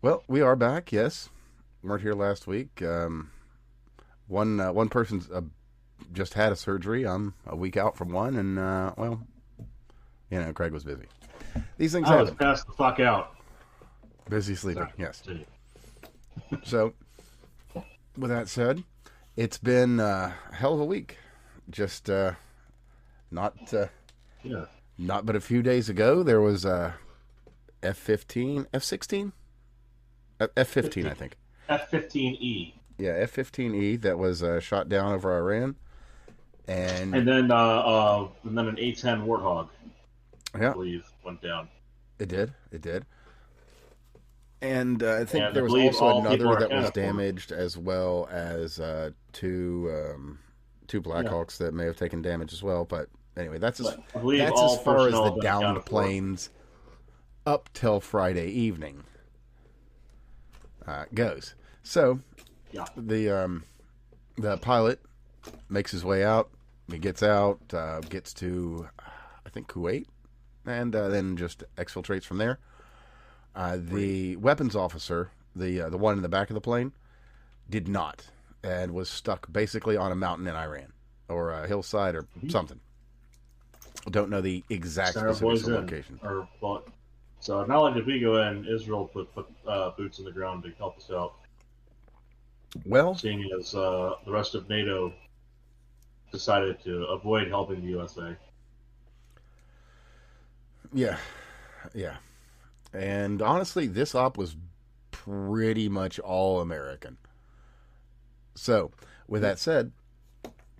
Well, we are back. Yes, weren't here last week. One person's just had a surgery. I'm a week out from one, and Craig was busy. These things I was happen. passed the fuck out. Busy sleeping. Sorry. Yes. Continue. So, with that said, it's been a hell of a week. Just not Yeah. not but a few days ago there was F-15, F-16, F-15, I 15. think. F-15E. Yeah, F-15E that was shot down over Iran, and And then an A-10 Warthog, I yeah, believe, went down. it did. And I think And I there was believe also all people another are that was accounted for. damaged, as well as two Yeah. Blackhawks that may have taken damage as well. But anyway, But I believe that's as all far as personnel the have been downed accounted for. planes up till Friday evening goes. So Yeah. the pilot makes his way out. He gets out, gets to I think Kuwait, and then just exfiltrates from there. The weapons officer, the one in the back of the plane, did not, and was stuck basically on a mountain in Iran or a hillside or Mm-hmm. something. Don't know the exact Send our specifics boys of in. location. So not only did we go in, Israel put boots in the ground to help us out, Well, seeing as the rest of NATO decided to avoid helping the USA. yeah, yeah, and honestly, this op was pretty much all American. So, with that said,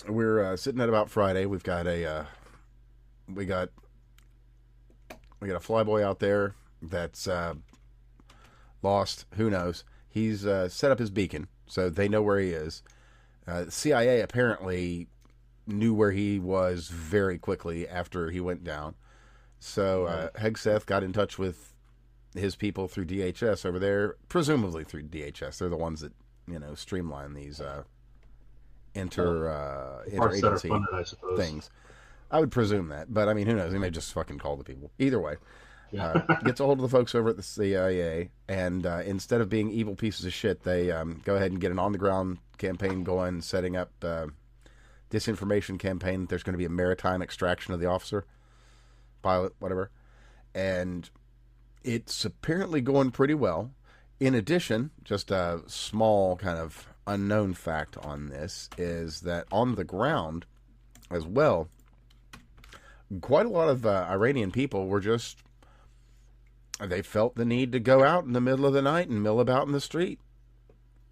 we're sitting at about Friday. We've got we got we got a flyboy out there that's lost. Who knows? He's set up his beacon, so they know where he is. CIA apparently knew where he was very quickly after he went down. So Hegseth got in touch with his people through DHS over there, presumably through DHS. They're the ones that streamline these Parts that are interagency funded, I suppose. things. I would presume that, but I mean, who knows? He may just fucking call the people. Either way, Yeah. gets a hold of the folks over at the CIA, and instead of being evil pieces of shit, they go ahead and get an on-the-ground campaign going, setting up disinformation campaign. There's going to be a maritime extraction of the officer, pilot, whatever, and it's apparently going pretty well. In addition, just a small kind of unknown fact on this is that on the ground as well, quite a lot of Iranian people were they felt the need to go out in the middle of the night and mill about in the street,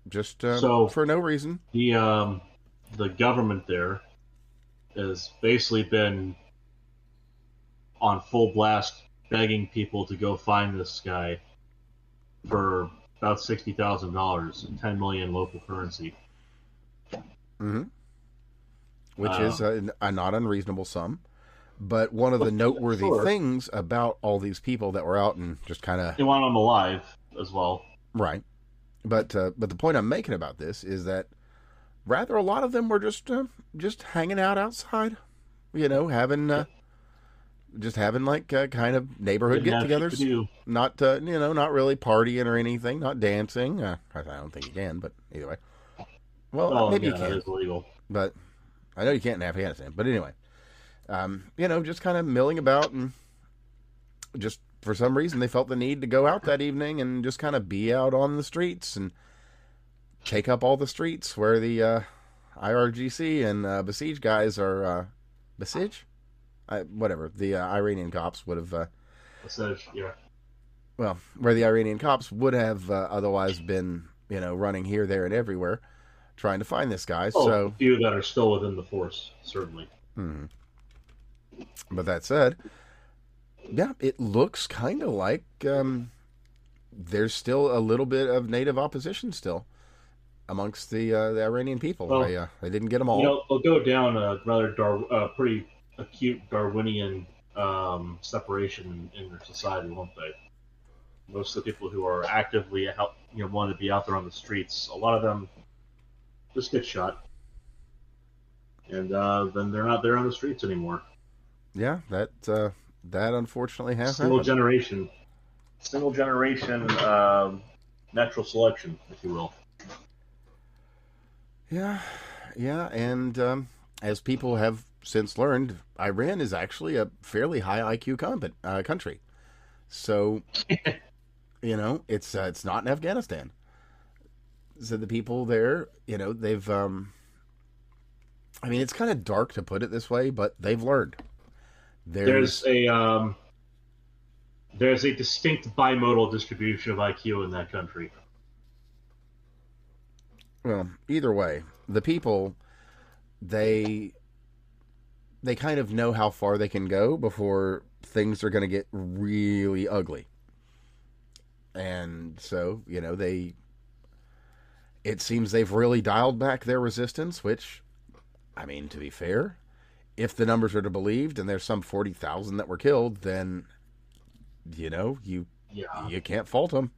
just So for no reason. the government there has basically been on full blast begging people to go find this guy for about $60,000 and 10 million local currency. Mm-hmm. Which is a not unreasonable sum. But one of the noteworthy Sure. things about all these people that were out and just kind of They want him alive as well. right, but the point I'm making about this is that rather a lot of them were just hanging out outside, having like kind of neighborhood Didn't have shit to get-togethers, do. not really partying or anything, not dancing. I don't think you can, but either way, well, Oh, maybe yeah, you that can, is illegal. but I know you can't in Afghanistan. But anyway, just kind of milling about, and just for some reason they felt the need to go out that evening and just kind of be out on the streets and take up all the streets where the IRGC and Besiege guys are Besiege, whatever the Iranian cops would have. Yeah. Well, where the Iranian cops would have otherwise been, running here, there, and everywhere, trying to find this guy. Oh, So, a few that are still within the force, certainly. but that said, yeah, it looks kind of like there's still a little bit of native opposition still amongst the Iranian people. Well, They didn't get them all. they'll go down a rather pretty acute Darwinian separation in their society, won't they? Most of the people who are actively want to be out there on the streets, a lot of them just get shot, and then they're not there on the streets anymore. Yeah, that unfortunately has Single happened. generation Natural selection, if you will. Yeah, yeah, and as people have since learned, Iran is actually a fairly high IQ country. So it's not in Afghanistan. So the people there, they've I mean, it's kind of dark to put it this way, but they've learned. There's There's a um, there's a distinct bimodal distribution of IQ in that country. Well, either way, the people they they kind of know how far they can go before things are going to get really ugly. And so, it seems they've really dialed back their resistance, which, I mean, to be fair, if the numbers are to be believed and there's some 40,000 that were killed, then, you Yeah. you can't fault them.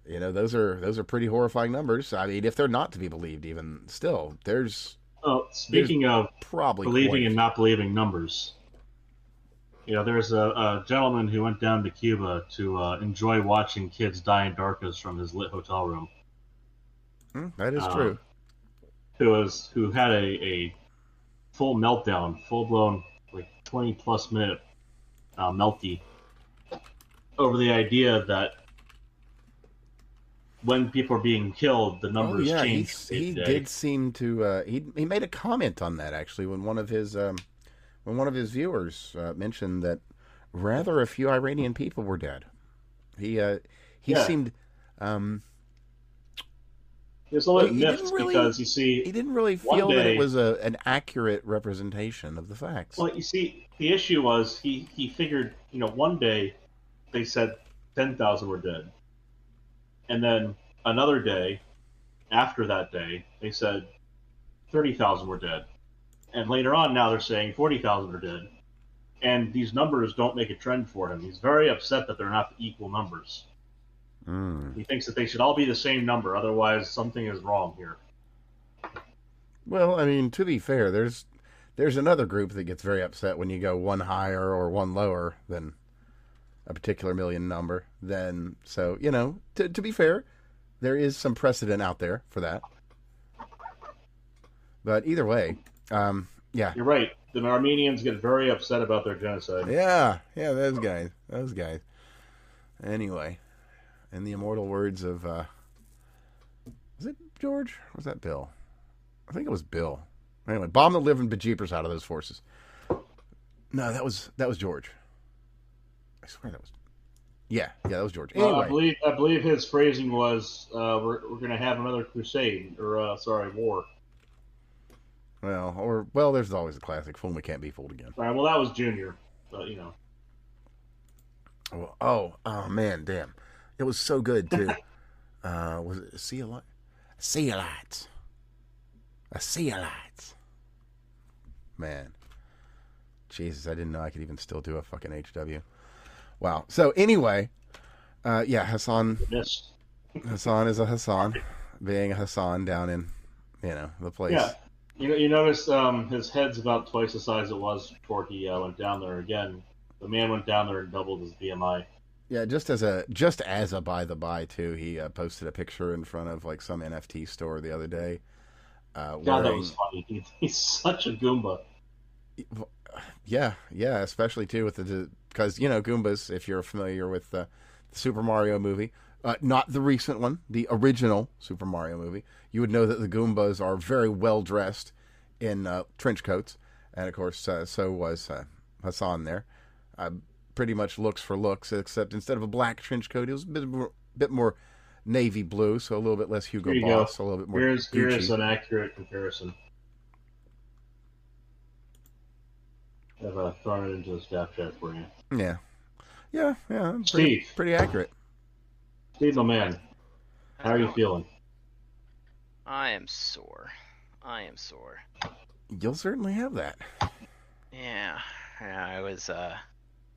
Those are pretty horrifying numbers. I mean, if they're not to be believed, even still, there's Speaking of probably believing quite a and few. not believing numbers, there's a gentleman who went down to Cuba to enjoy watching kids die in darkness from his lit hotel room. That is true. Um, who had a full meltdown, full blown like 20+ minute melty over the idea that when people are being killed, the Oh numbers yeah, change from day he to day. did seem to he made a comment on that actually when one of his viewers mentioned that rather a few Iranian people were dead. He uh, he Yeah, seemed um, there's a well, little bit myths because you he see, didn't really one feel that it day, was an accurate representation of the facts. well, you see, the issue was he figured, one day they said 10,000 were dead, and then another day after that day they said 30,000 were dead, and later on now they're saying 40,000 are dead, and these numbers don't make a trend for him. He's very upset that they're not equal numbers. Mm. He thinks that they should all be the same number, otherwise something is wrong here. Well, I mean, to be fair, there's another group that gets very upset when you go one higher or one lower than a particular million number. Then, so to be fair, there is some precedent out there for that. But either way, yeah, You're right. The Armenians get very upset about their genocide. yeah, those guys. Anyway, in the immortal words of, was it George? Or was that Bill? I think it was Bill. Anyway, bomb the living bejeepers out of those forces. No, that was George. I swear that was. Yeah, that was George. Well, I Anyway, believe I believe his phrasing was, "We're going to have another crusade, or war." there's always a classic. Fool me can't be fooled again. All right, well, that was Junior, but Oh man, damn, it was so good too. Was it Sea Light? Sea Lights. A Sea Lights. Man, Jesus, I didn't know I could even still do a fucking HW. Wow. So anyway, yeah, Yes. Hassan is a Hassan, being a Hassan down in, the Yeah. place. You notice his head's about twice the size it was before he went down there again. The man went down there and doubled his BMI. Yeah, just as a by the by too, he posted a picture in front of like some NFT store the other day, God, that was wearing. funny. He's such a Goomba. Yeah, especially too with the because Goombas. If you're familiar with the Super Mario movie, not the recent one, the original Super Mario movie, you would know that the Goombas are very well dressed in trench coats, and of course, so was Hassan there. Uh, Pretty much looks for looks, except instead of a black trench coat, it was a bit more navy blue, so a little bit less Here Hugo you go. Boss, a little bit more Here's Gucci. an accurate comparison. I've thrown it into the Snapchat for you. Yeah, yeah, pretty Steve, pretty accurate. Steve, my man, how are you feeling? I am sore. I am sore. You'll certainly have that. Yeah. Yeah, I was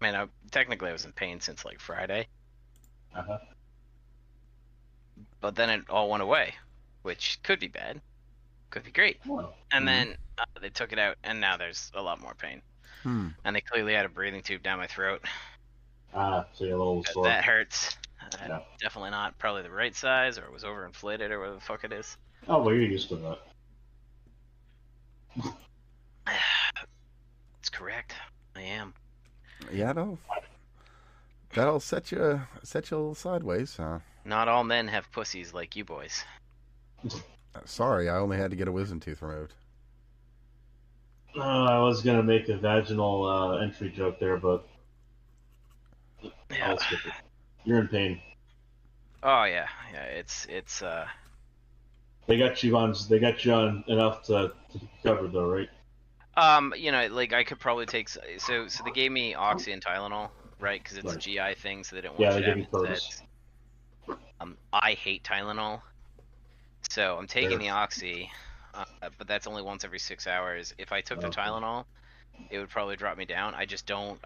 man, technically I was in pain since like Friday, Uh-huh. but then it all went away, which could be bad, could be great. Well, And Mhm. then they took it out and now there's a lot more pain. Hmm. And they clearly had a breathing tube down my throat. so you're a little sore. That hurts. Yeah. Definitely not probably the right size, or it was overinflated, or whatever the fuck it is. Oh, well, you're used to that. It's correct. I am. Yeah, that'll set you a little sideways. Not all men have pussies like you boys. Sorry, I only had to get a wisdom tooth removed. I was gonna make a vaginal entry joke there, but Yeah. I'll skip it. You're in pain. Oh yeah. It's They got you on enough to be covered though, right? like I could probably take so they gave me Oxy and Tylenol, right? Because it's a GI thing, so they didn't want Yeah, you they to give have you it Curtis. I hate Tylenol, so I'm taking Fair. the Oxy, but that's only once every 6 hours. If I took the Okay. Tylenol, it would probably drop me down. I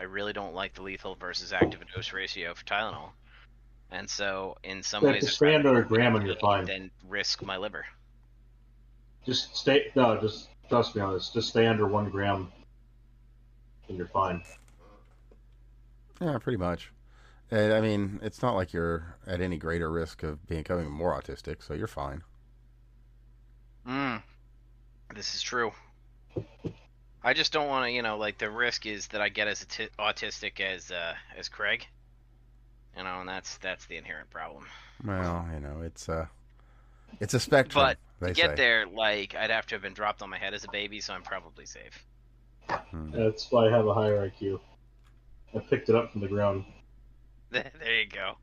really don't like the lethal versus active dose ratio for Tylenol, and so in some Yeah, ways, just I'd stay rather under a take gram it and you're fine. than risk my liver. Just trust me on this. Just stay under 1 gram, and you're fine. Yeah, pretty much. I mean, it's not like you're at any greater risk of becoming more autistic, so you're fine. This is true. I just don't want to, like the risk is that I get as autistic as Craig, and that's the inherent problem. Well, it's a spectrum. But they to get say. there, like I'd have to have been dropped on my head as a baby, so I'm probably safe. That's why I have a higher IQ. I picked it up from the ground. There you go.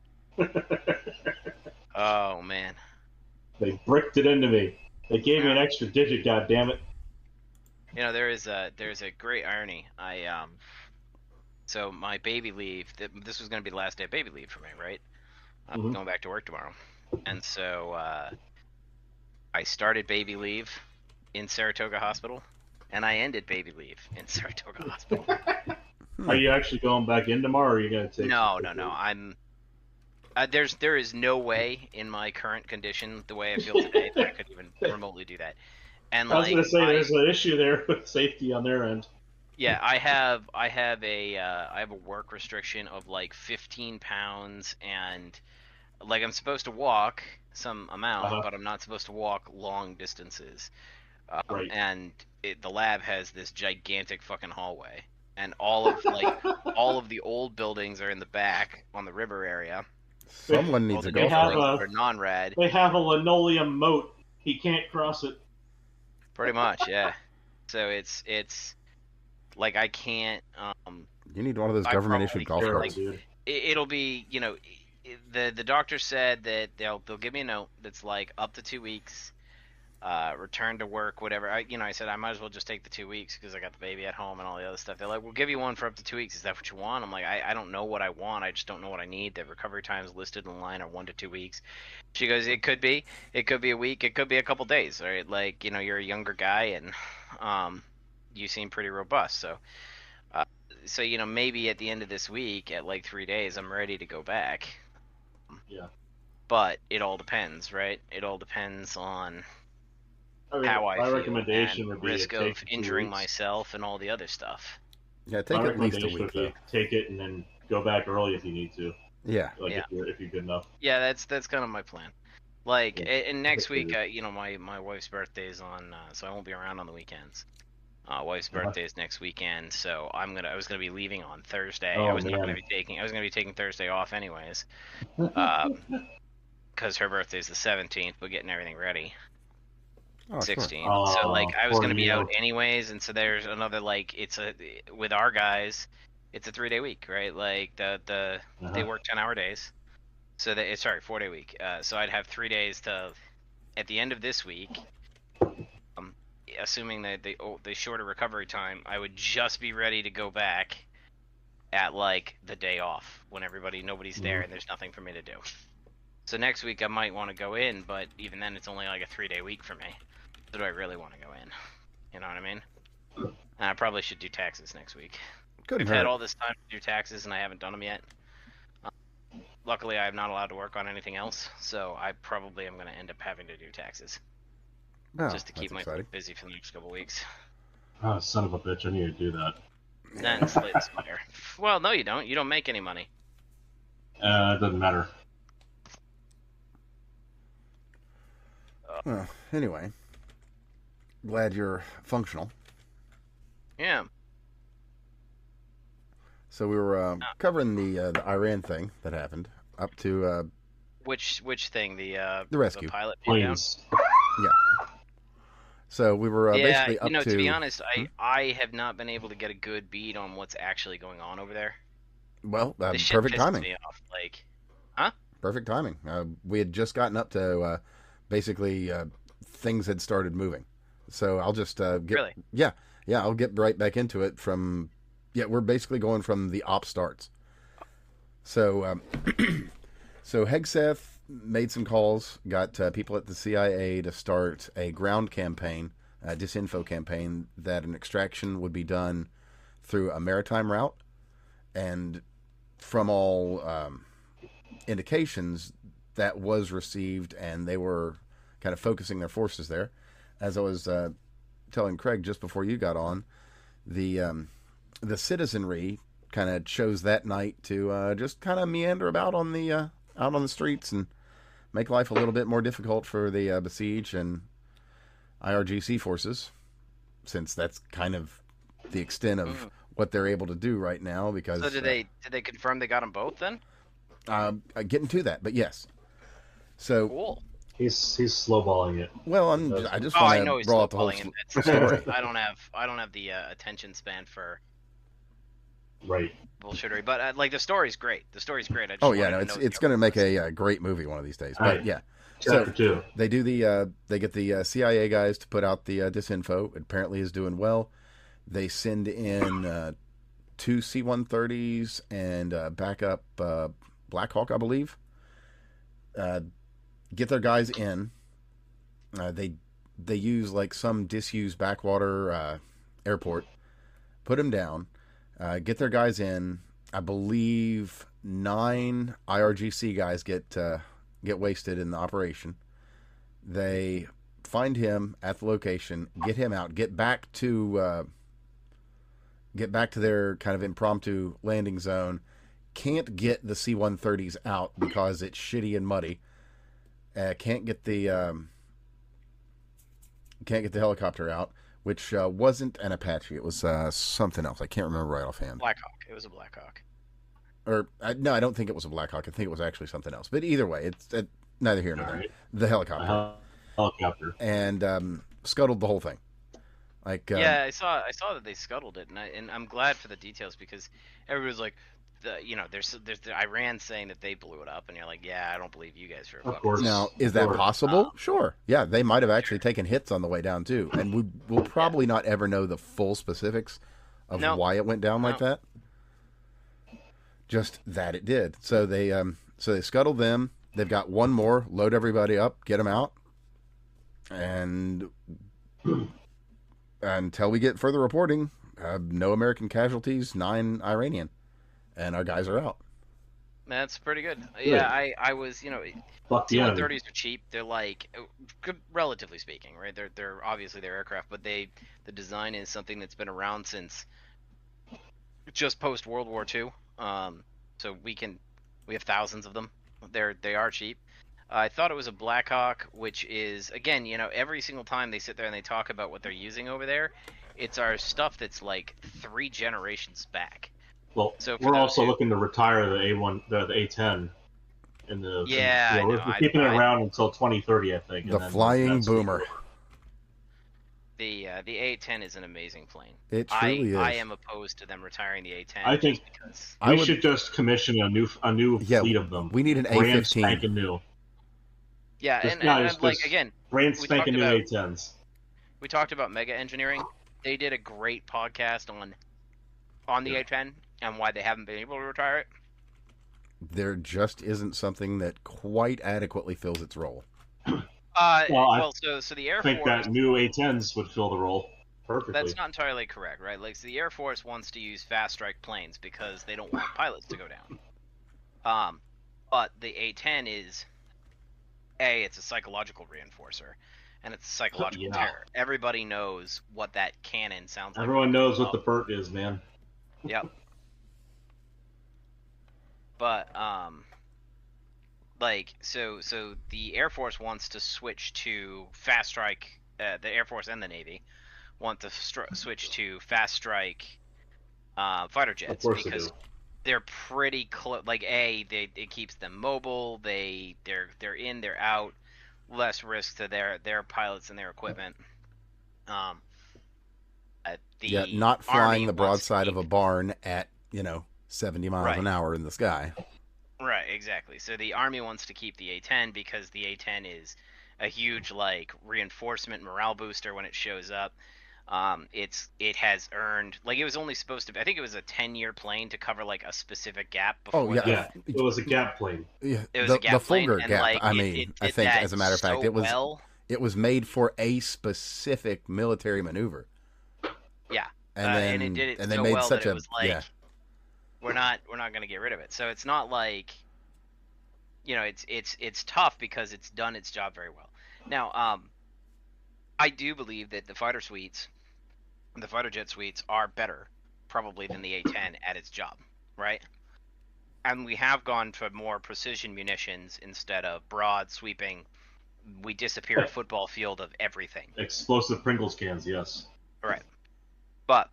Oh man. They bricked it into me. They gave me an extra digit. God damn it! There's a great irony. So my baby leave. This was going to be the last day of baby leave for me, right? I'm going back to work tomorrow, and so I started baby leave in Saratoga Hospital, and I ended baby leave in Saratoga Hospital. Are you actually going back in tomorrow, or are you going to take? No. I'm. There is no way in my current condition, the way I feel today, that I could even remotely do that. And I was like, going to say, there's an issue there with safety on their end. Yeah, I have a work restriction of like 15 pounds, and like I'm supposed to walk some amount, but I'm not supposed to walk long distances. Right. And the lab has this gigantic fucking hallway, and all of the old buildings are in the back on the river area. Someone needs to go for it. Non-rad. They have a linoleum moat. He can't cross it. Pretty much, yeah. So it's like I can't. You need one of those government-issued golf carts. It'll be, the doctor said that they'll give me a note that's like up to 2 weeks, return to work, whatever. I said I might as well just take the 2 weeks because I got the baby at home and all the other stuff. They're like, we'll give you one for up to 2 weeks. Is that what you want? I'm like, I don't know what I want. I just don't know what I need. The recovery times listed in line are 1 to 2 weeks. She goes, it could be a week, it could be a couple days, right? Like, you're a younger guy and you seem pretty robust, so maybe at the end of this week, at like 3 days, I'm ready to go back. Yeah. But it all depends, right? It all depends on how I my feel recommendation and would be risk to of injuring myself and all the other stuff. Yeah, take at least a week though. Take it and then go back early if you need to. Yeah. If you're good enough. Yeah, that's kind of my plan. Like, and next week, my wife's birthday is on, so I won't be around on the weekends. Wife's birthday is next weekend, so I was gonna be leaving on Thursday. I was gonna be taking Thursday off anyways, because her birthday is the 17th, but getting everything ready. 16th. So like I was gonna be out anyways, and so there's another with our guys, it's a 3-day week, right? Like they work 10-hour days, so 4-day week. So I'd have 3 days at the end of this week. Assuming that the shorter recovery time, I would just be ready to go back at like the day off when nobody's there and there's nothing for me to do. So next week I might want to go in, but even then it's only like a 3-day week for me. So do I really want to go in? You know what I mean? And I probably should do taxes next week. We've had all this time to do taxes and I haven't done them yet. Luckily I am not allowed to work on anything else, so I probably am going to end up having to do taxes. Just to keep myself busy for the next couple weeks. Oh, son of a bitch! I need to do that. Then Slate Spire. Well, no, you don't. You don't make any money. It doesn't matter. Well, anyway, glad you're functional. Yeah. So we were covering the Iran thing that happened up to Which thing? The rescue. The pilot being down? Planes. yeah. So we were Yeah, basically up to be honest, Hmm? I have not been able to get a good beat on what's actually going on over there. Well, This shit perfect pisses timing. me off. Like, Perfect timing. We had just gotten up to basically things had started moving. So I'll just get really? yeah, I'll get right back into it from we're basically going from the op starts. So so Hegseth made some calls, got people at the CIA to start a ground campaign, a disinfo campaign, that an extraction would be done through a maritime route, and from all indications that was received, and they were kind of focusing their forces there. As I was telling Craig just before you got on, the citizenry kind of chose that night to just kind of meander about on the out on the streets and make life a little bit more difficult for the besieged and IRGC forces, since that's kind of the extent of what they're able to do right now. Because So did they confirm they got them both then? getting to that, but yes. So Cool. He's slowballing it. well, I just I want know to he's roll out the whole lowballing it. story. I don't have the attention span for Right. bullshittery, but like the story's great. The story's great. I just Oh yeah, wanted no, to know it's the going to make overall a great movie one of these days. But Right. yeah, Chapter so 2. they do they get the CIA guys to put out the disinfo. It apparently is doing well. They send in 2 C-130s and backup Black Hawk, I believe. Get their guys in. They use like some disused backwater airport. Put them down. Get their guys in. I believe 9 IRGC guys get wasted in the operation. They find him at the location, get him out, get back to their kind of impromptu landing zone. Can't get the C-130s out because it's shitty and muddy. Can't get the helicopter out, which wasn't an Apache. It was something else. I can't remember right offhand. Blackhawk. It was a Blackhawk. Or no, I don't think it was a Blackhawk. I think it was actually something else. But either way, it's neither here nor there. Right. The helicopter. Helicopter. And scuttled the whole thing. Like Yeah, I saw that they scuttled it, and I'm glad for the details because everybody's like, there's the Iran saying that they blew it up, and you're like, yeah, I don't believe you guys for a Of fucking course. now, is that possible? Sure. Yeah, they might have actually taken hits on the way down too, and we'll probably not ever know the full specifics of why it went down like that. Just that it did. So they scuttled them. They've got one more. Load everybody up. Get them out. And until we get further reporting, no American casualties. 9 Iranian, and our guys are out. That's pretty good. Yeah, I was, Fuck the enemy. C-130s are cheap. They're like, relatively speaking, right? They're obviously they're aircraft, but the design is something that's been around since just post World War II. So we have thousands of them. They are cheap. I thought it was a Blackhawk, which is, again, every single time they sit there and they talk about what they're using over there, it's our stuff that's like 3 generations back. Well, So we're also looking to retire the A10. We're keeping it around until 2030, I think. The flying boomer. The A10 is an amazing plane. It truly is. I am opposed to them retiring the A10. I think because we should just commission a new fleet of them. We need an brand A-15. spanking new. Yeah, again, brand spanking new A10s. We talked about mega engineering. They did a great podcast on the A10 and why they haven't been able to retire it. There just isn't something that quite adequately fills its role. So the Air I think Force. that new A10s would fill the role perfectly. That's not entirely correct, right? Like, so the Air Force wants to use fast strike planes because they don't want pilots to go down. But the A10 is it's a psychological reinforcer, and it's a psychological terror. Everybody knows what that cannon sounds like. Everyone knows what the burnt is, man. Yep. But like so the Air Force wants to switch to fast strike. The Air Force and the Navy want to switch to fast strike fighter jets Of course because they do. they're pretty close. Like it keeps them mobile. They're in, they're out, less risk to their pilots and their equipment. The not flying Army the wants to broadside of keep- a barn at 70 miles Right. an hour in the sky. Right, exactly. So the Army wants to keep the A-10 because the A-10 is a huge like reinforcement morale booster when it shows up. It has earned like it was only supposed to be, I think it was a 10-year plane to cover like a specific gap before. Oh, yeah. Yeah, it was a gap plane. Yeah, It was a gap the plane, Fulgur and gap. like I it mean, I did think, that as a matter of fact, so it was well. it was made for a specific military maneuver. Yeah, And then and it did it and they so made well such that it a was like yeah. we're not going to get rid of it. So it's not like it's tough because it's done its job very well. Now, I do believe that the fighter jet suites are better probably than the A-10 at its job, right? And we have gone to more precision munitions instead of broad sweeping. We disappear a football field of everything. Explosive Pringles cans, yes. Right. But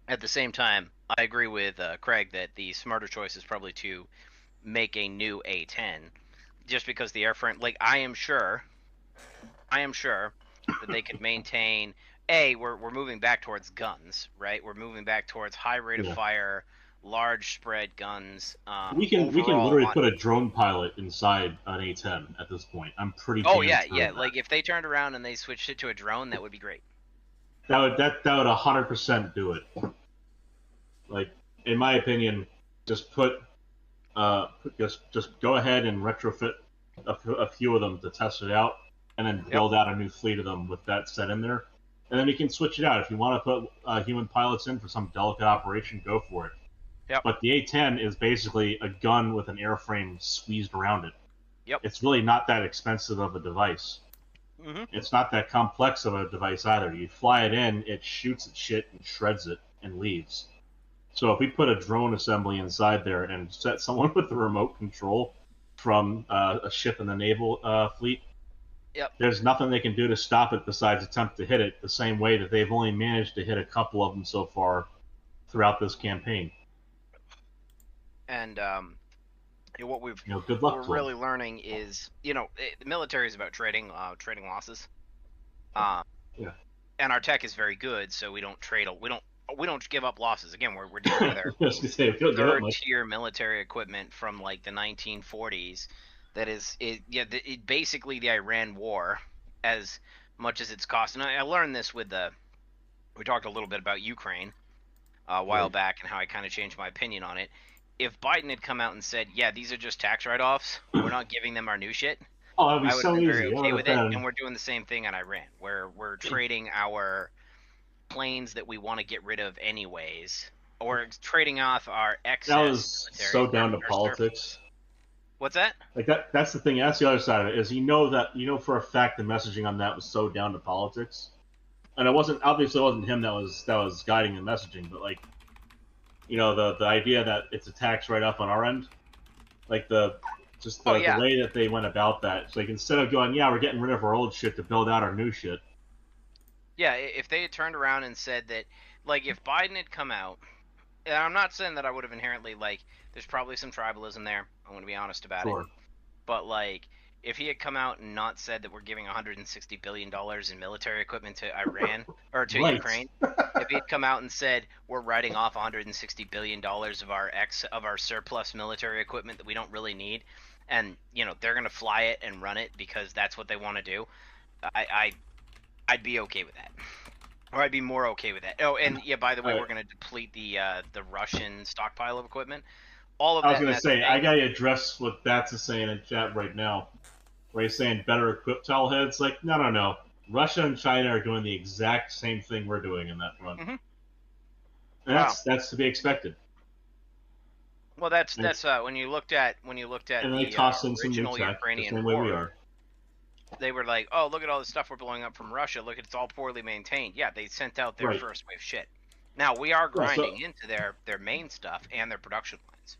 at the same time, I agree with Craig that the smarter choice is probably to make a new A-10, just because the airframe, like I am sure that they could maintain. We're moving back towards guns, right? We're moving back towards high rate of fire, large spread guns. We can literally on, put a drone pilot inside an A-10 at this point. I'm pretty. Oh damn yeah, sure yeah. of that. Like if they turned around and they switched it to a drone, that would be great. That would 100% do it. Like in my opinion, just just go ahead and retrofit a few of them to test it out, and then build out a new fleet of them with that set in there, and then you can switch it out if you want to put human pilots in for some delicate operation. Go for it. Yep. But the A-10 is basically a gun with an airframe squeezed around it. Yep. It's really not that expensive of a device. Mm-hmm. It's not that complex of a device either. You fly it in, it shoots at shit and shreds it and leaves. So if we put a drone assembly inside there and set someone with the remote control from a ship in the naval fleet, there's nothing they can do to stop it besides attempt to hit it the same way that they've only managed to hit a couple of them so far throughout this campaign. And what good luck. we're really learning is, the military is about trading losses. And our tech is very good, so we don't trade. We don't give up losses. Again, we're dealing with our third-tier military equipment from like the 1940s. That is, basically the Iran War, as much as it's cost. And I learned this we talked a little bit about Ukraine a while back and how I kind of changed my opinion on it. If Biden had come out and said, yeah, these are just tax write-offs, we're not giving them our new shit, that'd be I would so have been easy. very okay with it. And we're doing the same thing on Iran, where we're trading our planes that we want to get rid of anyways, or trading off our excess. That was so down to politics. What's that? Like that's the thing. That's the other side of it. Is for a fact the messaging on that was so down to politics, and it wasn't him that was guiding the messaging, but like, the idea that it's a tax write-off on our end, like the way that they went about that. It's like instead of going, we're getting rid of our old shit to build out our new shit. Yeah, if they had turned around and said that, like, if Biden had come out, and I'm not saying that I would have inherently, like, there's probably some tribalism there. I'm going to be honest about it. But, like, if he had come out and not said that we're giving $160 billion in military equipment to Iran, or to Ukraine, if he had come out and said we're writing off $160 billion of our surplus military equipment that we don't really need, and, they're going to fly it and run it because that's what they want to do, I'd be okay with that. Or I'd be more okay with that. Oh, and by the way, we're going to deplete the Russian stockpile of equipment. All of that. I was going to say, I got to address what Bats is saying in chat right now, where he's saying better equipped towel heads. Like, no. Russia and China are doing the exact same thing we're doing in that front. Mm-hmm. And that's to be expected. Well, that's when you looked at and they toss in some new tech, the same way we are. They were like, oh, look at all the stuff we're blowing up from Russia. Look, it's all poorly maintained. Yeah, they sent out their first wave shit. Now, we are grinding into their main stuff and their production lines.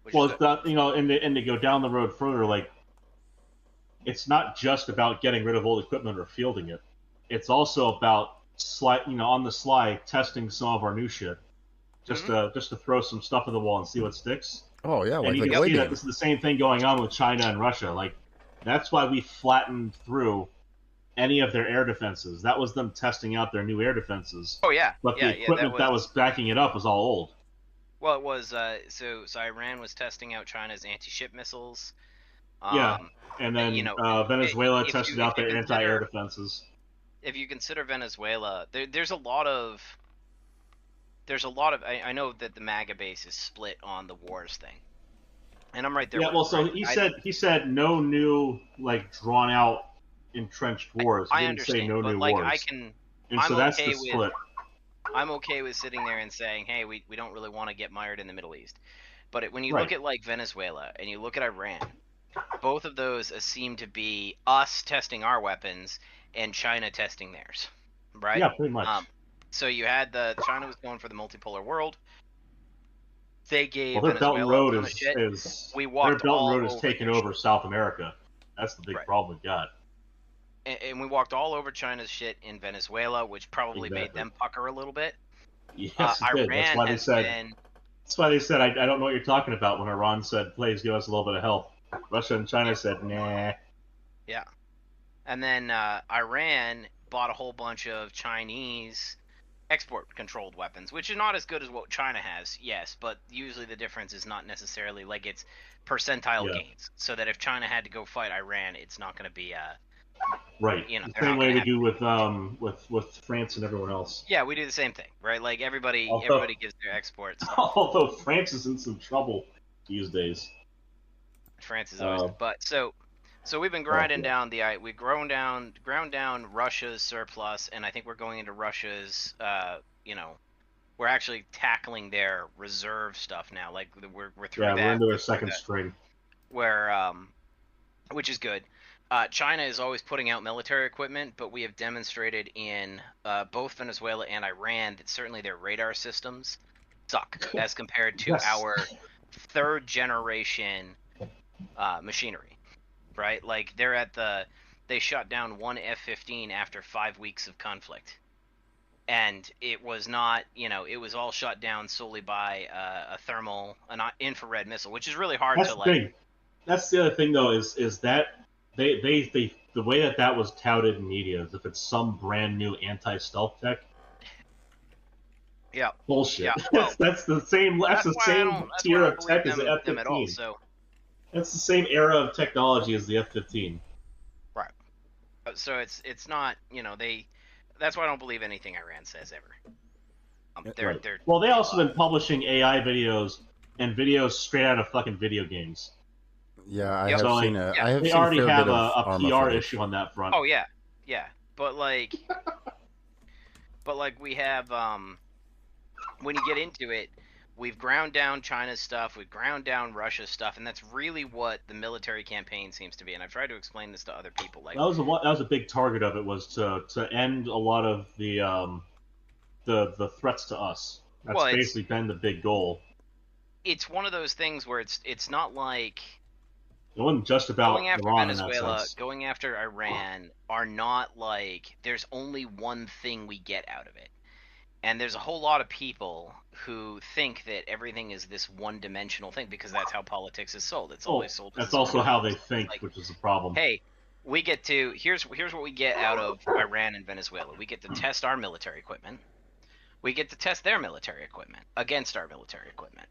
which Well, is it's good. not, and to go down the road further, like, it's not just about getting rid of old equipment or fielding it. It's also about on the sly testing some of our new shit, just Mhm. to throw some stuff at the wall and see what sticks. Oh yeah, And like you the can see that Gladium. this is the same thing going on with China and Russia. Like, that's why we flattened through any of their air defenses. That was them testing out their new air defenses. Oh yeah, But the yeah. That equipment that was backing it up was all old. well, it was so Iran was testing out China's anti-ship missiles. Yeah, and You then know, Venezuela if tested you out their anti-air defenses. Venezuela, I know that the MAGA base is split on the wars thing, and I'm right there Yeah, with well, them, so right? he said no new like drawn out entrenched wars. He I didn't say understand, no but new like wars, and I'm so that's the okay with split. I'm okay with sitting there and saying, hey, we don't really want to get mired in the Middle East. But when you Right. look at like Venezuela and you look at Iran, both of those seem to be us testing our weapons and China testing theirs, right? Yeah, pretty much. So you had China was going for the multipolar world. They Well, gave their Belt and Venezuela a Road ton of shit. We their walked Belt and all Road has over taken their over shit. South America. That's the big Right. problem we got. And we walked all over China's shit in Venezuela, which probably made Exactly. them pucker a little bit. Yes, it did. That's Iran why they has said. been That's why they said I don't know what you're talking about when Iran said, "Please give us a little bit of help." Russia and China said, "Nah." yeah. And then Iran bought a whole bunch of Chinese export-controlled weapons, which are not as good as what China has, yes, but usually the difference is not necessarily like it's percentile Yeah. gains. So that if China had to go fight Iran, it's not going to be Right. you know, The they're same not way going to we have. do with France and everyone else. Yeah, we do the same thing, right? Like everybody Although gives their export stuff. although France is in some trouble these days. France is always, but so we've been grinding down we've ground down Russia's surplus, and I think we're going into Russia's, we're actually tackling their reserve stuff now. Like we're through that. We're into our second string. Where which is good. China is always putting out military equipment, but we have demonstrated in both Venezuela and Iran that certainly their radar systems suck as compared to Yes. our third generation machinery, right? Like they shut down one F-15 after 5 weeks of conflict, and it was not, it was all shut down solely by an infrared missile, which is really hard That's to the like. thing. That's the other thing, though, is that they the way that was touted in media is if it's some brand new anti-stealth tech. Yeah. Bullshit. Yeah. Well, that's the same tier of tech as the them at all, F-15. so. That's the same era of technology as the F-15. Right. So it's not, that's why I don't believe anything Iran says ever. Right. Well, they also been publishing AI videos and videos straight out of fucking video games. Yeah, I Yep. have So, seen like, a. I have They seen already a fair have bit of a Arma PR footage. issue on that front. Oh yeah, but like we have when you get into it, we've ground down China's stuff, we've ground down Russia's stuff, and that's really what the military campaign seems to be. And I've tried to explain this to other people. Like that was a big target of it, was to end a lot of the threats to us. That's basically been the big goal. It's one of those things where it's not like it wasn't just about going after Iran Venezuela, in that sense. going after Iran are not like there's only one thing we get out of it. And there's a whole lot of people who think that everything is this one-dimensional thing because that's how politics is sold. It's always sold. That's also how they think, like, which is the problem. Hey, we get to here's what we get out of Iran and Venezuela. We get to test our military equipment. We get to test their military equipment against our military equipment.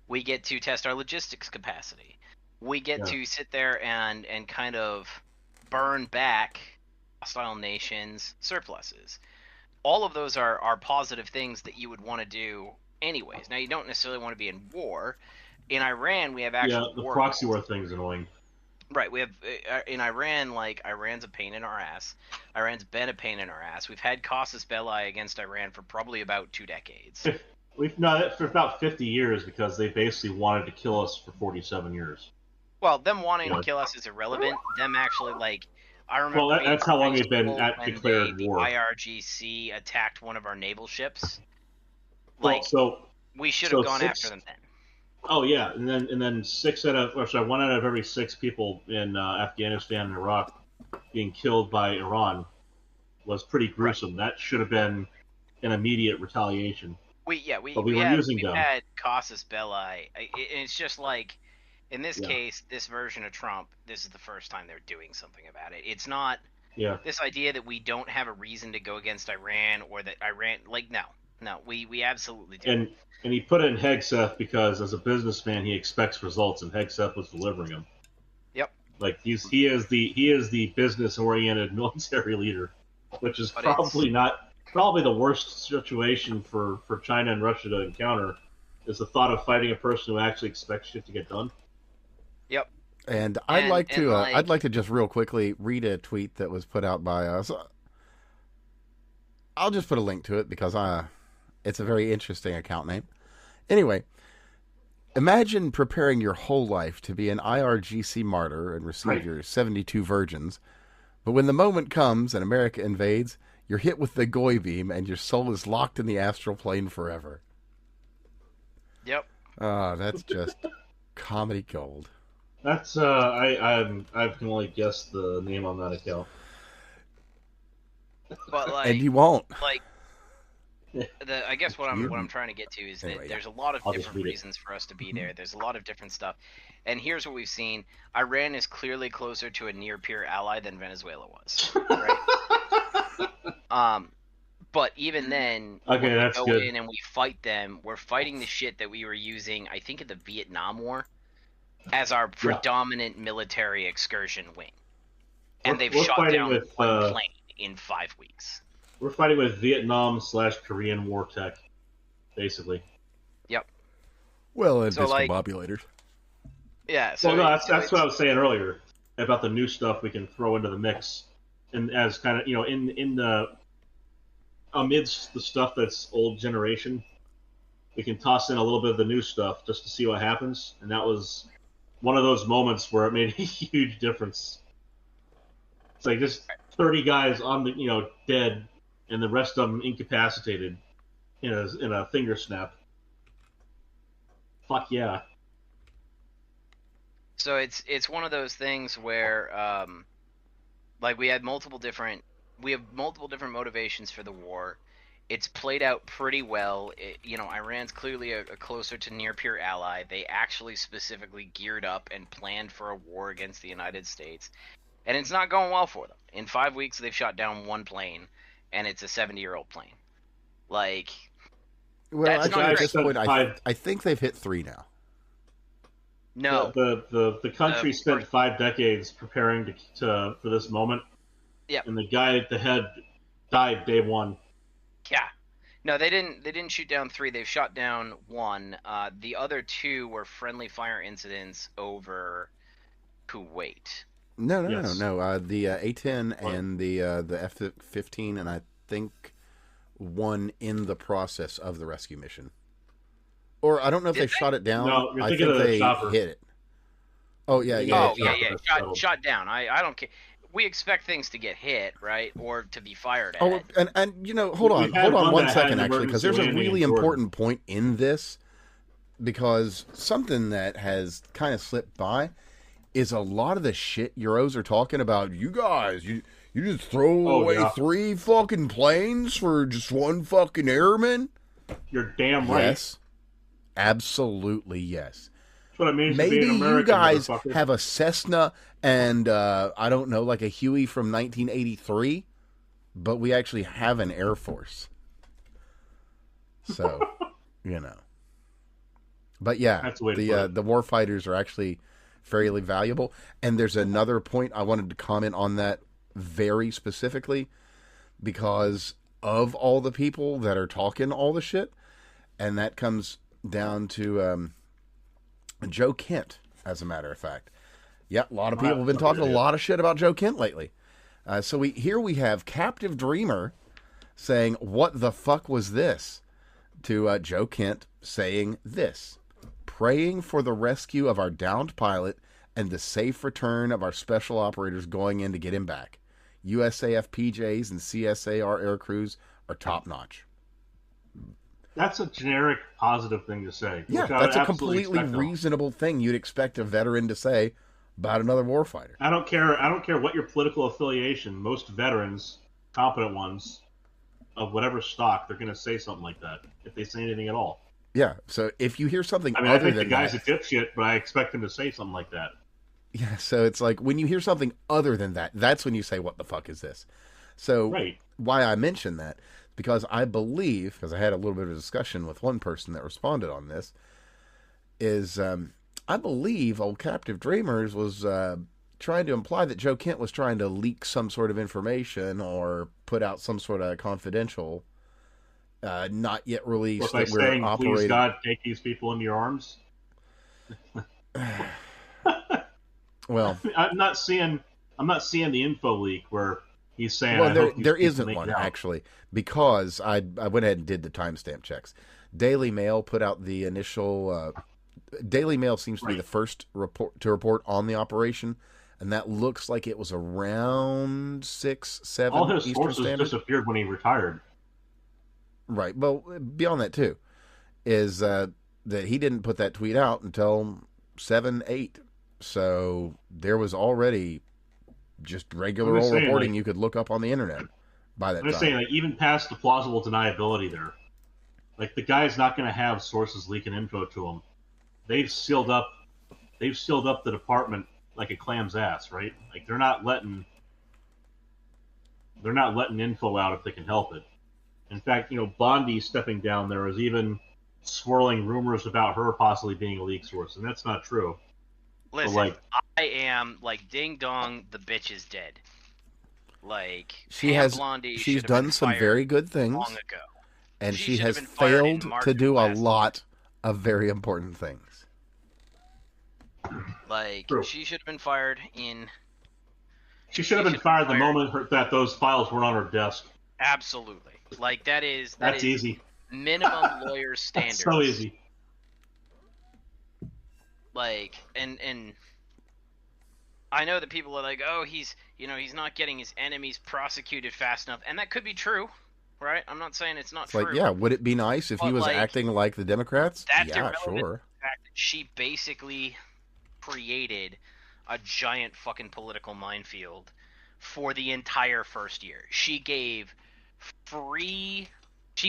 We get to test our logistics capacity. We get to sit there and kind of burn back hostile nations' surpluses. All of those are positive things that you would want to do anyways. Now, you don't necessarily want to be in war. In Iran, we have actual the proxy war thing is annoying. Right, we have in Iran, like Iran's a pain in our ass. Iran's been a pain in our ass. We've had casus belli against Iran for probably about 2 decades. For about 50 years because they basically wanted to kill us for 47 years. Well, them wanting to kill us is irrelevant. Them actually, like, I remember. Well, that's how long they've been declared war. The IRGC attacked one of our naval ships. Like, we should have gone after them then. Oh yeah, and then one out of every six people in Afghanistan and Iraq being killed by Iran was pretty Right. gruesome. That should have been an immediate retaliation. But we We were have using we've them. had casus belli. It's just like in this Yeah. case, this version of Trump, this is the first time they're doing something about it. It's not Yeah. this idea that we don't have a reason to go against Iran or that Iran no, we absolutely do. And he put in Hegseth because as a businessman he expects results, and Hegseth was delivering them. Yep. Like he is the business oriented military leader, which is But probably the worst situation for China and Russia to encounter is the thought of fighting a person who actually expects shit to get done. Yep. And And I'd like to just real quickly read a tweet that was put out by us. I'll just put a link to it because it's a very interesting account name. Anyway, imagine preparing your whole life to be an IRGC martyr and receive Right. your 72 virgins, but when the moment comes and America invades, you're hit with the Goy beam and your soul is locked in the astral plane forever. Yep. That's just comedy gold. That's I can only guess the name on that account. But And you won't. like I guess what I'm trying to get to is that Anyway, there's a lot of I'll just different read it. reasons for us to be there. There's a lot of different stuff. And here's what we've seen. Iran is clearly closer to a near peer ally than Venezuela was. Right? But even then, Okay, when that's we go good. in and we fight them, we're fighting the shit that we were using, I think, in the Vietnam War as our predominant military excursion wing. And they've We're shot fighting down with, one plane in 5 weeks. We're fighting with Vietnam/Korean War tech, basically. Yep. Well, and So, like- discombobulated. Yeah. So Well, no, that's what I was saying earlier about the new stuff we can throw into the mix, and as kind of in the amidst the stuff that's old generation, we can toss in a little bit of the new stuff just to see what happens. And that was one of those moments where it made a huge difference. It's like just 30 guys on the dead, and the rest of them incapacitated in a finger snap. Fuck yeah. So it's one of those things where like we have multiple different motivations for the war. It's played out pretty well. Iran's clearly a closer to near peer ally. They actually specifically geared up and planned for a war against the United States. And it's not going well for them. In 5 weeks, they've shot down one plane, and it's a 70-year-old plane. Like, Well, That's actually, not at this great. point, Five- I think they've hit 3 now. no. The country spent 5 decades preparing for this moment. Yep. And the guy at the head died day one. Yeah. No, they didn't shoot down 3. They've shot down 1. The other 2 were friendly fire incidents over Kuwait. No. The A-10 What? and the F-15, and I think one in the process of the rescue mission. Or I don't know if Did they they? shot it down. No, you're I thinking think of the they chopper. hit it. Oh yeah. Oh, Yeah, yeah. Shot down. I don't care. We expect things to get hit, right? Or to be fired at. Oh, and hold We on had one one that had second, an actually, because there's a emergency really landing in Jordan. important point in this, because something that has kind of slipped by is a lot of the shit Euros are talking about. You guys, you just throw Oh, away yeah. 3 fucking planes for just one fucking airman? You're damn right. Yes, absolutely yes. That's what it means to be Maybe an you American, guys motherfucker. have a Cessna and I don't know, like a Huey from 1983, but we actually have an Air Force. So, But yeah, That's the way to put it. the war fighters are actually fairly valuable. And there's another point I wanted to comment on that very specifically, because of all the people that are talking all the shit, and that comes down to Joe Kent, as a matter of fact. Yeah, a lot of people have been talking a lot of shit about Joe Kent lately. So we have Captive Dreamer saying, "What the fuck was this?" to Joe Kent saying this: "Praying for the rescue of our downed pilot and the safe return of our special operators going in to get him back. USAF PJs and CSAR air crews are top notch." That's a generic positive thing to say. Yeah, which I that's would a absolutely completely expect reasonable thing you'd expect a veteran to say about another warfighter. I don't care what your political affiliation. Most veterans, competent ones, of whatever stock, they're going to say something like that if they say anything at all. Yeah, so if you hear something I mean, I other think the than guy's that, a dipshit, but I expect him to say something like that. yeah, so it's like when you hear something other than that, that's when you say, "What the fuck is this?" So Right. why I mention that because I believe, because I had a little bit of a discussion with one person that responded on this, is I believe old Captive Dreamers was trying to imply that Joe Kent was trying to leak some sort of information or put out some sort of confidential, not yet released By that we're saying, operating. "Please God, take these people into your arms." Well, I'm not seeing the info leak where he's saying. well, I hope these there people isn't make one it out. actually because I went ahead and did the timestamp checks. Daily Mail put out the initial. Daily Mail seems to be Right. the first report on the operation, and that looks like it was around 6-7 All his Eastern forces Standard. disappeared when he retired. Right. Well, beyond that too, is that he didn't put that tweet out until 7-8. So there was already just regular I'm just old saying, reporting like- you could look up on the internet by that I'm just time. saying, like, even past the plausible deniability there, like the guy's not going to have sources leaking info to him. They've sealed up the department like a clam's ass, right? Like they're not letting info out if they can help it. In fact, Blondi stepping down there is even swirling rumors about her possibly being a leak source, and that's not true. Listen, like- I am like ding dong, the bitch is dead. Like She Pam has Blondi she's should have been done some fired very good things, long ago. and She she should have has been fired in failed March to of do a last lot of very important things. Like True. she should have been fired in She should have been should've been fired the fired. moment that those files weren't on her desk. absolutely. Like that's That's easy. minimum lawyer standards. That's so easy. Like and I know that people are like, oh, he's not getting his enemies prosecuted fast enough, and that could be true, right? I'm not saying it's not It's true. like, yeah, would it be nice if he But, was like, acting like the Democrats? that's Yeah, irrelevant. sure. The fact that she basically created a giant fucking political minefield for the entire first year. She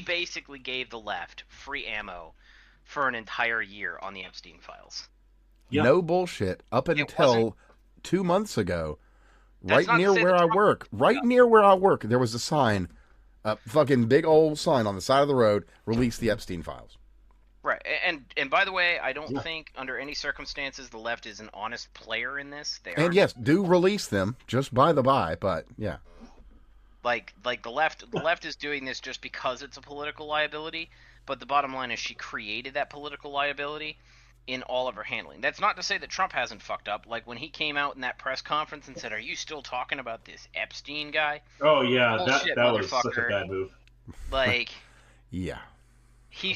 basically gave the left free ammo for an entire year on the Epstein files. Yeah. No bullshit. Up wasn't- until 2 months ago, That's right not to near say where that I Trump- work, there was a sign, a fucking big old sign on the side of the road, release the Epstein files. Right, and by the way, I don't Yeah. think under any circumstances the left is an honest player in this. They And aren't. yes, do release them, just by the by, but yeah. Like the left is doing this just because it's a political liability, but the bottom line is she created that political liability in all of her handling. That's not to say that Trump hasn't fucked up. Like when he came out in that press conference and said, "Are you still talking about this Epstein guy?" Oh yeah, Bullshit, that was such a motherfucker. bad move. Like Yeah.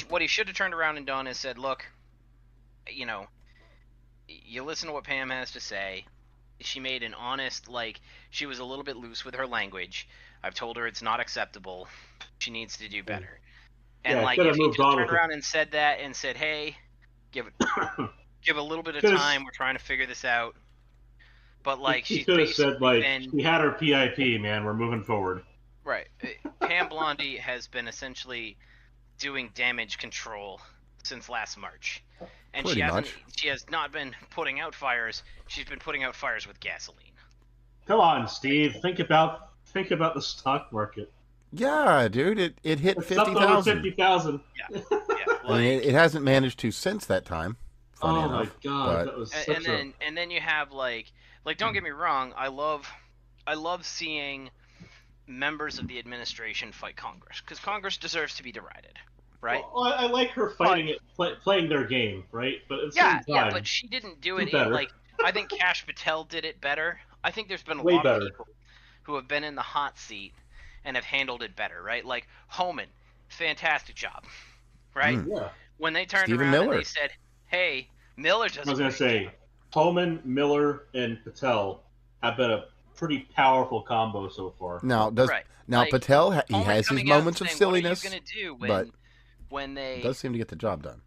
what he should have turned around and done is said, "Look, you listen to what Pam has to say. She made an honest, she was a little bit loose with her language. I've told her it's not acceptable. She needs to do better." And Yeah, like coulda if he moved just on turned with it. around and said that and said, "Hey, give a little bit of 'Cause- time. We're trying to figure this out." But like She she's could have said basically like, been "We had her PIP, man. We're moving forward." right. Pam Blondi has been essentially doing damage control since last March, and Pretty much. she has not been putting out fires. She's been putting out fires with gasoline. Come on, Steve. Think about the stock market. Yeah, dude, it hit It's up over 50,000. 50,000. Yeah, I mean, it hasn't managed to since that time. Funny Oh enough. my god, but that was and, such and then you have like don't get me wrong, I love seeing members of the administration fight Congress because Congress deserves to be derided, right? Well, I like her fighting it, playing their game, right? But at the Yeah, same time, but she didn't do it. better. I think Kash Patel did it better. I think there's been a Way lot better. of people who have been in the hot seat and have handled it better, right? Like Homan, fantastic job, right? Mm. yeah. When they turned Stephen around Miller. and they said, "Hey, Miller does." I was gonna say, Homan, Miller, and Patel have been a pretty powerful combo so far. now Right. now Like, Patel he Homan has his coming out and moments of saying, silliness. What are you gonna do but- when they... It does seem to get the job done.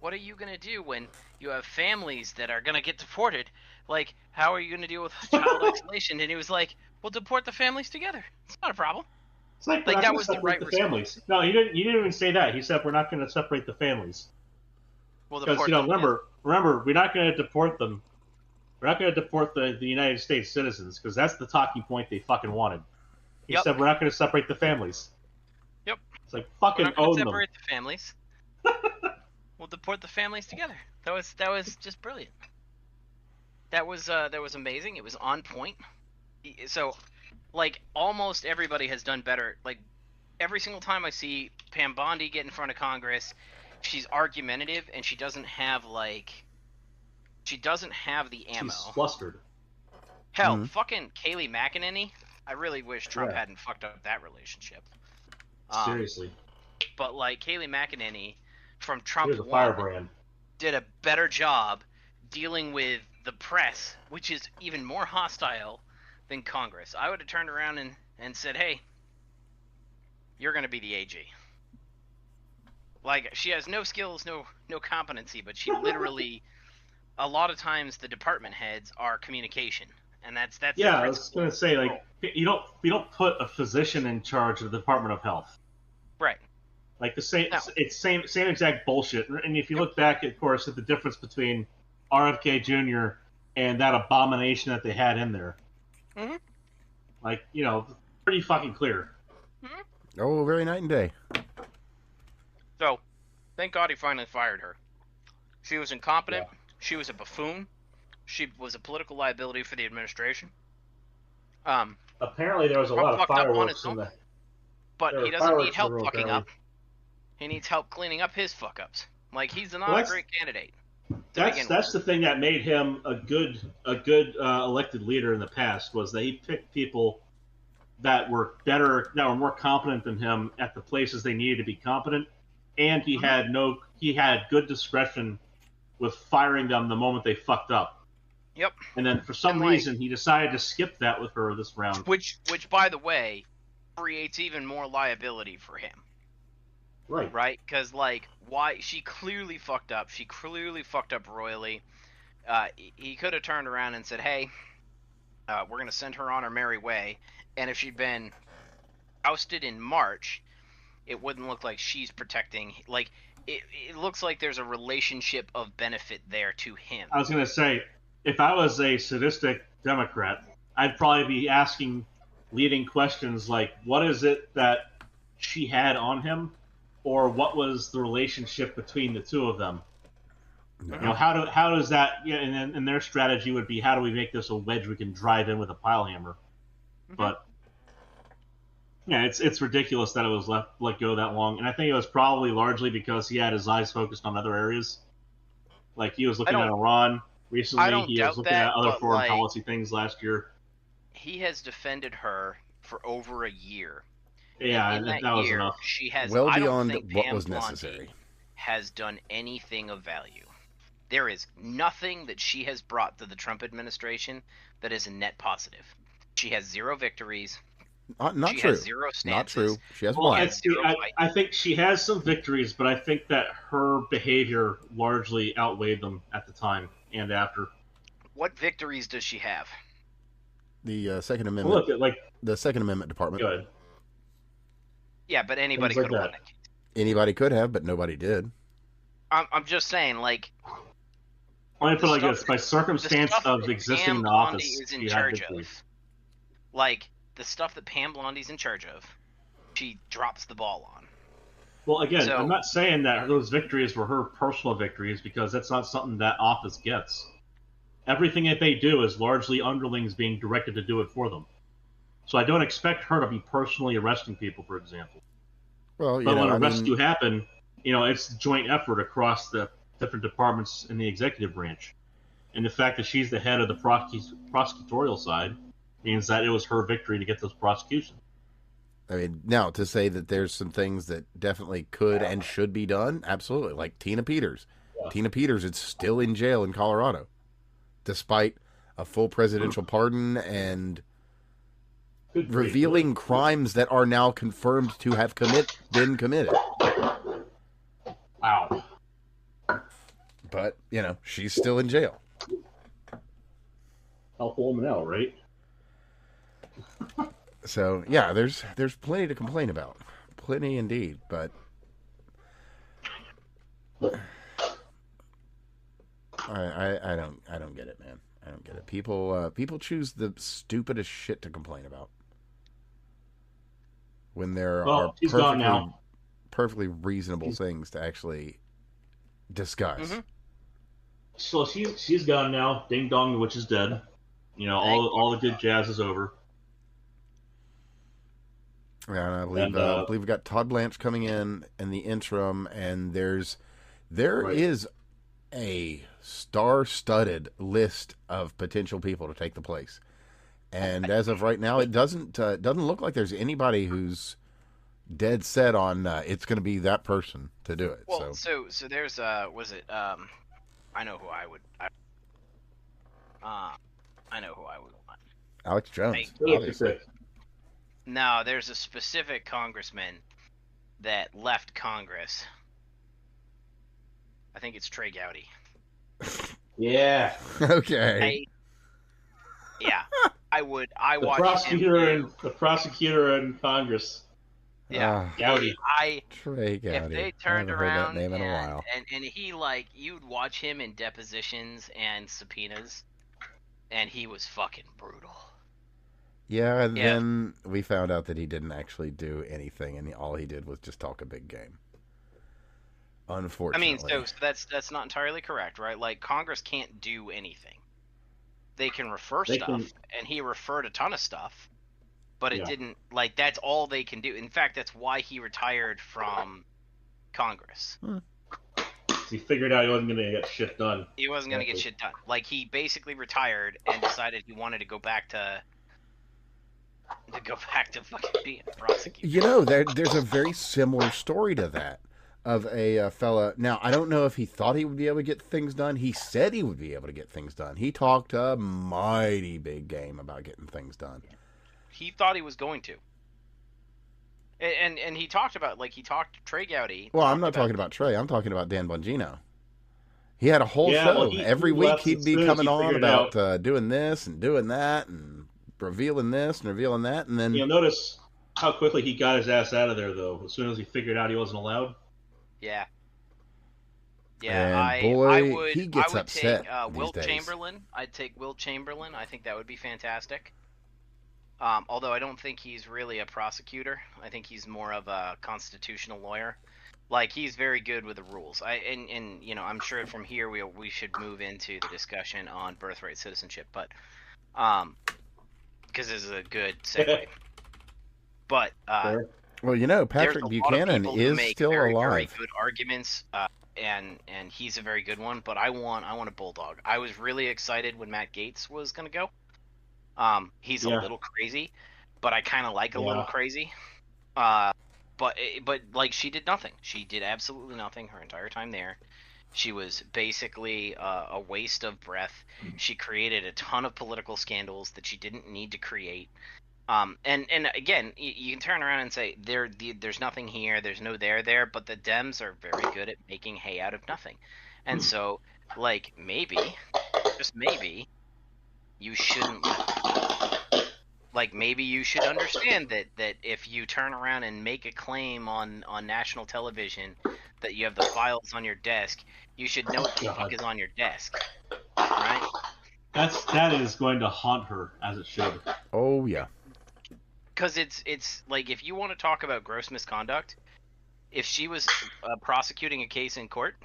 What are you going to do when you have families that are going to get deported? Like, how are you going to deal with child isolation? And he was like, we'll deport the families together. It's not a problem. It's like that was the right families. No, he didn't even say that. He said we're not going to separate the families. Because, remember, we're not going to deport them. We're not going to deport the United States citizens, because that's the talking point they fucking wanted. He said we're not going to separate the families. Yep. It's like, fucking own them. Separate the families. We'll deport the families together. That was just brilliant. That was amazing. It was on point. So, like, almost everybody has done better. Like, every single time I see Pam Bondi get in front of Congress, she's argumentative and she doesn't have the ammo. She's flustered. Hell, fucking Kayleigh McEnany. I really wish Trump hadn't fucked up that relationship. Seriously. But like Kayleigh McEnany from Trump firebrand did a better job dealing with the press, which is even more hostile than Congress. I would have turned around and said, hey, you're going to be the AG. Like, she has no skills, no competency, but she literally, a lot of times the department heads are communication. And that's yeah, I was going to say, like, you don't put a physician in charge of the Department of Health. Right. Like it's same exact bullshit. And if you look back, of course, at the difference between RFK Jr. and that abomination that they had in there, like, pretty fucking clear. Oh, very night and day. So, thank God he finally fired her. She was incompetent. Yeah. She was a buffoon. She was a political liability for the administration. Apparently, there was a lot of fireworks in the. But he doesn't need help fucking up. He needs help cleaning up his fuck-ups. Like, he's not a great candidate. That's the thing that made him a good elected leader in the past, was that he picked people that were better, that were more competent than him at the places they needed to be competent, and he had good discretion with firing them the moment they fucked up. Yep. And then for some reason he decided to skip that with her this round. Which by the way, creates even more liability for him. Right. Right? Because, like, why she clearly fucked up. She clearly fucked up royally. He could have turned around and said, hey, we're going to send her on her merry way. And if she'd been ousted in March, it wouldn't look like she's protecting. Like, it looks like there's a relationship of benefit there to him. I was going to say, if I was a sadistic Democrat, I'd probably be asking leading questions like, what is it that she had on him? Or what was the relationship between the two of them? No. How does that? Yeah, and their strategy would be, how do we make this a wedge we can drive in with a pile hammer? But yeah, it's ridiculous that it was let go that long, and I think it was probably largely because he had his eyes focused on other areas. Like, he was looking at Iran recently. He was looking at other foreign policy things last year. He has defended her for over a year. Yeah, and that was enough. She has well beyond I don't think what Pam was Blondi necessary. Has done anything of value. There is nothing that she has brought to the Trump administration that is a net positive. She has 0 victories. Not she true. Has 0 stances. Not true. She has one. I think she has some victories, but I think that her behavior largely outweighed them at the time and after. What victories does she have? The Second Amendment. Look, the Second Amendment Department. Good. Yeah, but anybody could have won it. Anybody could have, but nobody did. I'm just saying, like. Let me put it like this: by circumstance of existing in the office, is in charge of. Like, the stuff that Pam Blondi's in charge of, she drops the ball on. Well, again, I'm not saying that those victories were her personal victories, because that's not something that office gets. Everything that they do is largely underlings being directed to do it for them. So I don't expect her to be personally arresting people, for example. Well, but when a rescue happen, it's joint effort across the different departments in the executive branch. And the fact that she's the head of the prosecutorial side means that it was her victory to get those prosecutions. I mean, now, to say that there's some things that definitely could and should be done, absolutely. Like Tina Peters. Yeah. Tina Peters is still in jail in Colorado, despite a full presidential pardon and revealing crimes that are now confirmed to have been committed. Wow. But, she's still in jail. Help a woman out, right? So, yeah, there's plenty to complain about. Plenty indeed, but I don't get it, man. I don't get it. People choose the stupidest shit to complain about when there are She's gone now. perfectly reasonable things to actually discuss. Mm-hmm. So she's gone now. Ding dong, the witch is dead. All the good jazz is over. Yeah, and I believe we got Todd Blanche coming in the interim, and there is a star-studded list of potential people to take the place. And as of right now, it doesn't look like there's anybody who's dead set on it's going to be that person to do it. Well, so there's I know who I would want. Alex Jones, obviously. No, there's a specific congressman that left Congress. I think it's Trey Gowdy. Yeah. Okay. I watch the prosecutor in Congress. Yeah, Gowdy. Trey Gowdy. If they turned around that name in a while. and he you'd watch him in depositions and subpoenas, and he was fucking brutal. Yeah, and then we found out that he didn't actually do anything, and all he did was just talk a big game. Unfortunately. I mean, so that's not entirely correct, right? Like, Congress can't do anything. They can refer stuff, and he referred a ton of stuff, but it didn't, that's all they can do. In fact, that's why he retired from Congress. He figured out he wasn't going to get shit done. He wasn't going to get shit done. Like, he basically retired and decided he wanted to go back to fucking being a prosecutor. There's a very similar story to that of a fella. Now, I don't know if he thought he would be able to get things done. He said he would be able to get things done. He talked a mighty big game about getting things done. He thought he was going to. And he talked about, Trey Gowdy. Well, I'm not talking about Trey. I'm talking about Dan Bongino. He had a whole show. Every week he'd be coming on about doing this and doing that and revealing this and revealing that, and then you'll notice how quickly he got his ass out of there, though. As soon as he figured out he wasn't allowed. Yeah. Yeah, he gets upset. Take, Will days. Chamberlain. I'd take Will Chamberlain. I think that would be fantastic. Although I don't think he's really a prosecutor. I think he's more of a constitutional lawyer. He's very good with the rules. I'm sure from here we should move into the discussion on birthright citizenship, but because this is a good segue. But well, Patrick Buchanan is still very, alive. very good arguments, and he's a very good one. But I want a bulldog. I was really excited when Matt Gaetz was gonna go. He's a little crazy, but I kind of like a little crazy. But she did nothing. She did absolutely nothing her entire time there. She was basically a waste of breath. She created a ton of political scandals that she didn't need to create. And again, you can turn around and say there's nothing here, there's no there, but the Dems are very good at making hay out of nothing. And so, maybe, just maybe, you shouldn't. Maybe you should understand that if you turn around and make a claim on national television that you have the files on your desk, you should know what the fuck is on your desk, right? That is going to haunt her, as it should. Oh yeah. Because it's if you want to talk about gross misconduct, if she was prosecuting a case in court,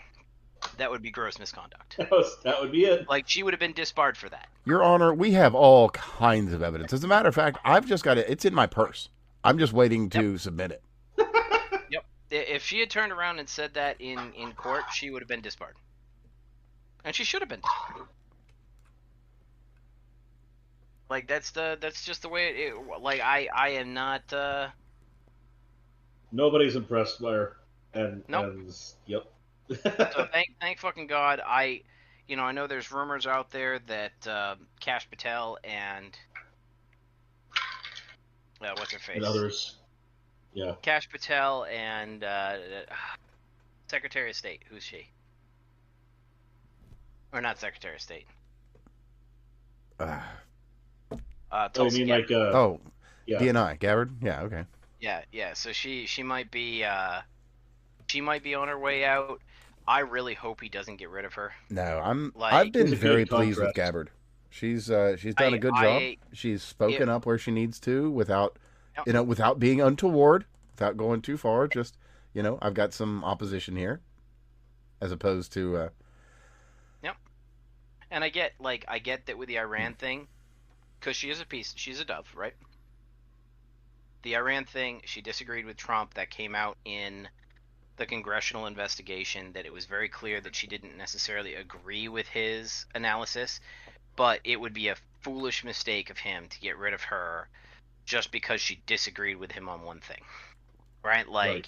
that would be gross misconduct. That would be it. She would have been disbarred for that. Your Honor, we have all kinds of evidence. As a matter of fact, I've just got it. It's in my purse. I'm just waiting to submit it. Yep. If she had turned around and said that in court, she would have been disbarred. And she should have been disbarred. That's just the way it I am not Nobody's impressed by her. Nope. Yep. So thank fucking God. I know there's rumors out there that Kash Patel and what's her face? And others. Yeah. Kash Patel and Secretary of State. Who's she? Or not Secretary of State. Oh, you Tulsi mean Gabbard. Oh, yeah. DNI Gabbard. Yeah, okay. Yeah. So she might be on her way out. I really hope he doesn't get rid of her. No, Like, I've been She's a very good pleased with contrast. Gabbard. She's done a good job. She's spoken up where she needs to without Yep. without being untoward, without going too far. Just I've got some opposition here, as opposed to And I get that with the Iran thing, because she's a dove, right? The Iran thing, she disagreed with Trump. That came out in the congressional investigation, that it was very clear that she didn't necessarily agree with his analysis, but it would be a foolish mistake of him to get rid of her just because she disagreed with him on one thing, right? Like, Right.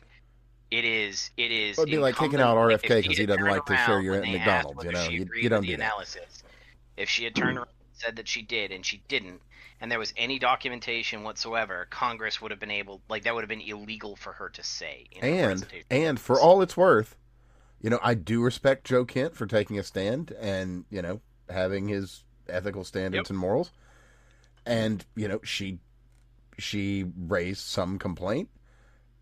it is. It'd be like kicking incumbent- out like, RFK if because she he had doesn't like to turned share around your when they asked McDonald's. whether she You agreed don't with do the that. analysis. If she had turned around and said that she did, and she didn't, and there was any documentation whatsoever, Congress would have been able, that would have been illegal for her to say. In her presentation. And for all it's worth, I do respect Joe Kent for taking a stand and having his ethical standards and morals. And she raised some complaint,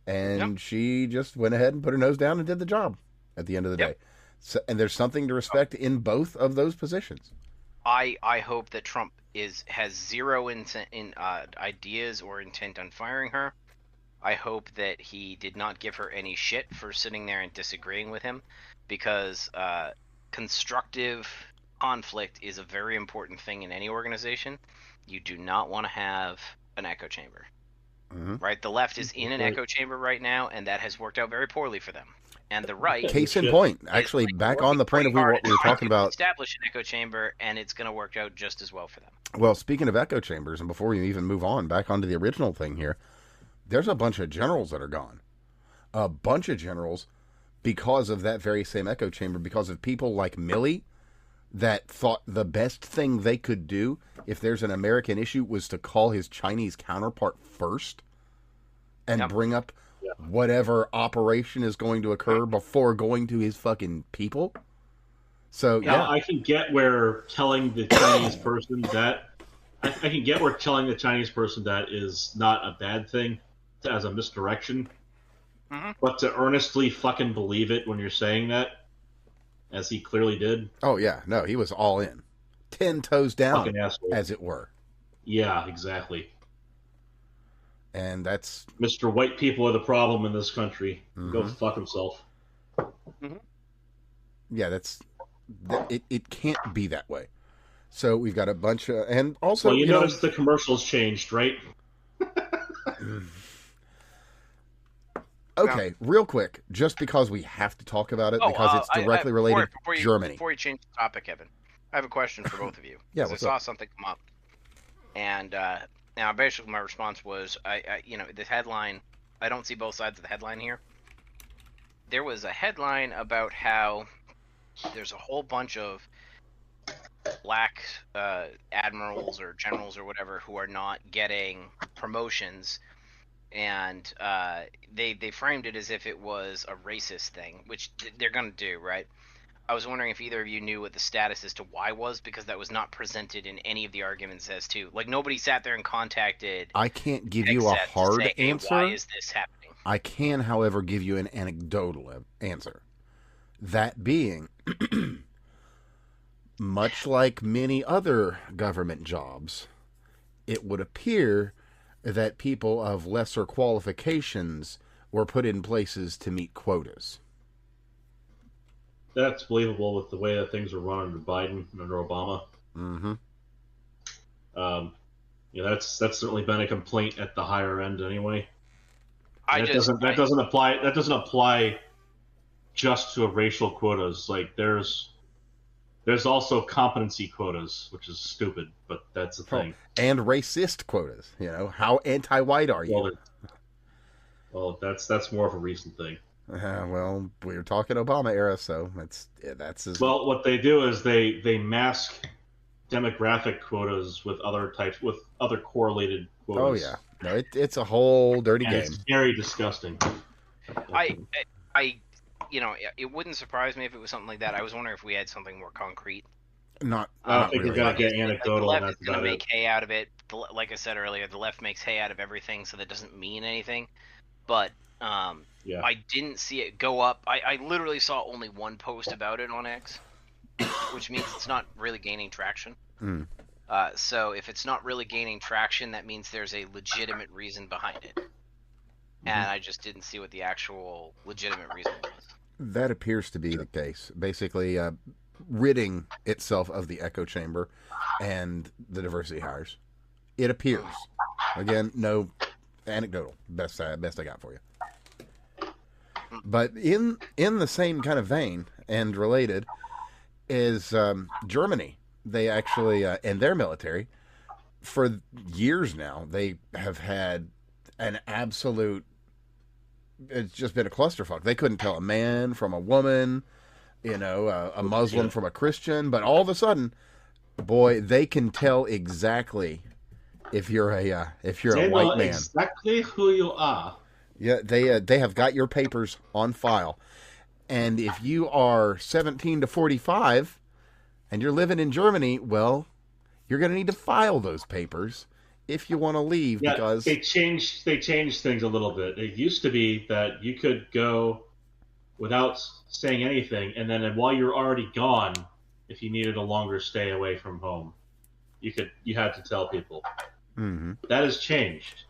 and she just went ahead and put her nose down and did the job at the end of the day. So, and there's something to respect in both of those positions. I hope that Trump has zero ideas or intent on firing her. I hope that he did not give her any shit for sitting there and disagreeing with him, because constructive conflict is a very important thing in any organization. You do not want to have an echo chamber, right? The left is in an echo chamber right now, and that has worked out very poorly for them. And the right, Case in point, actually, back on the point of what we were talking about, establish an echo chamber, and it's going to work out just as well for them. Well, speaking of echo chambers, and before we even move on back onto the original thing here, there's a bunch of generals that are gone. A bunch of generals because of that very same echo chamber, because of people like Milley that thought the best thing they could do if there's an American issue was to call his Chinese counterpart first and bring up whatever operation is going to occur before going to his fucking people. So Now, I can get where telling the Chinese person that I can get where telling the Chinese person that is not a bad thing as a misdirection, but to earnestly fucking believe it when you're saying that, as he clearly did. Oh yeah, no, he was all in, 10 toes down, Fucking asshole. as it were. Yeah, exactly. And that's Mr. White people are the problem in this country. Go fuck himself. Yeah, it can't be that way. So we've got a bunch of, and also Well, you notice the commercials changed, right? Okay, real quick, just because we have to talk about it because it's directly related to Germany. Before you change the topic, Evan, I have a question for both of you. Yeah, 'Cause I saw something come up, and now basically my response was, the headline. I don't see both sides of the headline here. There was a headline about how there's a whole bunch of black admirals or generals or whatever who are not getting promotions. And they framed it as if it was a racist thing, which they're going to do, right? I was wondering if either of you knew what the status as to why was, because that was not presented in any of the arguments as to, nobody sat there and contacted. I can't give you a hard answer. Why is this happening? I can, however, give you an anecdotal answer. That being, much like many other government jobs, it would appear that people of lesser qualifications were put in places to meet quotas. That's believable with the way that things are run under Biden and under Obama. That's certainly been a complaint at the higher end anyway. That doesn't apply just to racial quotas. There's also competency quotas, which is stupid, but that's the thing. And racist quotas. How anti-white are you? Well, that's more of a recent thing. Well, we were talking Obama era, so that's his... Well, what they do is they mask demographic quotas with other correlated quotas. Oh yeah, no, it's a whole dirty game. It's very disgusting. it wouldn't surprise me if it was something like that. I was wondering if we had something more concrete. Not I not think you're really. gonna Like, get like the anecdotal, and left is that's going to about make it. hay out of it. Like I said earlier, the left makes hay out of everything, so that doesn't mean anything. But Yeah. I didn't see it go up. I literally saw only one post about it on X, which means it's not really gaining traction. Mm. So if it's not really gaining traction, that means there's a legitimate reason behind it. And I just didn't see what the actual legitimate reason was. That appears to be the case. Basically, ridding itself of the echo chamber and the diversity hires. It appears. Again, no anecdotal. Best I got for you. But in the same kind of vein and related is Germany. They actually, in their military, for years now, they have had an absolute. It's just been a clusterfuck. They couldn't tell a man from a woman, a Muslim from a Christian, but all of a sudden, boy, they can tell exactly if you're a They know white man. exactly who you are. Yeah, they have got your papers on file, and if you are 17 to 45, and you're living in Germany, well, you're going to need to file those papers if you want to leave, Yeah, because they changed things a little bit. It used to be that you could go without saying anything, and then while you're already gone, if you needed a longer stay away from home, you had to tell people. Mm-hmm. That has changed.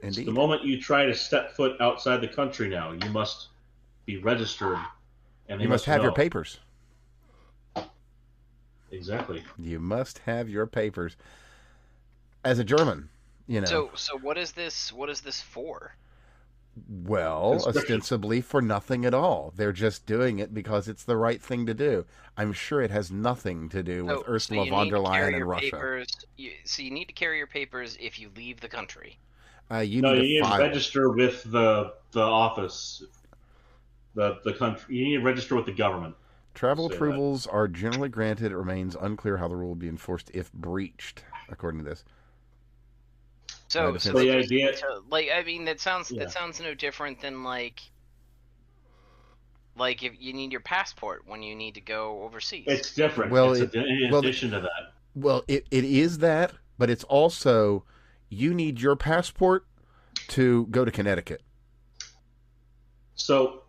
Indeed. So the moment you try to step foot outside the country now, you must be registered, and You must have your papers. Exactly. You must have your papers. As a German, So what is this? What is this for? Well, ostensibly for nothing at all. They're just doing it because it's the right thing to do. I'm sure it has nothing to do with Ursula von der Leyen and Russia. So you need to carry your papers if you leave the country. You No, need you to need file. to register with the office, the country. You need to register with the government. Travel Say approvals are generally granted. It remains unclear how the rule will be enforced if breached, according to this. So the idea, that sounds no different than like if you need your passport when you need to go overseas. It's different. Well, it's in addition to that. Well, it is that, but it's also you need your passport to go to Connecticut. So,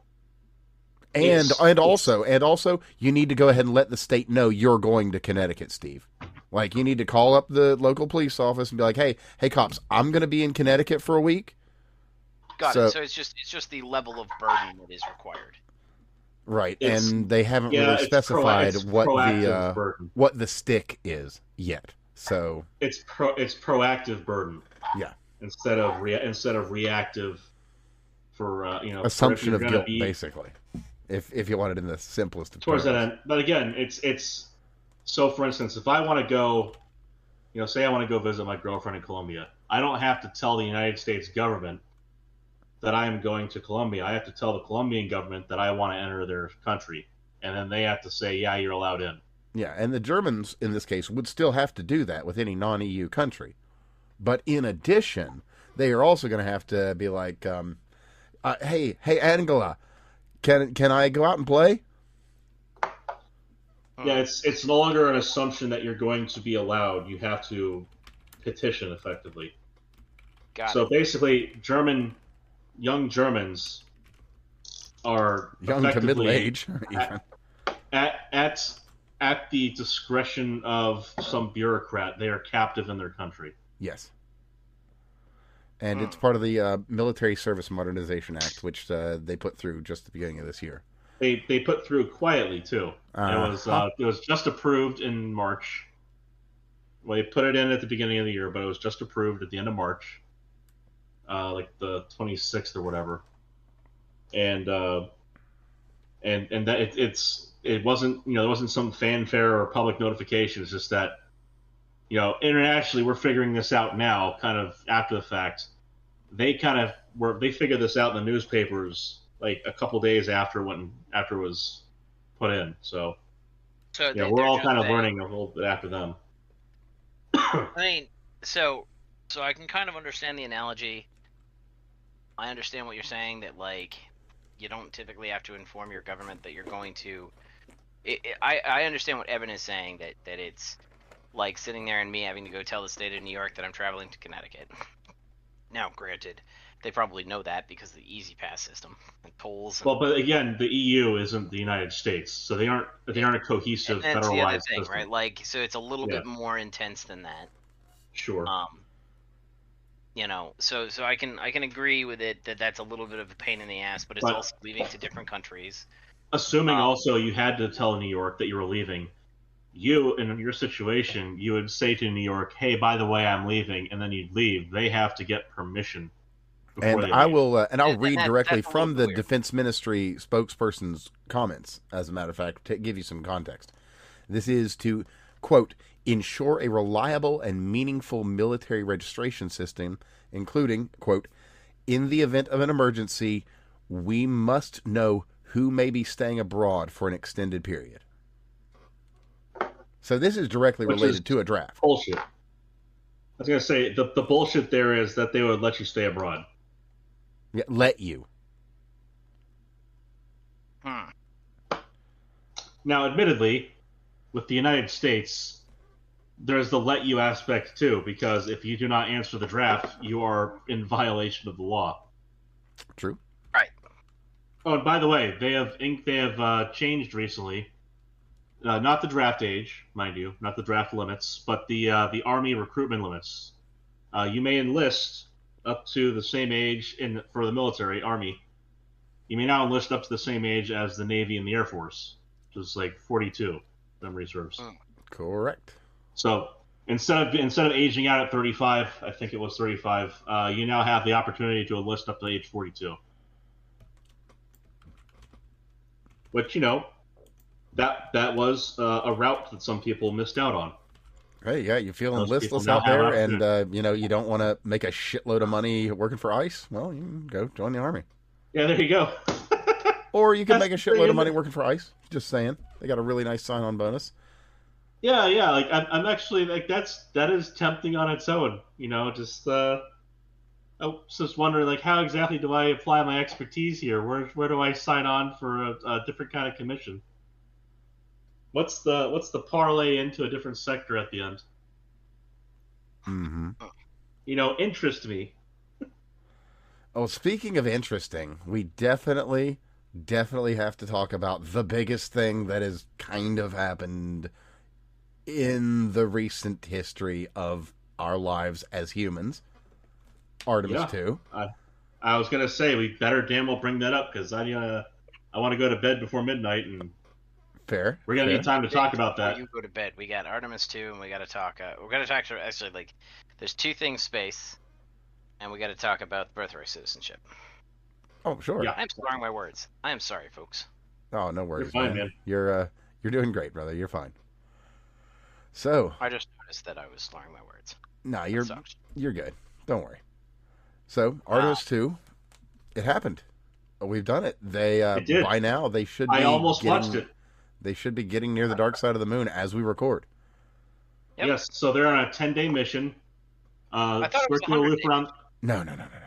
and also you need to go ahead and let the state know you're going to Connecticut, Steve. Like, you need to call up the local police office and be like, hey cops, I'm going to be in Connecticut for a week. Got it. So it's just the level of burden that is required. Right, and they haven't really specified what the stick is yet. So it's proactive burden. Yeah. Instead of reactive for assumption of guilt, basically. If you want it in the simplest of towards terms. that end. But again, it's so. For instance, if I want to go, say I want to go visit my girlfriend in Colombia, I don't have to tell the United States government that I am going to Colombia. I have to tell the Colombian government that I want to enter their country, and then they have to say, yeah, you're allowed in. Yeah, and the Germans, in this case, would still have to do that with any non-EU country. But in addition, they are also going to have to be like, hey, Angela, can I go out and play? Yeah, it's no longer an assumption that you're going to be allowed. You have to petition, effectively. So basically, young Germans are young to middle age, even. At the discretion of some bureaucrat, they are captive in their country. Yes. And it's part of the Military Service Modernization Act, which they put through just at the beginning of this year. They put through quietly, too. It was just approved in March. Well, they put it in at the beginning of the year, but it was just approved at the end of March, like the 26th or whatever. And that it wasn't, there wasn't some fanfare or public notification. It's just that, internationally, we're figuring this out now, kind of after the fact. They figured this out in the newspapers like a couple days after it was put in. So we're all kind of learning a little bit after them. I mean, so I can kind of understand the analogy. I understand what you're saying, that like you don't typically have to inform your government that you're going to. I understand what Evan is saying, that it's like sitting there and me having to go tell the state of New York that I'm traveling to Connecticut. Now, granted, they probably know that because of the Easy Pass system and tolls. Well, but again, the EU isn't the United States, so they aren't a cohesive, and that's the other federalized thing, system. right? Like, so it's a little Yeah. bit more intense than that. Sure. You know, so I can agree with it that that's a little bit of a pain in the ass, but it's But- also leaving to different countries. Assuming also you had to tell New York that you were leaving, you, in your situation, you would say to New York, hey, by the way, I'm leaving, and then you'd leave. They have to get permission before And they I leave. will, and I'll Yeah, read directly that's a from little the weird. Defense Ministry spokesperson's comments, as a matter of fact, to give you some context. This is to, quote, ensure a reliable and meaningful military registration system, including, quote, in the event of an emergency, we must know who may be staying abroad for an extended period. So this is directly Which related is to a draft. Bullshit. I was going to say, the bullshit there is that they would let you stay abroad. Yeah, let you. Now, admittedly, with the United States, there's the let you aspect too, because if you do not answer the draft, you are in violation of the law. True. Right. Oh, and by the way, they have changed recently. Not the draft age, mind you, not the draft limits, but the Army recruitment limits. You may enlist up to the same age for the military, Army. You may now enlist up to the same age as the Navy and the Air Force, which is like 42, if memory serves. Correct. So instead of aging out at 35, I think it was 35, you now have the opportunity to enlist up to age 42. Which, you know, that was a route that some people missed out on. Hey, yeah, you're feeling Those people listless now out have there, options. and you know you don't want to make a shitload of money working for ICE. Well, you can go join the Army, Yeah, there you go. or you can That's make a the thing, shitload of isn't money it? working for ICE. Just saying, they got a really nice sign-on bonus. Yeah. Like I'm actually like that is tempting on its own. You know, just I was just wondering like how exactly do I apply my expertise here? Where do I sign on for a different kind of commission? What's the parlay into a different sector at the end? Mm-hmm. You know, interest me. Oh, speaking of interesting, we definitely have to talk about the biggest thing that has kind of happened in the recent history of our lives as humans. Artemis Yeah. 2. I was gonna say we better damn well bring that up because I want to go to bed before midnight and Fair. we're gonna fair. need time to talk about Before that. you go to bed, we got Artemis 2, and we got to talk. We're gonna talk to actually like, there's two things: space, and we got to talk about birthright citizenship. Oh, sure. Yeah. I'm slurring my words. I am sorry, folks. Oh, no worries, fine, man. You're doing great, brother. You're fine. So, I just noticed that I was slurring my words. nah, That you're sucks. good. Don't worry. So, Artemis 2, it happened. We've done it. They It did. by now they should be I almost getting, watched it. They should be getting near the dark side of the moon as we record. Yep. Yes, so they're on a 10-day mission. I thought it was Circular 100 loop days. around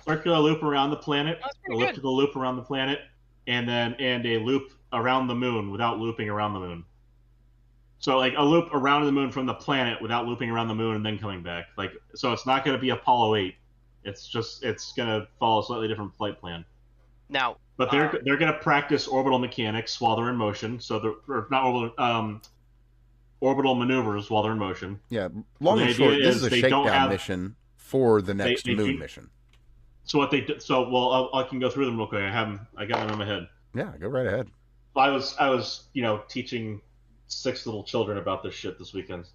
circular loop around the planet, That's pretty good. elliptical loop around the planet, and a loop around the moon without looping around the moon. So like a loop around the moon from the planet without looping around the moon and then coming back. Like so it's not going to be Apollo 8. It's going to follow a slightly different flight plan. Now, But they're going to practice orbital mechanics while they're in motion. So they're not orbital maneuvers while they're in motion. Yeah, long The and short, idea this is is a they don't shakedown have- mission for the next they moon do- mission. So what they do, I can go through them real quick. I got them in my head. Yeah, go right ahead. I was teaching 6 little children about this shit this weekend,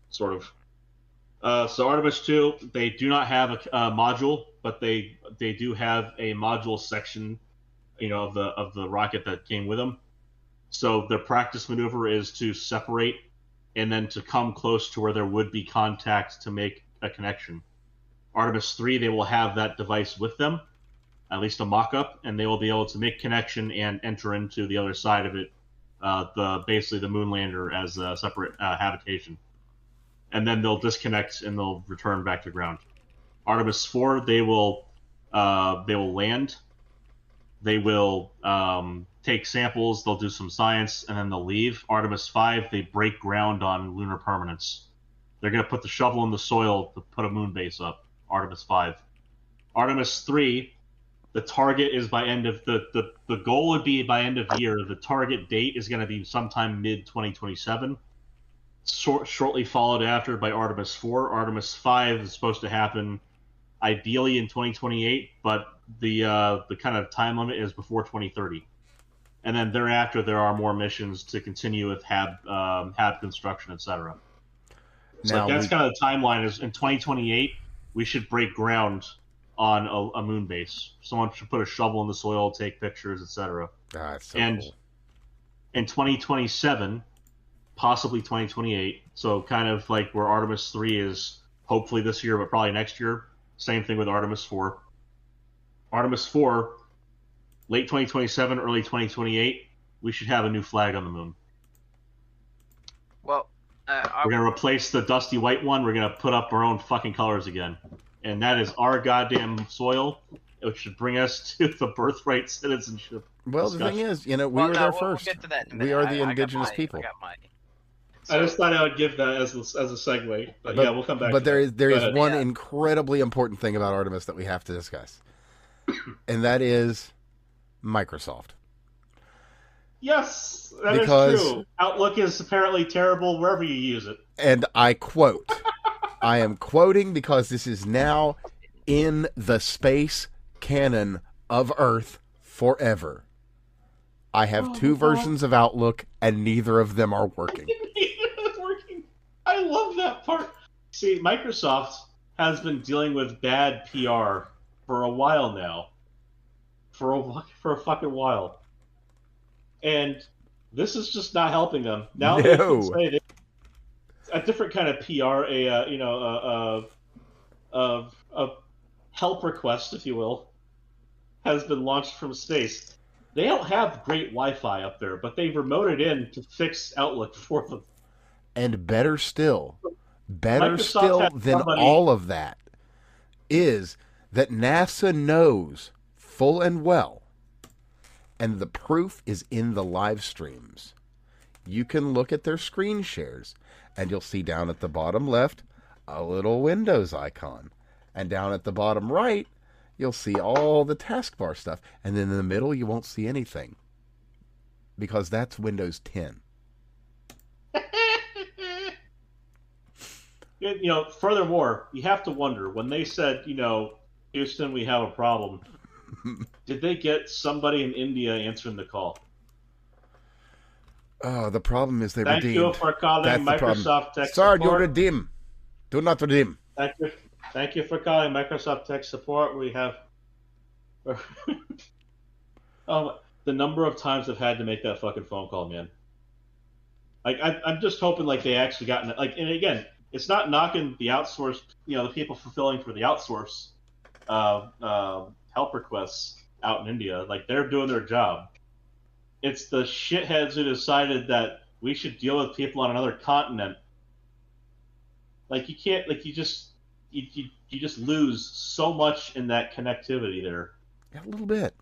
sort of. So Artemis 2, they do not have a module, but they do have a module section, of the rocket that came with them. So their practice maneuver is to separate and then to come close to where there would be contact to make a connection. Artemis 3, they will have that device with them, at least a mock-up, and they will be able to make connection and enter into the other side of it, basically the moon lander as a separate habitation. And then they'll disconnect and they'll return back to ground. Artemis 4, they will land They will take samples, they'll do some science, and then they'll leave. Artemis 5, they break ground on lunar permanence. They're going to put the shovel in the soil to put a moon base up. Artemis 5. Artemis 3, the target is by end of the goal would be by end of year. The target date is going to be sometime mid 2027. Shortly followed after by Artemis 4. Artemis 5 is supposed to happen ideally in 2028, but the kind of time limit is before 2030. And then thereafter, there are more missions to continue with HAB construction, etc. So Now, that's kind of the timeline. Is in 2028, we should break ground on a moon base. Someone should put a shovel in the soil, take pictures, etc. that's so And cool. in 2027, possibly 2028, so kind of like where Artemis 3 is hopefully this year, but probably next year. Same thing with Artemis 4. Artemis 4, late 2027, early 2028, we should have a new flag on the moon. Well, We're going to replace the dusty white one. We're going to put up our own fucking colors again. And that is our goddamn soil, which should bring us to the birthright citizenship. Well, the thing is, we were there We'll first. get to that in a We minute. are the I got indigenous my- people. I got my. I just thought I would give that as a segue. But yeah, we'll come back But to there that. is Go ahead. one Yeah. incredibly important thing about Artemis that we have to discuss, and that is Microsoft. Yes, that is Because- true. Outlook is apparently terrible wherever you use it. And I quote, I am quoting because this is now in the space canon of Earth forever. I have two versions of Outlook, and neither of them are working. It's working. I love that part. See, Microsoft has been dealing with bad PR for a while now. For a fucking while. And this is just not helping them. Now they No. can say a different kind of PR, a help request, if you will, has been launched from space. They don't have great Wi-Fi up there, but they've remoted in to fix Outlook for them. And better still Microsoft has than somebody- all of that is that NASA knows full and well, and the proof is in the live streams. You can look at their screen shares, and you'll see down at the bottom left a little Windows icon. And down at the bottom right, you'll see all the taskbar stuff. And then in the middle, you won't see anything. Because that's Windows 10. Furthermore, you have to wonder, when they said, Houston, we have a problem, did they get somebody in India answering the call? Oh, the problem is they Thank redeemed. you for calling That's the problem. Microsoft Tech Sorry, you Support. redeem. Do not redeem. Thank you for calling Microsoft Tech Support. We have... the number of times I've had to make that fucking phone call, man. I'm just hoping they actually got and again, it's not knocking the outsourced, the people fulfilling for the outsource help requests out in India. They're doing their job. It's the shitheads who decided that we should deal with people on another continent. You can't, you just lose so much in that connectivity there. Yeah, a little bit.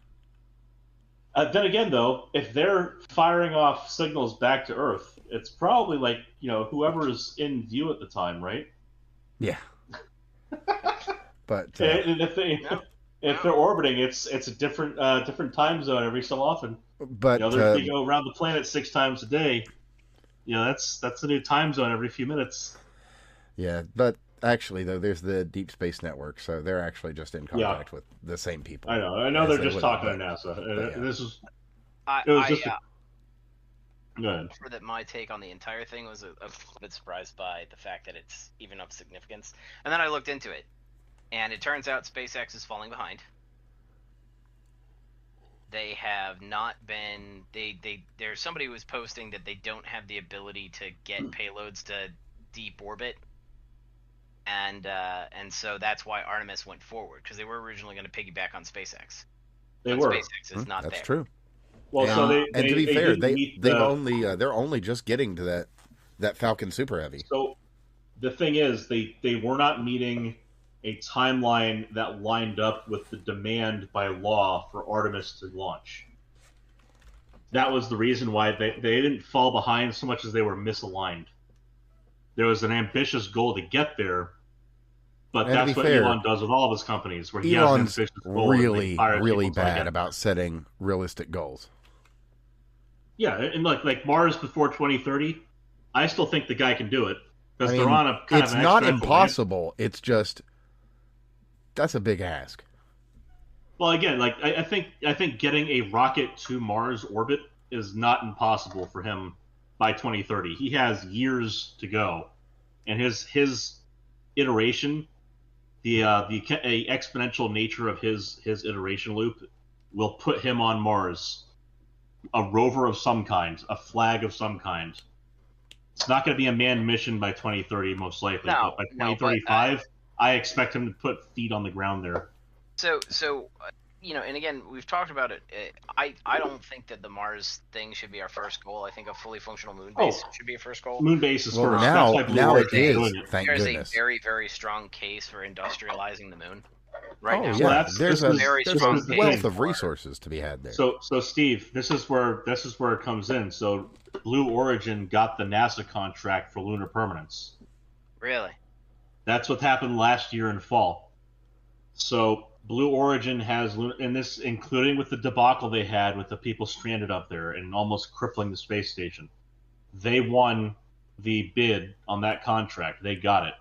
Then again, though, if they're firing off signals back to Earth, it's probably whoever's in view at the time, right? Yeah. But And if they're orbiting, it's a different time zone every so often. but They go around the planet 6 times a day. That's a new time zone every few minutes. yeah, but actually though, there's the Deep Space Network, so they're actually just in contact with the same people. I know as they're they just would, talking to but- NASA. but yeah. This is I, It was I, just uh, go ahead. for that my take on the entire thing was a bit surprised by the fact that it's even of significance. And then I looked into it, and it turns out SpaceX is falling behind. They have not been. There's somebody who was posting that they don't have the ability to get payloads to deep orbit, and so that's why Artemis went forward, because they were originally going to piggyback on SpaceX. They But were. SpaceX is not That's there. true. Well, and, so they and to be they fair, didn't meet they're the- only just getting to that Falcon Super Heavy. So the thing is, they were not meeting a timeline that lined up with the demand by law for Artemis to launch. That was the reason why they didn't fall behind so much as they were misaligned. There was an ambitious goal to get there, but And to that's be what fair, Elon does with all of his companies, where he Elon's has an ambitious goal and really, he hires really people to bad get about there. setting realistic goals. Yeah, and like Mars before 2030, I still think the guy can do it because I they're mean, on a kind it's of an not exponential ramp. impossible. It's just that's a big ask. Well, again, like I think getting a rocket to Mars orbit is not impossible for him by 2030. He has years to go, and his iteration, the exponential nature of his iteration loop, will put him on Mars, a rover of some kind, a flag of some kind. It's not going to be a manned mission by 2030, most likely, No, but by no, but 2035, I expect him to put feet on the ground there. So and again, we've talked about it. I don't think that the Mars thing should be our first goal. I think a fully functional moon base should be a first goal. Moon base is Well, first. now, That's why Blue now it Origin is. doing it. Thank There's goodness. a very, very strong case for industrializing the moon right now. Yeah, Well, there's this a is- very there's strong a case wealth of for it. resources to be had there. So Steve, this is where it comes in. So Blue Origin got the NASA contract for lunar permanence. Really? That's what happened last year in fall. So Blue Origin has, and this including with the debacle they had with the people stranded up there and almost crippling the space station. They won the bid on that contract. They got it.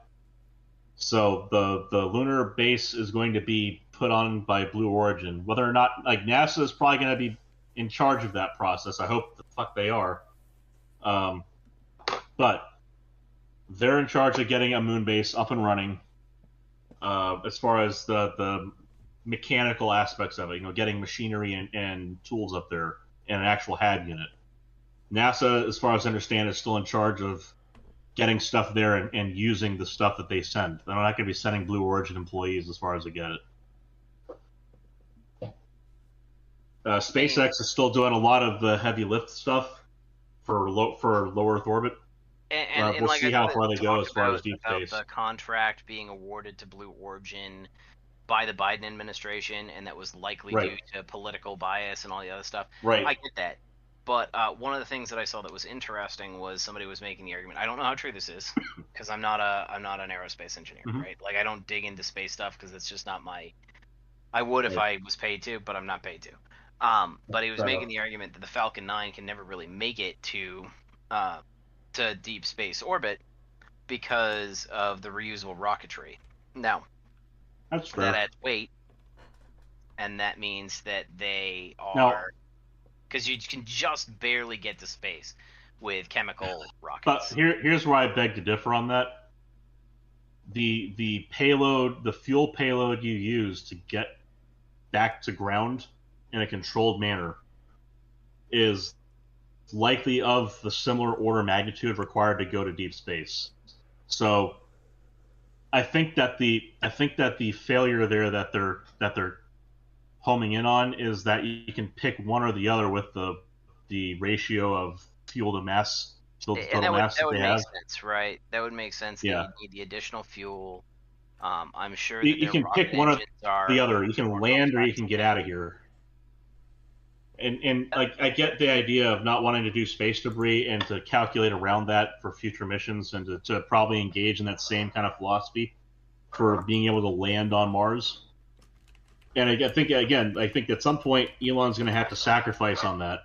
So the lunar base is going to be put on by Blue Origin. Whether or not, like, NASA is probably going to be in charge of that process. I hope the fuck they are. But they're in charge of getting a moon base up and running. As far as the mechanical aspects of it, getting machinery and tools up there and an actual HAD unit. NASA, as far as I understand, is still in charge of getting stuff there and using the stuff that they send. They're not going to be sending Blue Origin employees, as far as I get it. SpaceX is still doing a lot of the heavy lift stuff for low Earth orbit. And We'll like see how far they go as far as deep space. The contract being awarded to Blue Origin by the Biden administration, and that was likely due to political bias and all the other stuff. Right. I get that. But one of the things that I saw that was interesting was somebody was making the argument. I don't know how true this is because I'm not an aerospace engineer, right? Like, I don't dig into space stuff because it's just not my. I would if I was paid to, but I'm not paid to. But he was making the argument that the Falcon 9 can never really make it to deep space orbit because of the reusable rocketry. Now, that's fair. That adds weight, and that means that they are. Because you can just barely get to space with chemical rockets. But here's where I beg to differ on that. The payload, the fuel payload you use to get back to ground in a controlled manner is likely of the similar order of magnitude required to go to deep space. So I think that the failure there that they're homing in on is that you can pick one or the other with the ratio of fuel to mass, total mass that would they make have. sense, right? That would make sense. Yeah. That you need the additional fuel. I'm sure You that can pick one or the other. You can land or you can get out of here. And like, I get the idea of not wanting to do space debris and to calculate around that for future missions and to probably engage in that same kind of philosophy for being able to land on Mars. And I think at some point Elon's going to have to sacrifice on that,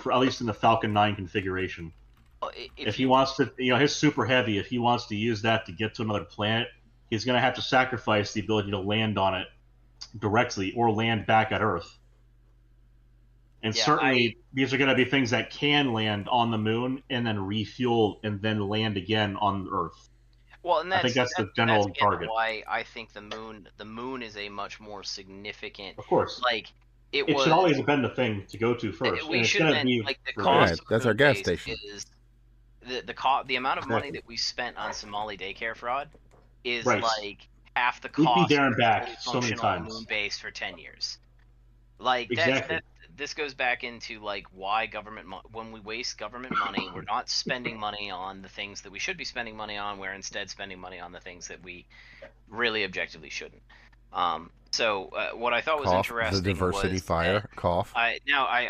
for at least in the Falcon 9 configuration. If he wants to, his super heavy, if he wants to use that to get to another planet, he's going to have to sacrifice the ability to land on it directly or land back at Earth. And certainly these are going to be things that can land on the moon and then refuel and then land again on Earth. Well, and I think that's the general target. Why I think the moon is a much more significant. Of course, like it should always have been the thing to go to first. We should have been like the cost. That's our gas station. Is the amount of money that we spent on Somali daycare fraud is like half the cost. We'd be there and back of so many times. Moon base for 10 years. Like exactly. this goes back into like why when we waste government money, we're not spending money on the things that we should be spending money on. We're instead spending money on the things that we really objectively shouldn't. So what I thought was Cough, interesting the diversity was fire. Cough. I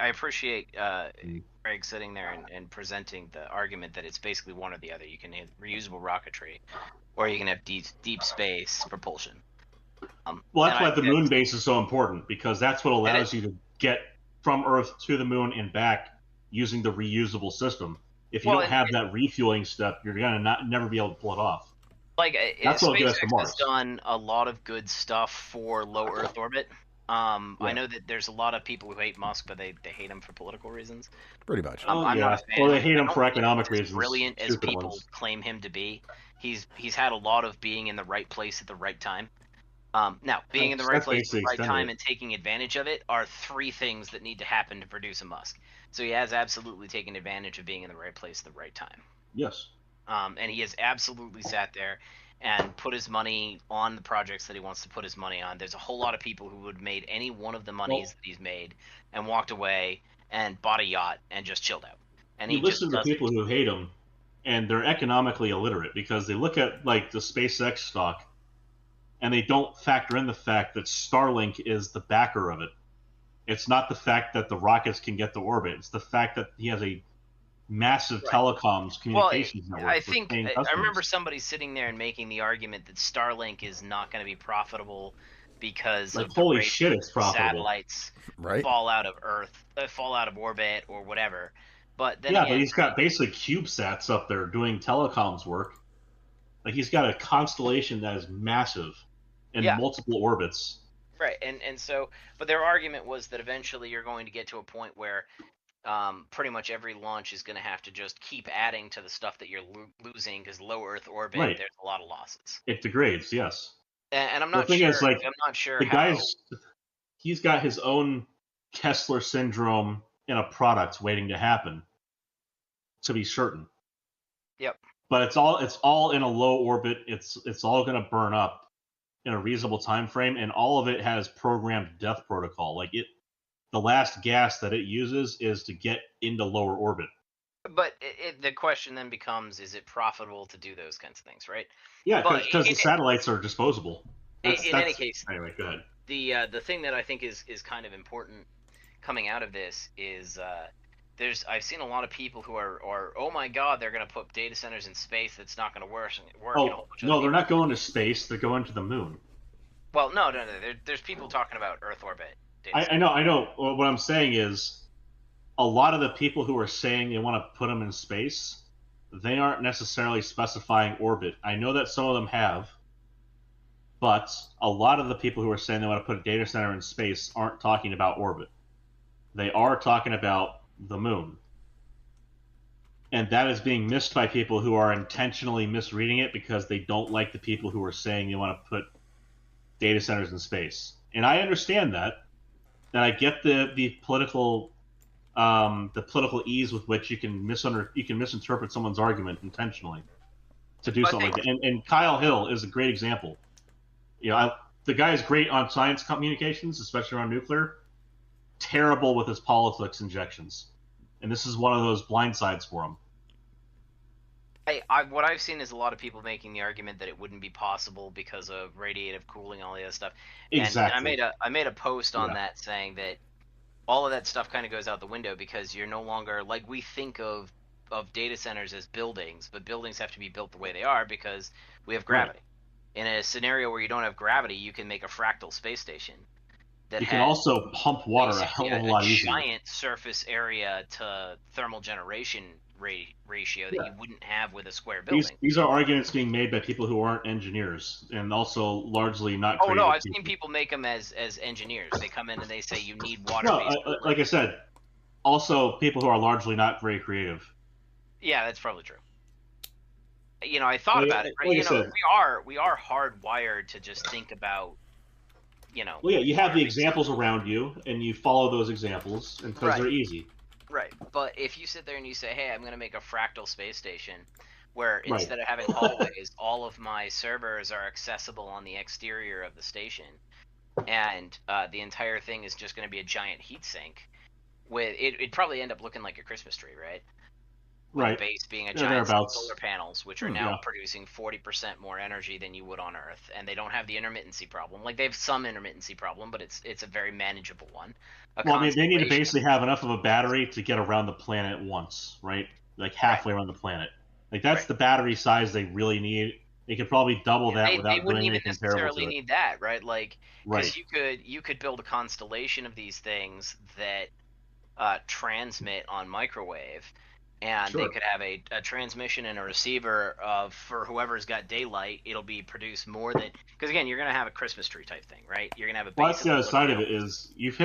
appreciate Greg sitting there and presenting the argument that it's basically one or the other. You can have reusable rocketry, or you can have deep space propulsion. Well, that's why the moon base is so important, because that's what allows you to get from Earth to the moon and back using the reusable system. If you don't have that refueling step, you're gonna never be able to pull it off. Like that's what gets us to Mars. Has done a lot of good stuff for low Earth orbit. I know that there's a lot of people who hate Musk, but they hate him for political reasons. Pretty much. I'm not a fan. Or they hate him for economic reasons. Brilliant as people claim him to be, he's had a lot of being in the right place at the right time. Now, being in the right place at the right time and taking advantage of it are three things that need to happen to produce a Musk. So he has absolutely taken advantage of being in the right place at the right time. Yes. And he has absolutely sat there and put his money on the projects that he wants to put his money on. There's a whole lot of people who would have made any one of the monies that he's made and walked away and bought a yacht and just chilled out. And you listen to people who hate him, and they're economically illiterate because they look at like the SpaceX stock, and they don't factor in the fact that Starlink is the backer of it. It's not the fact that the rockets can get to orbit. It's the fact that he has a massive telecoms communications network. I remember somebody sitting there and making the argument that Starlink is not going to be profitable because of holy shit, it's profitable. Satellites fall out of Earth, fall out of orbit, or whatever. But then but he's got basically CubeSats up there doing telecoms work. Like he's got a constellation that is massive in multiple orbits. Right, and so, but their argument was that eventually you're going to get to a point where pretty much every launch is going to have to just keep adding to the stuff that you're losing because low Earth orbit, there's a lot of losses. It degrades, yes. And I'm not sure. I'm not sure. The guy's he's got his own Kessler syndrome in a product waiting to happen. To be certain. Yep. But it's all in a low orbit. It's all going to burn up in a reasonable time frame, and all of it has programmed death protocol. Like the last gas that it uses is to get into lower orbit. But the question then becomes: is it profitable to do those kinds of things, right? Yeah, because the satellites are disposable. In any case, anyway, go ahead. The thing that I think is kind of important coming out of this is I've seen a lot of people who are oh my god, they're going to put data centers in space that's not going to work. Oh, no, they're not going to space. They're going to the moon. Well, no. There's people talking about Earth orbit. I know. What I'm saying is, a lot of the people who are saying they want to put them in space, they aren't necessarily specifying orbit. I know that some of them have, but a lot of the people who are saying they want to put a data center in space aren't talking about orbit. They are talking about the moon. And that is being missed by people who are intentionally misreading it because they don't like the people who are saying they want to put data centers in space. And I understand that. And I get the political ease with which you can misinterpret someone's argument intentionally to do something like that. And Kyle Hill is a great example. The guy is great on science communications, especially around nuclear. Terrible with his politics injections. And this is one of those blind sides for him. What I've seen is a lot of people making the argument that it wouldn't be possible because of radiative cooling and all the other stuff. Exactly. And I made a post on that saying that all of that stuff kind of goes out the window because you're no longer like we think of data centers as buildings, but buildings have to be built the way they are because we have gravity. Right. In a scenario where you don't have gravity, you can make a fractal space station. You can also pump water a hell of a lot easier. A giant surface area to thermal generation ratio that you wouldn't have with a square building. These are arguments being made by people who aren't engineers and also largely not creative. Oh, no, I've seen people make them as engineers. They come in and they say you need water-based like I said, also people who are largely not very creative. Yeah, that's probably true. I thought about it. Right? We are hardwired to just think about Well, yeah, you have the examples around you, and you follow those examples, and because they're easy. Right, but if you sit there and you say, hey, I'm going to make a fractal space station, where instead of having hallways, all of my servers are accessible on the exterior of the station, and the entire thing is just going to be a giant heat sink, with it'd probably end up looking like a Christmas tree, right? With Right. the base being a Yeah, giant set of thereabouts. solar panels, which are now Yeah. producing 40% more energy than you would on Earth, and they don't have the intermittency problem. Like, they have some intermittency problem, but it's a very manageable one. Well, I mean, they need to Constellation- basically have enough of a battery to get around the planet once, right? Like halfway around the planet. Like that's Right. the battery size they really need. They could probably double that they without wouldn't doing even anything terrible necessarily to it. need that, right? Like, because Right. you could build a constellation of these things that transmit on microwave, and they Sure. could have a transmission and a receiver for whoever's got daylight. It'll be produced more than, because again, you're gonna have a Christmas tree type thing, right? You're gonna have a base. Well, that's the other solar side of it panels. is you've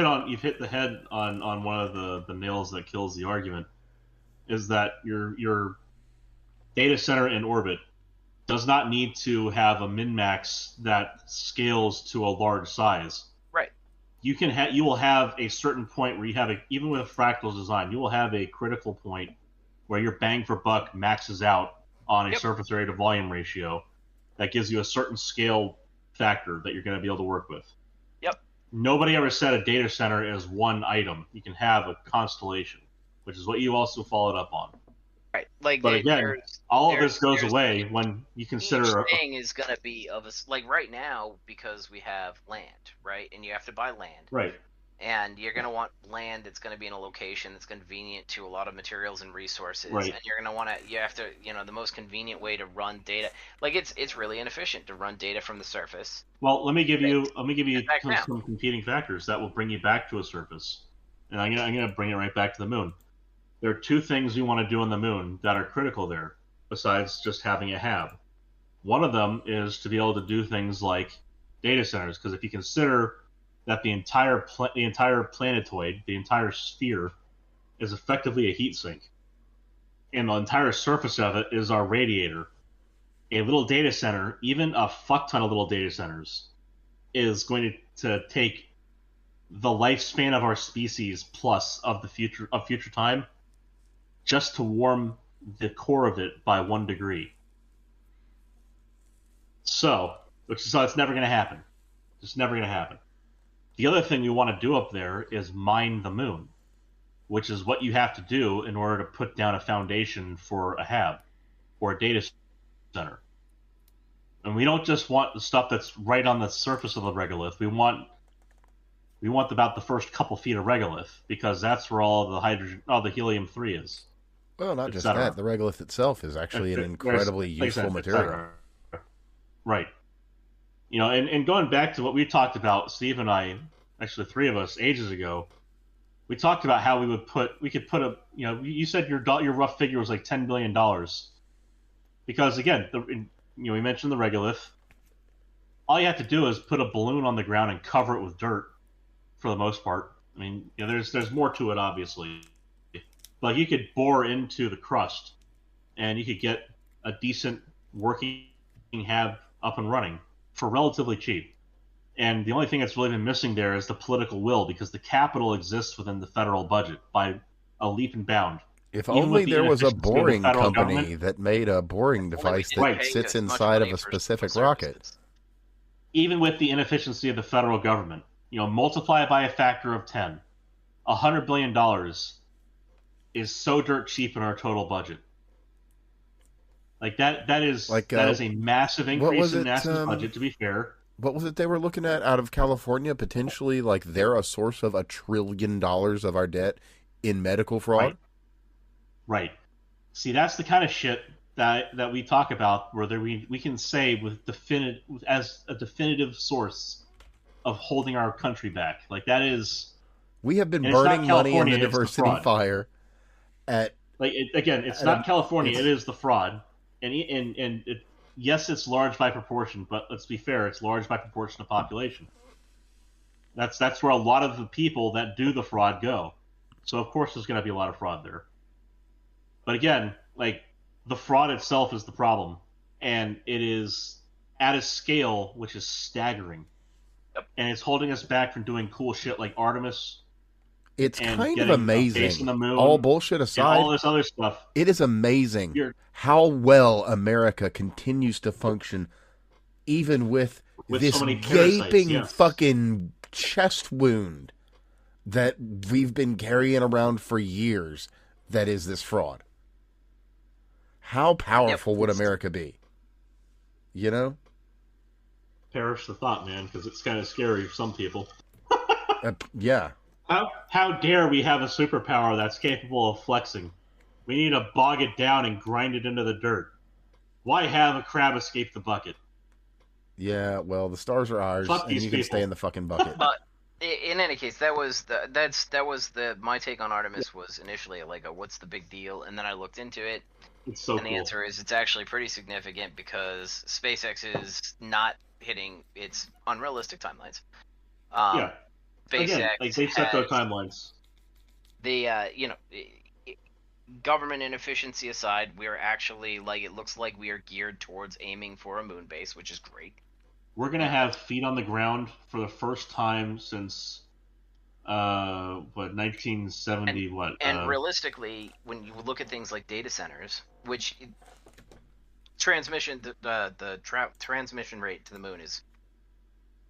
hit the head on one of the nails that kills the argument. Is that your data center in orbit does not need to have a min-max that scales to a large size. Right. You will have a certain point where you have even with a fractal design, you will have a critical point where your bang for buck maxes out on a surface area to volume ratio that gives you a certain scale factor that you're going to be able to work with. Yep. Nobody ever said a data center is one item. You can have a constellation, which is what you also followed up on. Right. Like, But again, all of this goes away when you consider each thing is going to be of a, like right now, because we have land, right? And you have to buy land. right. And you're going to want land that's going to be in a location that's convenient to a lot of materials and resources. Right. And you're going to want to, you have to, the most convenient way to run data. Like, it's really inefficient to run data from the surface. Well, let me give you back now. some competing factors that will bring you back to a surface, and I'm gonna bring it right back to the moon. There are two things you want to do on the moon that are critical there, besides just having a hab. One of them is to be able to do things like data centers, because if you consider that the entire planetoid, the entire sphere, is effectively a heat sink, and the entire surface of it is our radiator. A little data center, even a fuck ton of little data centers, is going to take the lifespan of our species plus of the future time just to warm the core of it by 1 degree. So it's never going to happen. It's never going to happen. The other thing we want to do up there is mine the moon, which is what you have to do in order to put down a foundation for a hab or a data center. And we don't just want the stuff that's right on the surface of the regolith. We want about the first couple feet of regolith, because that's where all the helium-3 is. Well, not just that. The regolith itself is actually an incredibly useful material. Right. And going back to what we talked about, Steve and I, actually 3 of us, ages ago, we talked about how we could put you said your rough figure was like $10 billion. Because again, we mentioned the regolith. All you have to do is put a balloon on the ground and cover it with dirt, for the most part. I mean, there's more to it, obviously. But you could bore into the crust, and you could get a decent working hab up and running for relatively cheap. And the only thing that's really been missing there is the political will, because the capital exists within the federal budget by a leap and bound. If only there was a boring company that made a boring device that sits inside of a specific rocket. Even with the inefficiency of the federal government, multiply it by a factor of 10. $100 billion is so dirt cheap in our total budget. Like that is a massive increase in NASA's budget, to be fair. What was it they were looking at out of California? Potentially, like, they're a source of $1 trillion of our debt in medical fraud? Right. See, that's the kind of shit that we talk about, where we can say as a definitive source of holding our country back. Like, that is... We have been burning money in the diversity fire at... It's not California, it is the fraud. Yes, it's large by proportion, but let's be fair, it's large by proportion to population. That's where a lot of the people that do the fraud go. So of course there's going to be a lot of fraud there. But again, like, the fraud itself is the problem, and it is at a scale which is staggering. Yep. And it's holding us back from doing cool shit like Artemis. It's kind of amazing. All bullshit aside, all this other stuff. It is amazing how well America continues to function, even with this so many gaping fucking chest wound that we've been carrying around for years that is this fraud. How powerful would America be? You know? Perish the thought, man, because it's kind of scary for some people. Yeah. How dare we have a superpower that's capable of flexing? We need to bog it down and grind it into the dirt. Why have a crab escape the bucket? Yeah, well, the stars are ours, Fuck and these you can people. stay in the fucking bucket. But in any case, that was my take on Artemis was initially like a what's the big deal, and then I looked into it, It's so and the cool. answer is it's actually pretty significant because SpaceX is not hitting its unrealistic timelines. Yeah. SpaceX Again, like they set their has timelines. government inefficiency aside, we're actually it looks like we are geared towards aiming for a moon base, which is great. We're gonna have feet on the ground for the first time since 1970 And realistically, when you look at things like data centers, which transmission transmission rate to the moon is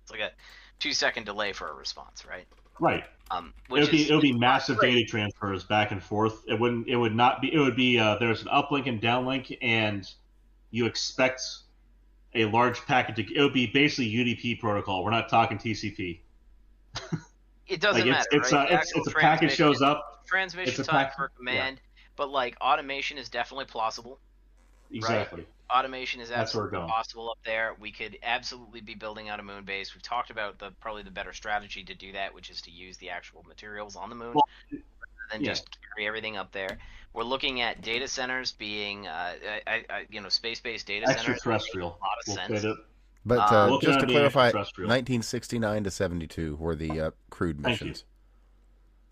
it's like a 2-second delay for a response, right? Right. It would be massive data transfers back and forth. It would be there's an uplink and downlink, and you expect a large packet it would be basically UDP protocol. We're not talking TCP. It doesn't matter. It's right? it's a packet shows up. Transmission time for command, but automation is definitely plausible. Exactly. Right? Automation is absolutely going. possible up there. We could absolutely be building out a moon base. We've talked about probably the better strategy to do that, which is to use the actual materials on the moon rather than just carry everything up there. We're looking at data centers being, space-based data centers. Extraterrestrial. A lot of sense. But just to clarify, 1969 to 72 were the crewed missions.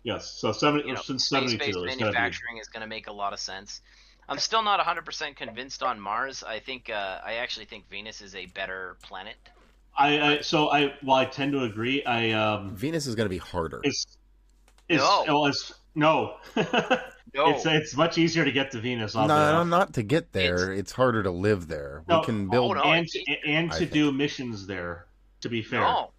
Yes, so since 72. Space-based manufacturing is going to make a lot of sense. I'm still not 100% convinced on Mars. I actually think Venus is a better planet. I tend to agree. Venus is going to be harder. No. No. It's much easier to get to Venus. No, not to get there. It's harder to live there. We can build and to do missions there. To be fair, no.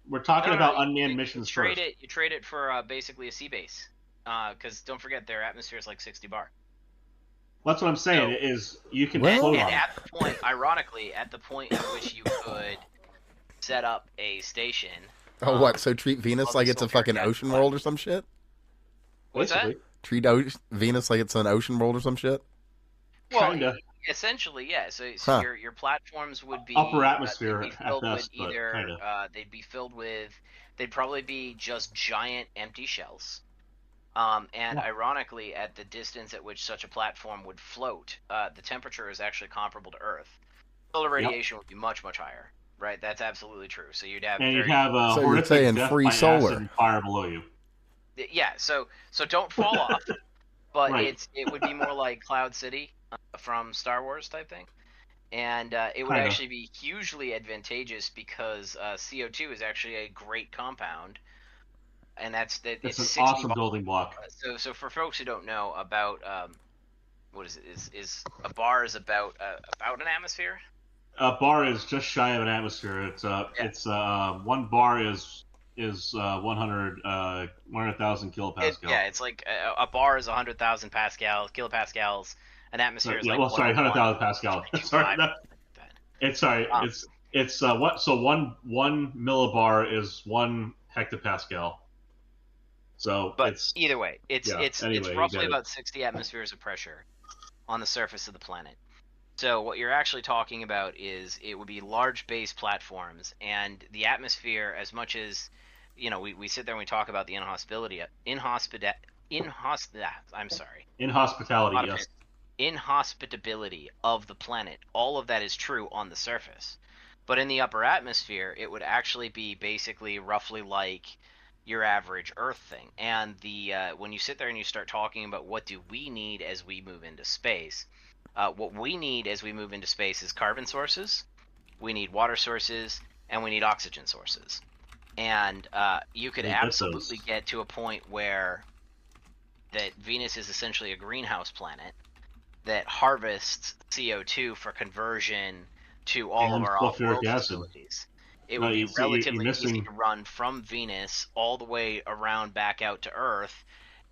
we're talking about unmanned missions first. You trade it for basically a sea base, because don't forget their atmosphere is like 60 bar. That's what I'm saying. Is you can float and at the point, ironically, at the point at which you could set up a station. Oh, what? So treat Venus like it's a fucking ocean world or some shit? What's that? Treat Venus like it's an ocean world or some shit? Well, Kinda. Essentially, yeah. So your platforms would be upper atmosphere they'd be filled at best, with they'd probably be just giant empty shells. Ironically, at the distance at which such a platform would float, the temperature is actually comparable to Earth. Solar radiation would be much, much higher. Right, that's absolutely true. So you'd have so you're saying free solar fire below you. Yeah, so don't fall off, but right. it would be more like Cloud City from Star Wars type thing, and it would actually be hugely advantageous because CO2 is actually a great compound, and it's an awesome building block. So for folks who don't know about what is it? Is a bar is about an atmosphere? A bar is just shy of an atmosphere. It's one bar is 100,000 kilopascal. It's like a bar is 100,000 kilopascals. An atmosphere is 100,000 pascal. Sorry, it's what? So one millibar is 1 hectopascal. So, but either way, it's roughly about 60 atmospheres of pressure on the surface of the planet. So what you're actually talking about is it would be large base platforms, and the atmosphere, as much as we sit there and we talk about the inhospitality of the planet. All of that is true on the surface, but in the upper atmosphere, it would actually be basically roughly like your average Earth thing. And when you sit there and you start talking about what do we need as we move into space. What we need as we move into space is carbon sources, we need water sources, and we need oxygen sources. And you could absolutely get to a point where that Venus is essentially a greenhouse planet that harvests CO2 for conversion to all of our off-world facilities. It No, would be you're relatively easy missing. to run from Venus all the way around back out to Earth,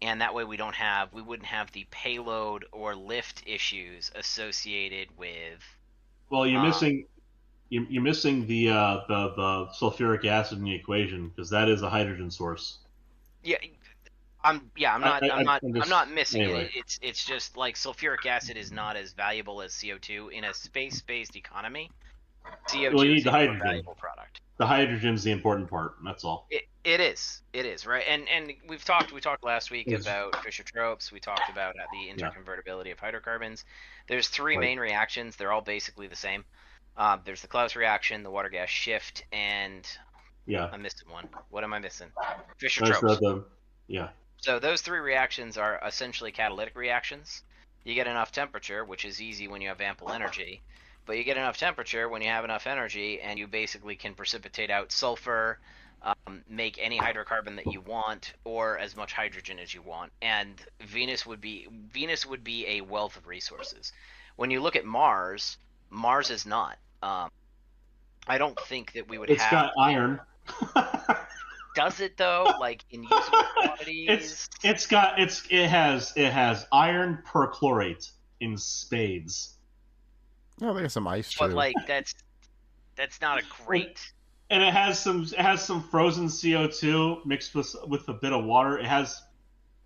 and that way we wouldn't have the payload or lift issues associated with. Well, you're Um, missing. You're missing the sulfuric acid in the equation because that is a hydrogen source. yeah, I'm I'm just not missing it. anyway. It's just like sulfuric acid is not as valuable as CO2 in a space-based economy. Well, you CO2 need is the a more hydrogen. valuable product. The hydrogen's the important part. That's all. It is right, and we talked last week It's- about Fischer tropes. We talked about the yeah. interconvertibility of hydrocarbons. There's three Right. main reactions. They're all basically the same. There's the Claus reaction, the water gas shift, and Yeah. I'm missing one. What am I missing? Fischer That's tropes. yeah. So those three reactions are essentially catalytic reactions. You get enough temperature, which is easy when you have ample energy, but you get enough temperature when you have enough energy, and you basically can precipitate out sulfur, make any hydrocarbon that you want, or as much hydrogen as you want. And Venus would be a wealth of resources. When you look at Mars, Mars is not. I don't think that we would It's have. got iron. Does it though? Like in usable quantities? it has iron perchlorate in spades. Oh, they got some ice too. But like that's not a great. And it has some frozen CO2 mixed with a bit of water.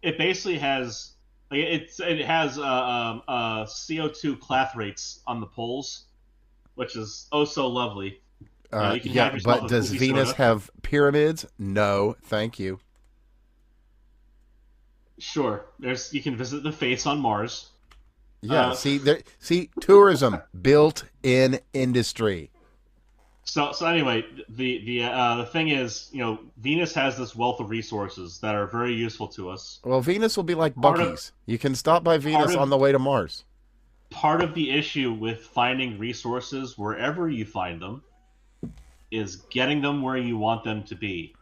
It basically has like it has CO2 clathrates on the poles, which is oh so lovely. You can have yourself but a does Fuji Venus soda. have pyramids? No, thank you. Sure, you can visit the face on Mars. Yeah, see, tourism, built-in industry. So anyway, the thing is, Venus has this wealth of resources that are very useful to us. Well, Venus will be like Part of- Buc-ee's. You can stop by Venus of- on the way to Mars. Part of the issue with finding resources wherever you find them is getting them where you want them to be,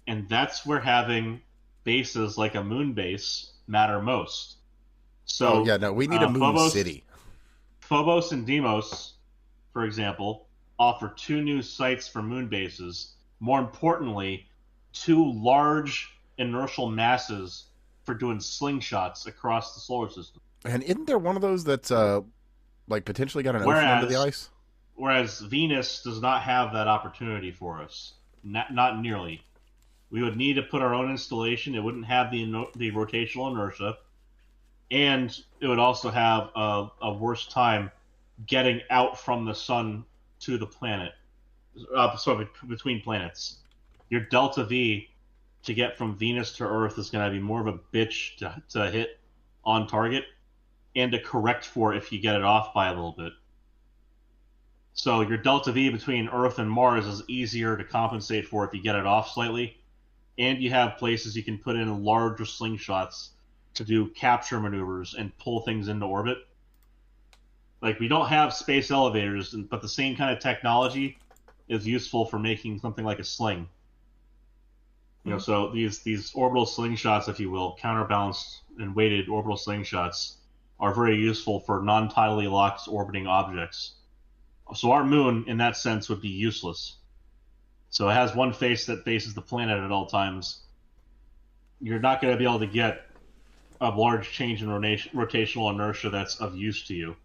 and that's where having bases like a moon base matter most. So we need a moon city. Phobos and Deimos, for example, offer 2 new sites for moon bases. More importantly, 2 large inertial masses for doing slingshots across the solar system. And isn't there one of those that's like potentially got an ocean under the ice? Whereas Venus does not have that opportunity for us. Not nearly. We would need to put our own installation. It wouldn't have the rotational inertia. And it would also have a worse time getting out from the sun to the planet. Between planets. Your delta V to get from Venus to Earth is going to be more of a bitch to hit on target and to correct for if you get it off by a little bit. So your delta V between Earth and Mars is easier to compensate for if you get it off slightly. And you have places you can put in larger slingshots to do capture maneuvers and pull things into orbit. Like, we don't have space elevators, but the same kind of technology is useful for making something like a sling. So these orbital slingshots, if you will, counterbalanced and weighted orbital slingshots, are very useful for non-tidally locked orbiting objects. So our moon, in that sense, would be useless. So it has one face that faces the planet at all times. You're not going to be able to get a large change in rotational inertia that's of use to you.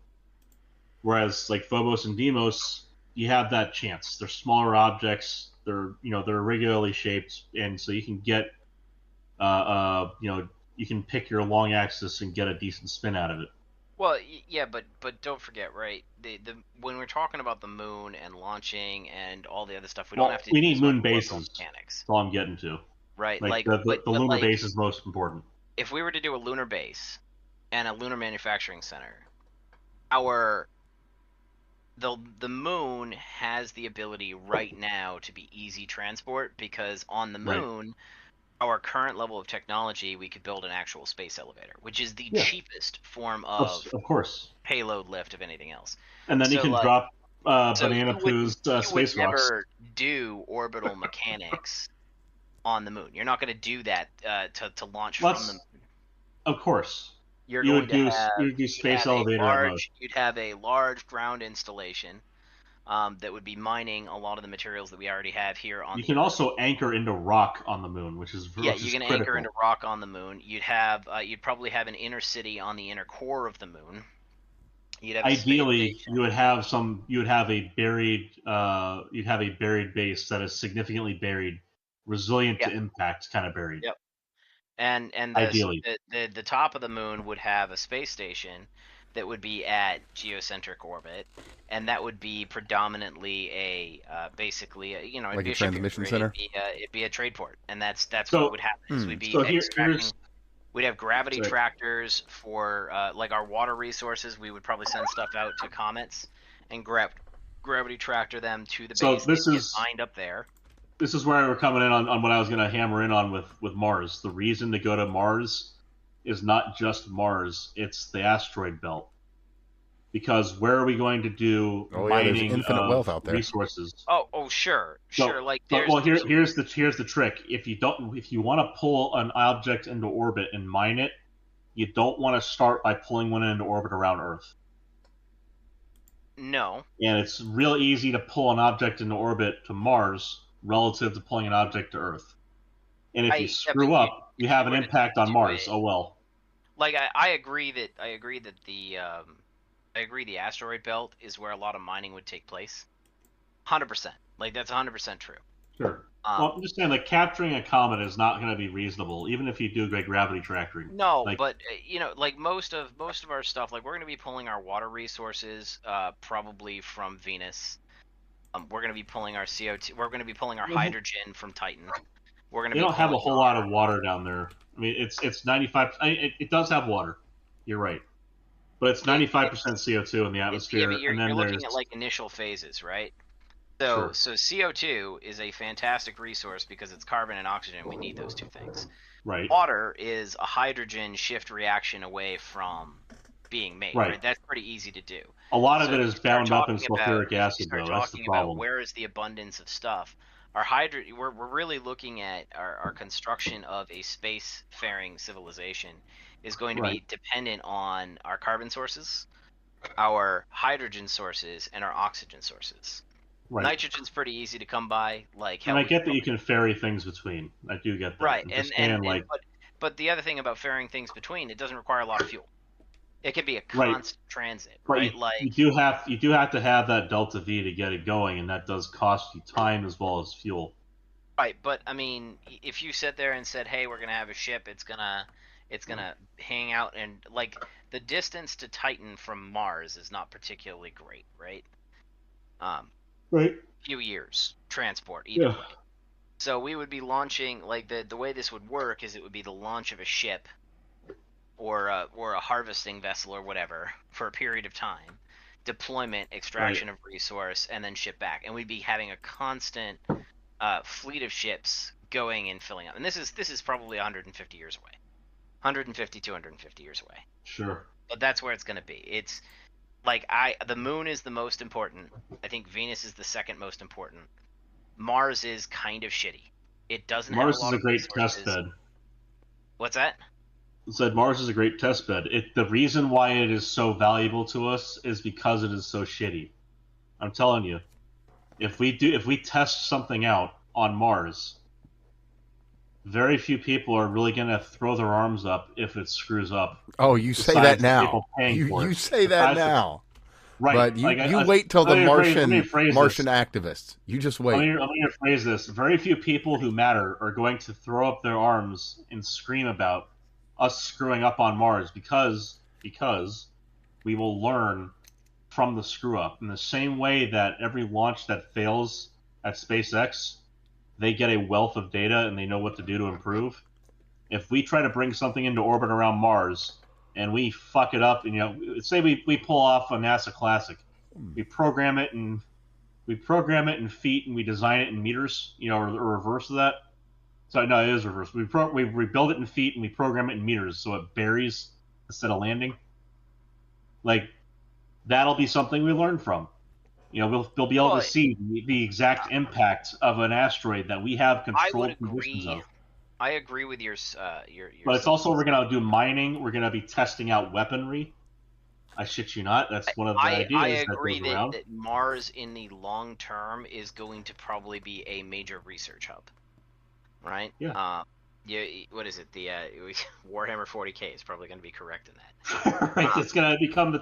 Whereas, like Phobos and Deimos, you have that chance. They're smaller objects. They're irregularly shaped, and so you can get, you can pick your long axis and get a decent spin out of it. Well, yeah, but don't forget, right? The when we're talking about the moon and launching and all the other stuff, we don't have to. We need moon bases. Mechanics. That's all I'm getting to. Right, the lunar base is most important. If we were to do a lunar base and a lunar manufacturing center, the moon has the ability right now to be easy transport, because on the moon, our current level of technology, we could build an actual space elevator, which is the cheapest form of course payload lift of anything else. And then you can drop Banana Poo's space rocks. You would rocks. never do orbital mechanics on the moon. You're not going to do that to launch from the moon. Of course. You would do space elevator at most. You'd have a large ground installation that would be mining a lot of the materials that we already have here on. You can also anchor into rock on the moon, which is you can critical. anchor into rock on the moon. You'd probably have an inner city on the inner core of the moon. You'd have Ideally, you would have a buried base that is significantly buried, resilient to impact, kind of buried. Yep. And ideally, the top of the moon would have a space station that would be at geocentric orbit, and that would be predominantly basically like it'd be a transmission center. It'd be a trade port, and that's what would happen. Is we'd be extracting. We'd have gravity tractors for like our water resources. We would probably send stuff out to comets and gravity tractor them to the base. So this is mined up there. This is where we're coming in on what I was going to hammer in on with Mars. The reason to go to Mars is not just Mars; it's the asteroid belt. Because where are we going to do mining infinite wealth out there. Resources? Sure. Like here's the trick. If you want to pull an object into orbit and mine it, you don't want to start by pulling one into orbit around Earth. No. And it's real easy to pull an object into orbit to Mars relative to pulling an object to Earth. And if you screw up, you have an impact on Mars. Oh well. Like I agree that the asteroid belt is where a lot of mining would take place. 100%. Like that's 100% true. Sure. Well, I'm just saying, like, capturing a comet is not going to be reasonable, even if you do great gravity tracking. No, but like most of our stuff, like we're going to be pulling our water resources, probably from Venus. We're going to be pulling our CO2. We're going to be pulling our hydrogen from Titan. We're going to. They don't have a whole lot of water down there. I mean, it's 95. It does have water. You're right, but it's 95% CO2 in the atmosphere. Yeah, but you're looking at like initial phases, right? So CO2 is a fantastic resource because it's carbon and oxygen. We need those two things. Right. Water is a hydrogen shift reaction away from being made. Right. That's pretty easy to do. A lot of it is bound up in sulfuric acid, though. That's the problem. Where is the abundance of stuff? We're really looking at our construction of a spacefaring civilization is going to be dependent on our carbon sources, our hydrogen sources, and our oxygen sources. Right. Nitrogen's pretty easy to come by. And I get that you can ferry things between. I do get that. Right, but the other thing about ferrying things between, it doesn't require a lot of fuel. It can be a constant transit, right? You do have to have that delta V to get it going, and that does cost you time as well as fuel. Right, but I mean, if you sit there and said, "Hey, we're gonna have a ship. It's gonna hang out," and like the distance to Titan from Mars is not particularly great, right? Few years transport either way. So we would be launching, like the way this would work is it would be the launch of a ship or a harvesting vessel or whatever for a period of time, deployment, extraction of resource, and then ship back. And we'd be having a constant fleet of ships going and filling up. And this is probably 150 years away. 150, 250 years away. Sure. But that's where it's going to be. It's like the moon is the most important. I think Venus is the second most important. Mars is kind of shitty. It doesn't have a lot of resources. Mars is a great test bed. What's that? I said Mars is a great test bed. The reason why it is so valuable to us is because it is so shitty. I'm telling you, if we test something out on Mars, very few people are really going to throw their arms up if it screws up. Oh, you say that now. You say that now. Right. But you wait till the Martian activists. You just wait. Let me rephrase this. Very few people who matter are going to throw up their arms and scream about us screwing up on Mars because we will learn from the screw up. In the same way that every launch that fails at SpaceX, they get a wealth of data and they know what to do to improve. If we try to bring something into orbit around Mars and we fuck it up, and say we pull off a NASA Classic, we program it in feet and we design it in meters, or reverse of that. So no, it is reverse. We build it in feet and we program it in meters, so it buries instead of landing. Like, that'll be something we learn from. We'll be able to see the exact impact of an asteroid that we have controlled conditions of. I agree with your But it's also, we're going to do mining. We're going to be testing out weaponry. I shit you not. That's one of the I ideas that agree goes around. that Mars in the long term is going to probably be a major research hub, right? Yeah. Yeah. What is it? The Warhammer 40K is probably going to be correct in that. Right. It's gonna become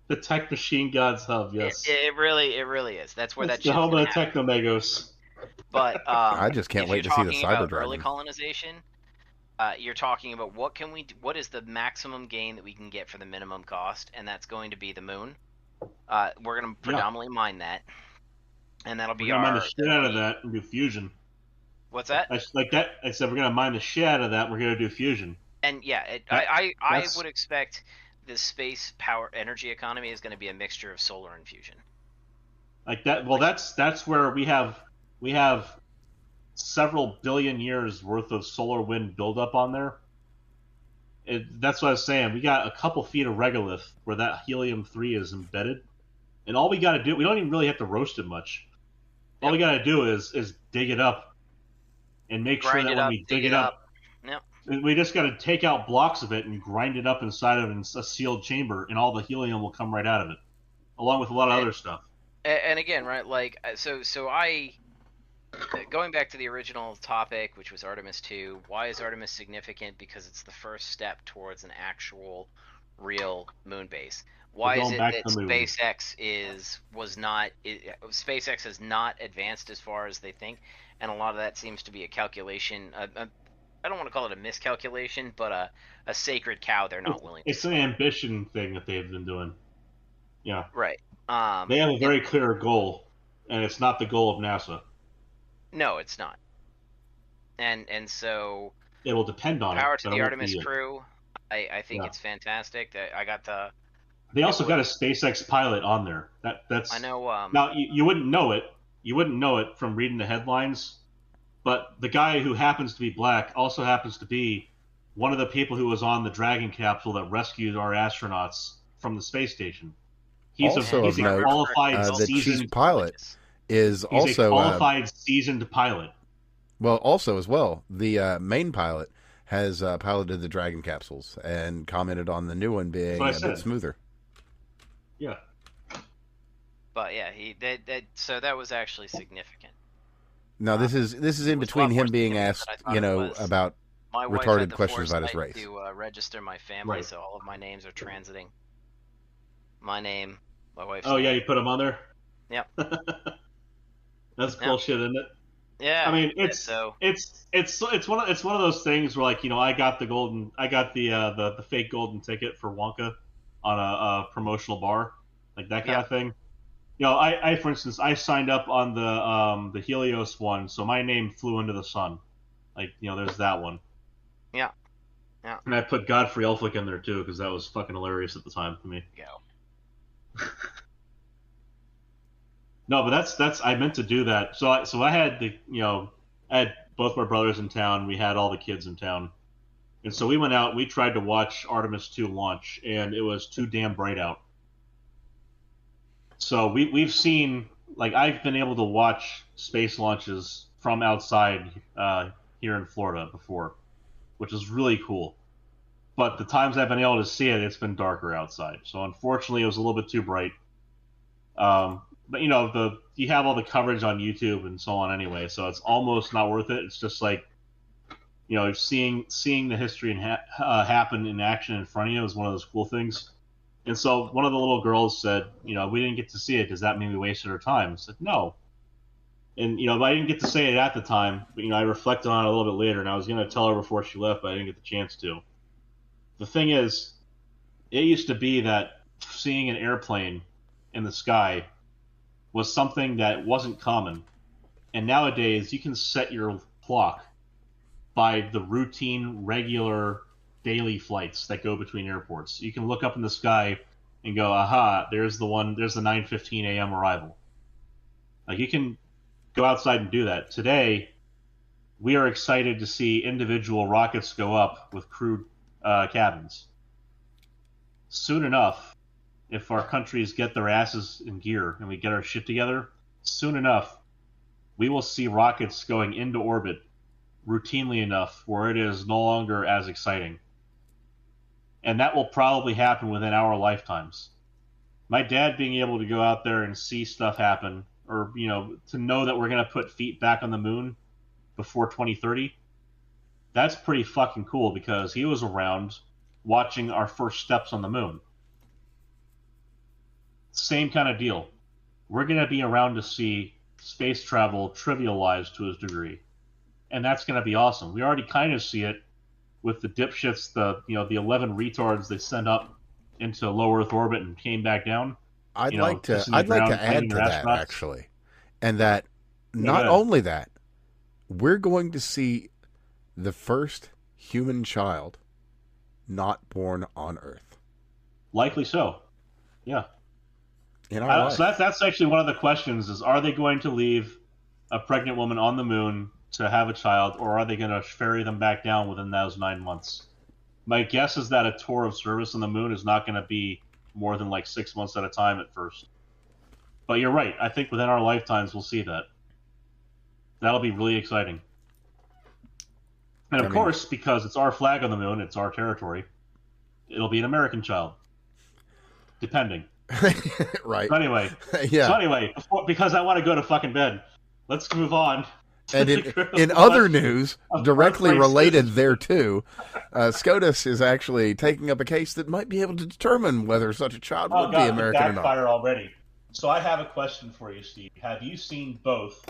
the tech machine god's hub. Yes. It really is. That's where It's that the shit's home going of to the happen. Technomegos. But I just can't if wait you're to see the talking Cyber about early Dragon. colonization, you're talking about what is the maximum gain that we can get for the minimum cost, and that's going to be the moon. We're going to predominantly mine that, and that'll be We're gonna mine the shit out of that and do fusion. What's that? Like that. I said we're gonna mine the shit out of that. We're gonna do fusion. And yeah, I would expect the space power energy economy is going to be a mixture of solar and fusion. Like that. Well, that's where we have several billion years worth of solar wind buildup on there. That's what I was saying. We got a couple feet of regolith where that helium-3 is embedded, and all we got to do, we don't even really have to roast it much. All we got to do is dig it up and make sure that when we dig it up, we just got to take out blocks of it and grind it up inside of a sealed chamber, and all the helium will come right out of it, along with a lot of other stuff. And again, right, like so I. Going back to the original topic, which was Artemis II, why is Artemis significant? Because it's the first step towards an actual, real moon base. Why is it that SpaceX has not advanced as far as they think, and a lot of that seems to be a calculation. I don't want to call it a miscalculation, but a sacred cow they're not willing to. It's an ambition thing that they've been doing. Yeah. Right. They have a very clear goal, and it's not the goal of NASA. No, it's not. And so it will depend on power to the Artemis crew. I think it's fantastic. I got the. They also got a SpaceX pilot on there. That's. I know. Now you wouldn't know it. You wouldn't know it from reading the headlines, but the guy who happens to be black also happens to be one of the people who was on the Dragon capsule that rescued our astronauts from the space station. He's also a qualified the chief pilot. He's also a qualified seasoned pilot. Well, also as well, the main pilot has piloted the Dragon capsules and commented on the new one being a bit smoother. Yeah. But yeah, so that was actually significant. Now this is in between him being asked, about retarded questions about his race. To register my family, so all of my names are transiting. My name, my wife's name. Yeah, you put them on there. Yep. That's cool shit, isn't it? Yeah. I mean, it's one of those things where, like, I got the fake golden ticket for Wonka on a promotional bar, like that kind of thing. I for instance, I signed up on the Helios one, so my name flew into the sun. Like, there's that one. Yeah. Yeah. And I put Godfrey Elflick in there too, because that was fucking hilarious at the time for me. Go. No, but that's I meant to do that. So I had I had both my brothers in town. We had all the kids in town, and so we went out. We tried to watch Artemis II launch, and it was too damn bright out. So we've seen, like, I've been able to watch space launches from outside here in Florida before, which is really cool. But the times I've been able to see it, it's been darker outside. So unfortunately, it was a little bit too bright. But you have all the coverage on YouTube and so on anyway, so it's almost not worth it. It's just like, seeing the history and happen in action in front of you is one of those cool things. And so one of the little girls said, we didn't get to see it. Does that mean we wasted our time? I said, no. And I didn't get to say it at the time, but I reflected on it a little bit later, and I was going to tell her before she left, but I didn't get the chance to. The thing is, it used to be that seeing an airplane in the sky was something that wasn't common. And nowadays, you can set your clock by the routine, regular, daily flights that go between airports. You can look up in the sky and go, aha, there's the 9:15 a.m. arrival. Like, you can go outside and do that. Today, we are excited to see individual rockets go up with crewed cabins. Soon enough, if our countries get their asses in gear and we get our shit together, soon enough, we will see rockets going into orbit routinely enough where it is no longer as exciting. And that will probably happen within our lifetimes. My dad being able to go out there and see stuff happen, or to know that we're gonna put feet back on the moon before 2030, that's pretty fucking cool because he was around watching our first steps on the moon. Same kind of deal. We're gonna be around to see space travel trivialized to a degree, and that's gonna be awesome. We already kind of see it with the dipshits, the 11 retards they sent up into low Earth orbit and came back down. I'd like to add to that actually, and that not only that, we're going to see the first human child not born on Earth. Likely so. Yeah. So that's actually one of the questions: is are they going to leave a pregnant woman on the moon to have a child, or are they going to ferry them back down within those 9 months? My guess is that a tour of service on the moon is not going to be more than like 6 months at a time at first. But you're right. I think within our lifetimes we'll see that. That'll be really exciting. And of course, because it's our flag on the moon, it's our territory, it'll be an American child. Depending. Right. So anyway, because I want to go to fucking bed, let's move on. And in other news, directly related thereto, SCOTUS is actually taking up a case that might be able to determine whether such a child would be American or not. Already. So I have a question for you, Steve. Have you seen both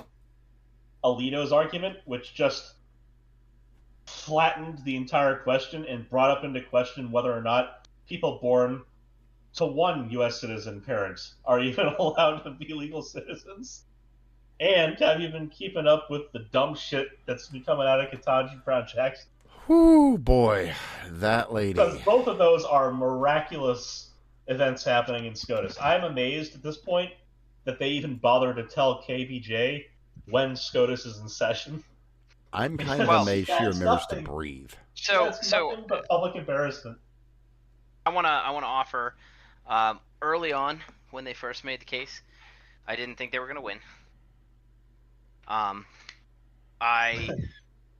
Alito's argument, which just flattened the entire question and brought up into question whether or not people born to one U.S. citizen parents are even allowed to be legal citizens? And have you been keeping up with the dumb shit that's been coming out of Ketanji Brown Jackson? Whoo, boy, that lady. Because both of those are miraculous events happening in SCOTUS. I'm amazed at this point that they even bother to tell KBJ when SCOTUS is in session. I'm kind of amazed she remembers to breathe. So nothing but public embarrassment. I want to offer, early on when they first made the case, I didn't think they were going to win.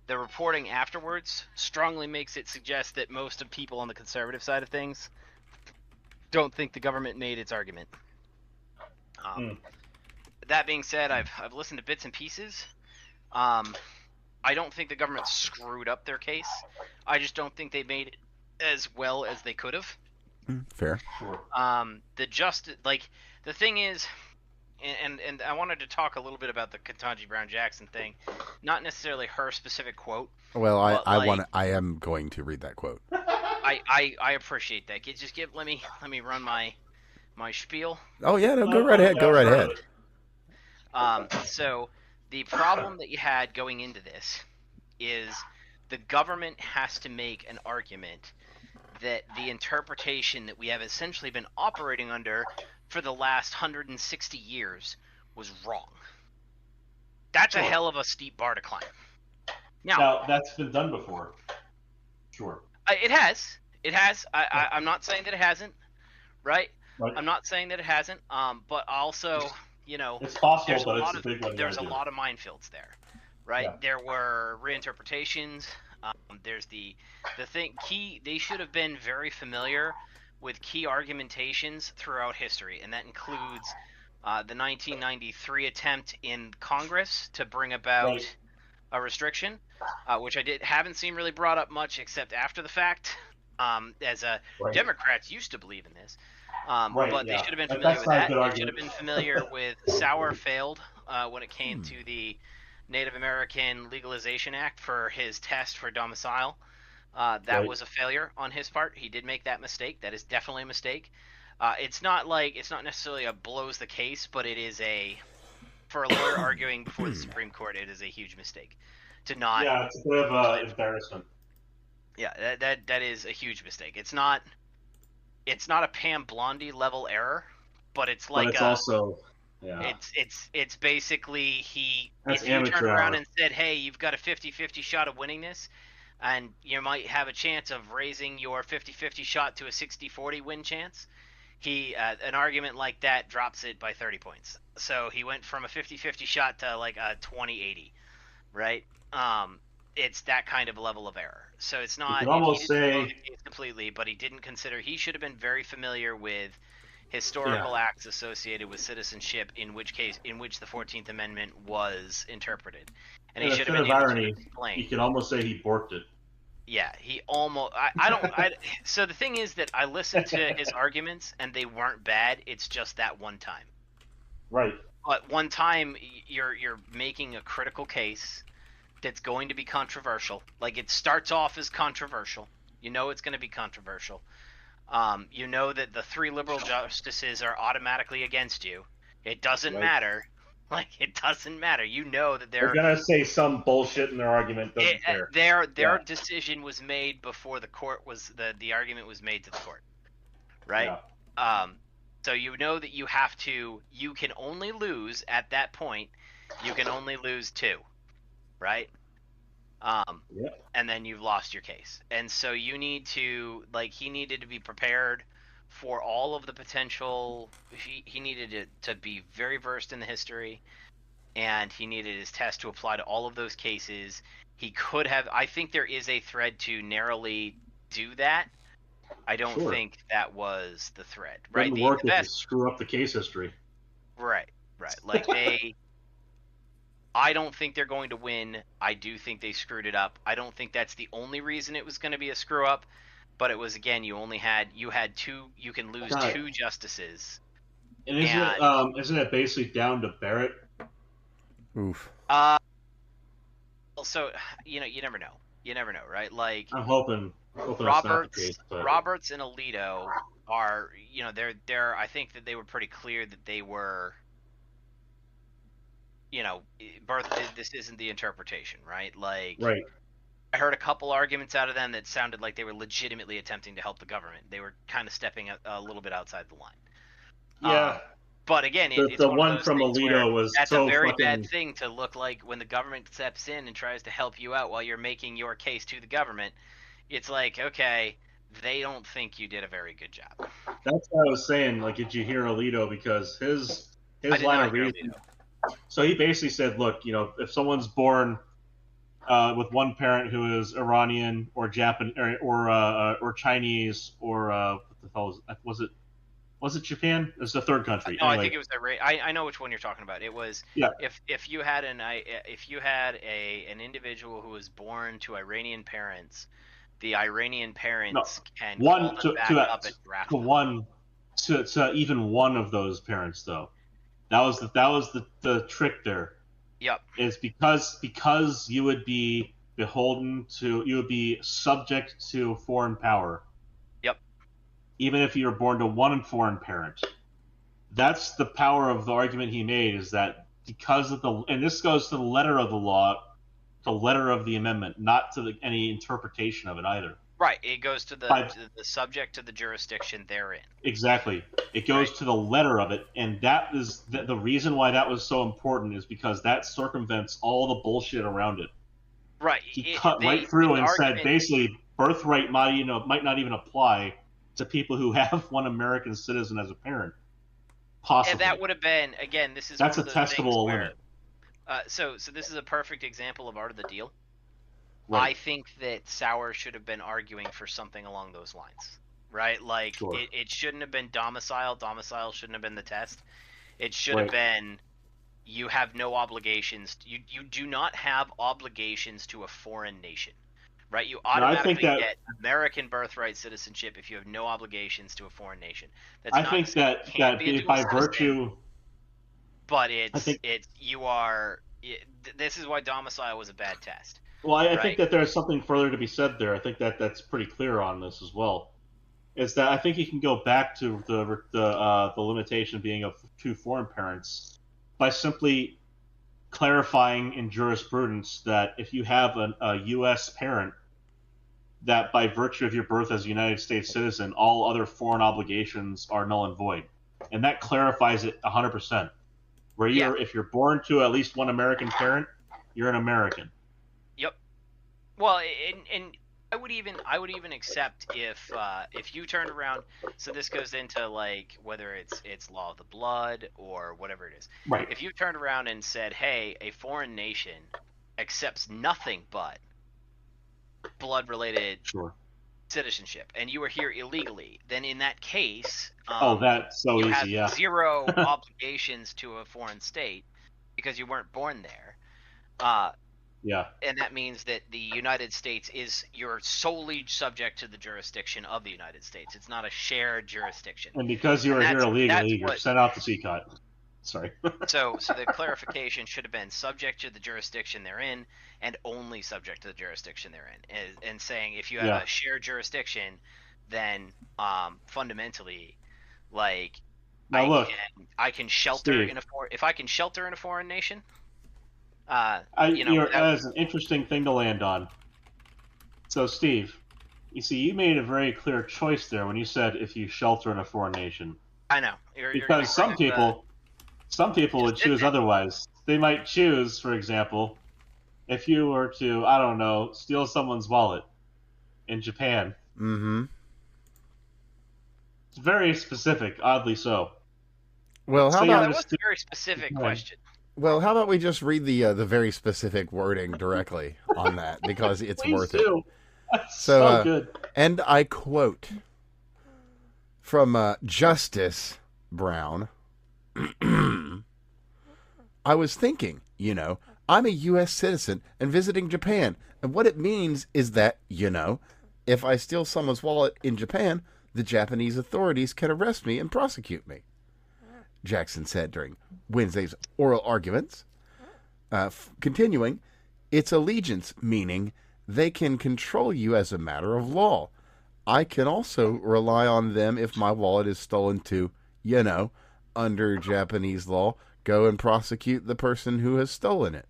The reporting afterwards strongly makes it suggest that most of people on the conservative side of things don't think the government made its argument. That being said, I've listened to bits and pieces. I don't think the government screwed up their case. I just don't think they made it as well as they could have. Fair. The thing is, and I wanted to talk a little bit about the Ketanji Brown Jackson thing, not necessarily her specific quote. Well, I am going to read that quote. I appreciate that. Let me run my spiel. Oh yeah, no, go right ahead. Go right ahead. So the problem that you had going into this is the government has to make an argument that the interpretation that we have essentially been operating under for the last 160 years was wrong. That's a hell of a steep bar to climb. Now that's been done before. Sure. It has. I'm not saying that it hasn't, right? I'm not saying that it hasn't. But also, it's possible, but it's a big one. There's a lot of minefields there, right? Yeah. There were reinterpretations. There's the thing. They should have been very familiar with key argumentations throughout history, and that includes the 1993 attempt in Congress to bring about a restriction, which haven't seen really brought up much except after the fact. Democrats used to believe in this, but they should have been familiar with that. They should have been familiar with Sauer failed when it came to the Native American Legalization Act for his test for domicile. That was a failure on his part. He did make that mistake. That is definitely a mistake. It's not necessarily a blows the case, but it is for a lawyer arguing before the Supreme Court, it is a huge mistake to not. Yeah, it's a bit of embarrassment. Yeah, that is a huge mistake. It's not a Pam Blondi level error, but it's like but it's also. Yeah. It's basically if you amateur turned around hour. and said, hey, you've got a 50-50 shot of winning this, and you might have a chance of raising your 50-50 shot to a 60-40 win chance, an argument like that drops it by 30 points. So he went from a 50-50 shot to like a 20-80, right? It's that kind of level of error. So it's not. You can almost he didn't say blow the case completely, but he didn't consider. He should have been very familiar with historical acts associated with citizenship, in which the 14th Amendment was interpreted, and he should have been able to explain. You could almost say he borked it. Yeah, he almost. I don't. So the thing is that I listened to his arguments, and they weren't bad. It's just that one time. Right. But one time, you're making a critical case that's going to be controversial. Like, it starts off as controversial. You know it's going to be controversial. You know that the 3 liberal justices are automatically against you. It doesn't matter. Like, it doesn't matter. You know that they're gonna say some bullshit in their argument. Doesn't care. Their decision was made before the court was the argument was made to the court, right? Yeah. So you know that you can only lose at that point. You can only lose 2, right? And then you've lost your case. And so you need to, he needed to be prepared for all of the potential. He needed to be very versed in the history, and he needed his test to apply to all of those cases. He could have. I think there is a thread to narrowly do that. I don't think that was the thread. Right? Didn't work if you screw up the case history. Right. Like I don't think they're going to win. I do think they screwed it up. I don't think that's the only reason it was going to be a screw up. But it was, again, you had 2. You can lose 2 justices. And isn't it basically down to Barrett? Oof. So you never know. You never know, right? Like, I'm hoping Roberts, that's not the case, Roberts and Alito are, they're. I think that they were pretty clear that they were. This isn't the interpretation, right? Like, right. I heard a couple arguments out of them that sounded like they were legitimately attempting to help the government. They were kind of stepping a little bit outside the line. Yeah. But again, it's the one from Alito was that's so a very fucking bad thing to look like when the government steps in and tries to help you out while you're making your case to the government. It's like, okay, they don't think you did a very good job. That's what I was saying. Like, did you hear Alito? Because his line of reasoning. So he basically said, look, if someone's born with one parent who is Iranian or Japanese or Chinese or what the hell was it Japan? It's the third country. No, anyway. I think it was Iran. I know which one you're talking about. It was if you had an individual who was born to Iranian parents, the Iranian parents can call them back up and draft to even one of those parents though. That was the trick there. Yep. Is because you would be subject to foreign power. Yep. Even if you were born to one foreign parent. That's the power of the argument he made, is that because of and this goes to the letter of the law, the letter of the amendment, not to any interpretation of it either. Right. It goes to the subject to the jurisdiction therein. Exactly. It goes to the letter of it, and that is the reason why that was so important, is because that circumvents all the bullshit around it. Right. He cut right through and said basically birthright might not even apply to people who have one American citizen as a parent. Possibly. And that would have been, again, that's a testable limit. So this is a perfect example of art of the deal. Right. I think that Sauer should have been arguing for something along those lines, right? Like, sure. it shouldn't have been domicile. Domicile shouldn't have been the test. It should have been, you have no obligations. You do not have obligations to a foreign nation, right? You automatically get American birthright citizenship if you have no obligations to a foreign nation. That's I think that by virtue, but this is why domicile was a bad test. Well, I think that there's something further to be said there. I think that's pretty clear on this as well. Is that I think you can go back to the limitation being of 2 foreign parents by simply clarifying in jurisprudence that if you have a U.S. parent, that by virtue of your birth as a United States citizen, all other foreign obligations are null and void, and that clarifies it 100%. Where if you're born to at least one American parent, you're an American. Yep. Well, and I would even accept if you turned around. So this goes into like whether it's law of the blood or whatever it is. Right. If you turned around and said, "Hey, a foreign nation accepts nothing but blood-related citizenship, and you were here illegally, then in that case, that's so you easy. have Yeah. zero obligations to a foreign state because you weren't born there. Yeah. And that means that the United States you're solely subject to the jurisdiction of the United States. It's not a shared jurisdiction. And because you were here illegally, you're sent out to CCOT. Sorry. So the clarification should have been subject to the jurisdiction they're in, and only subject to the jurisdiction they're in. And saying if you have a shared jurisdiction, then fundamentally, like, now I can shelter Steve, if I can shelter in a foreign nation. that is an interesting thing to land on. So, Steve, you see, you made a very clear choice there when you said if you shelter in a foreign nation. I know. Because some people would choose otherwise. They might choose, for example, if you were to, I don't know, steal someone's wallet in Japan. Mm-hmm. It's very specific, oddly so. Well, that was a very specific question. Well, how about we just read the very specific wording directly on that, because it's worth it. That's so good. And I quote from Justice Brown. I was thinking, I'm a U.S. citizen and visiting Japan, and what it means is that, if I steal someone's wallet in Japan, the Japanese authorities can arrest me and prosecute me, Jackson said during Wednesday's oral arguments. Continuing, it's allegiance, meaning they can control you as a matter of law. I can also rely on them if my wallet is stolen to, under Japanese law, go and prosecute the person who has stolen it.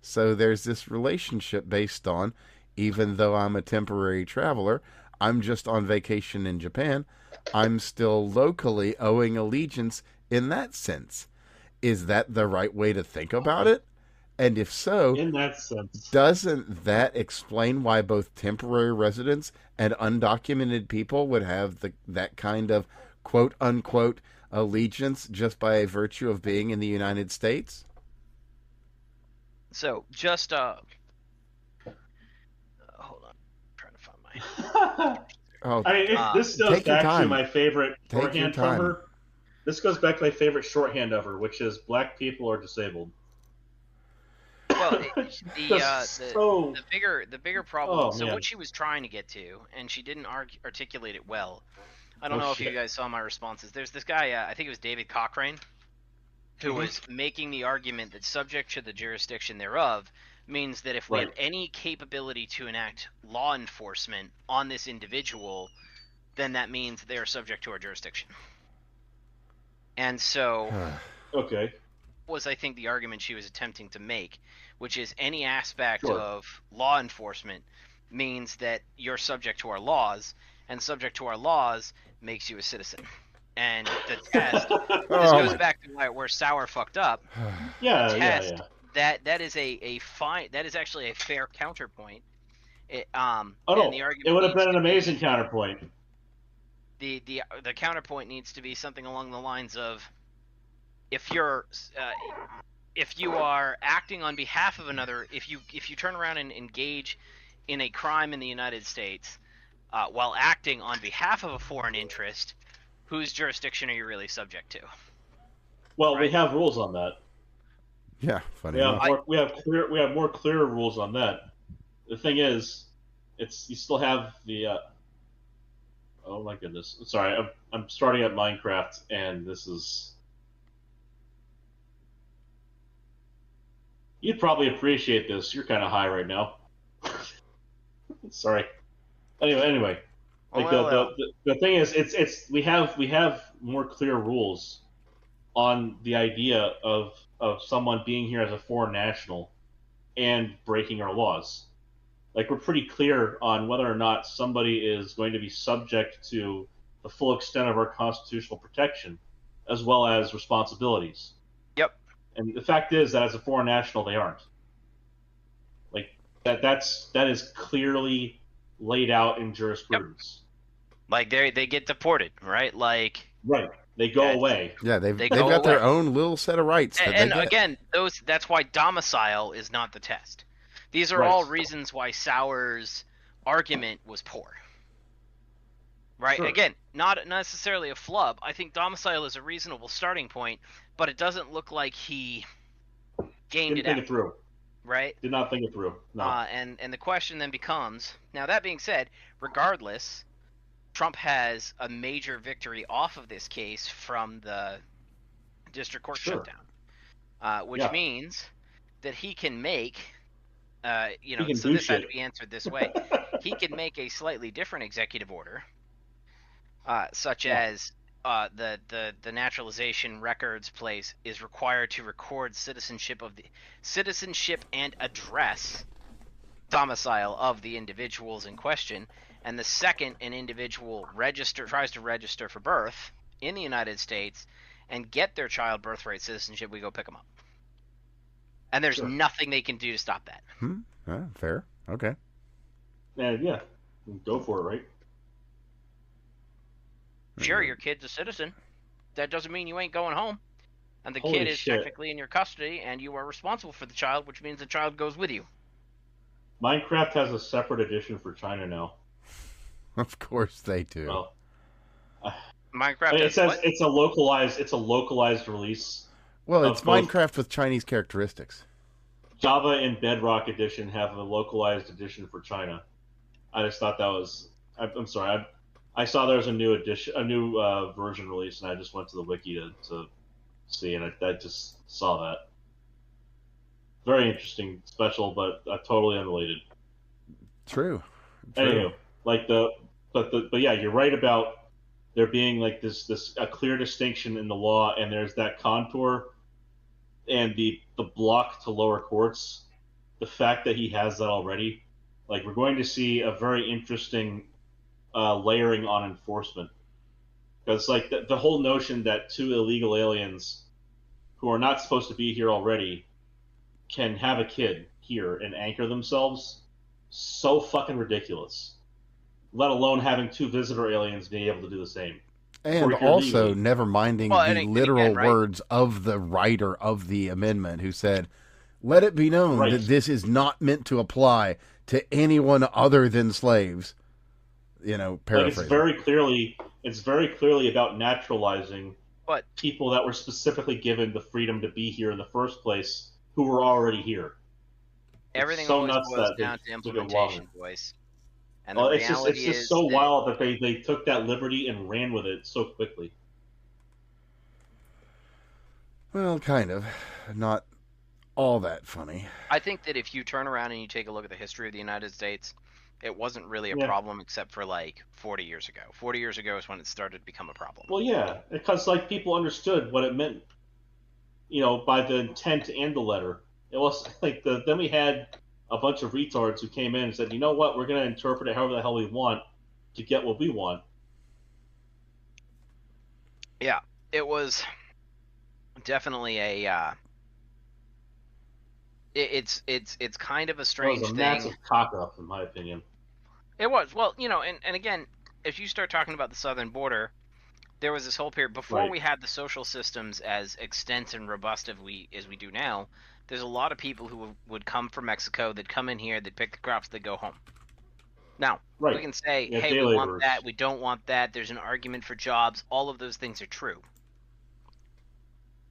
So there's this relationship based on, even though I'm a temporary traveler, I'm just on vacation in Japan, I'm still locally owing allegiance in that sense. Is that the right way to think about it? And if so, in that sense, doesn't that explain why both temporary residents and undocumented people would have that kind of quote-unquote allegiance just by virtue of being in the United States? So, just hold on, I'm trying to find my. This goes back to my favorite shorthand from her. This goes back to my favorite shorthand of her, which is "Black people are disabled." Well, the bigger problem. Man. What she was trying to get to, and she didn't articulate it well. I don't know if you guys saw my responses. There's this guy, I think it was David Cochrane, who was making the argument that subject to the jurisdiction thereof means that if we have any capability to enact law enforcement on this individual, then that means they are subject to our jurisdiction. And so, was I think the argument she was attempting to make, which is any aspect of law enforcement means that you're subject to our laws, and subject to our laws makes you a citizen. And the test, this goes back to where Sauer fucked up. That is a fine. That is actually a fair counterpoint. It would have been an amazing counterpoint. The counterpoint needs to be something along the lines of, if you are acting on behalf of another, if you turn around and engage in a crime in the United States while acting on behalf of a foreign interest, whose jurisdiction are you really subject to? Well, we have rules on that. Yeah, funny. We have more clear rules on that. The thing is, you still have the. Oh my goodness! Sorry, I'm starting at Minecraft, and this is. You'd probably appreciate this. You're kind of high right now. Sorry. Anyway, the thing is, we have more clear rules on the idea of someone being here as a foreign national and breaking our laws. Like, we're pretty clear on whether or not somebody is going to be subject to the full extent of our constitutional protection, as well as responsibilities. Yep. And the fact is that as a foreign national, they aren't. Like, that is clearly laid out in jurisprudence. Like, they get deported, right? Right. They go away. Yeah, they've got their own little set of rights. And again, that's why domicile is not the test. These are all reasons why Sauer's argument was poor. right? Sure. Again, not necessarily a flub. I think domicile is a reasonable starting point, but it doesn't look like he gamed Didn't it think out, it through. right? Did not think it through. No. And the question then becomes, now that being said, regardless, Trump has a major victory off of this case from the district court Sure. shutdown, which Yeah. means that he can make, He can so do this had shit. to be answered this way. He can make a slightly different executive order, such Yeah. as the naturalization records place is required to record citizenship and address domicile of the individuals in question, and the second an individual tries to register for birth in the United States and get their child birthright citizenship, we go pick them up. And there's Sure. nothing they can do to stop that. Fair. Okay. And yeah, go for it, right? Sure, your kid's a citizen. That doesn't mean you ain't going home. And the Holy kid is shit. technically in your custody, and you are responsible for the child, which means the child goes with you. Minecraft has a separate edition for China now. Of course they do. Well, Minecraft it has says what? it's a localized release. Well, it's of both- Minecraft with Chinese characteristics. Java and Bedrock edition have a localized edition for China. I just thought that was. I'm sorry. I saw there was a new edition, a new version released, and I just went to the wiki to see, and I just saw that. Very interesting, special, but totally unrelated. True. Anyway, but yeah, you're right about there being like this a clear distinction in the law, and there's that contour and the block to lower courts. The fact that he has that already, like we're going to see a very interesting layering on enforcement, because like the whole notion that two illegal aliens who are not supposed to be here already can have a kid here and anchor themselves, so fucking ridiculous. Let alone having two visitor aliens be able to do the same. And Or if you're also, legal. never minding Well, the and literal again, right? words of the writer of the amendment, who said, "Let it be known Right. that this is not meant to apply to anyone other than slaves." You know, Like paraphrasing. it's very clearly about naturalizing But people that were specifically given the freedom to be here in the first place, who were already here. everything so always nuts boils that they down to took it implementation, longer. boys. And the It's reality just is so that wild that they took that liberty and ran with it so quickly. Well, kind of. Not all that funny. I think that if you turn around and you take a look at the history of the United States, it wasn't really a Yeah. problem except for like 40 years ago. 40 years ago is when it started to become a problem. Well, yeah, because like people understood what it meant, by the intent and the letter. It was like then we had a bunch of retards who came in and said, you know what, we're going to interpret it however the hell we want to get what we want. Yeah, it was definitely a it's kind of a It strange was a thing. massive cock up, in my opinion. It was. Well, and again, if you start talking about the southern border, there was this whole period before Right. we had the social systems as extensive and robust as we do now. There's a lot of people who would come from Mexico, they'd come in here, they'd pick the crops, they'd go home. Now, Right. we can say, Yeah, hey, day we want laborers. that, we don't want that, there's an argument for jobs, all of those things are true.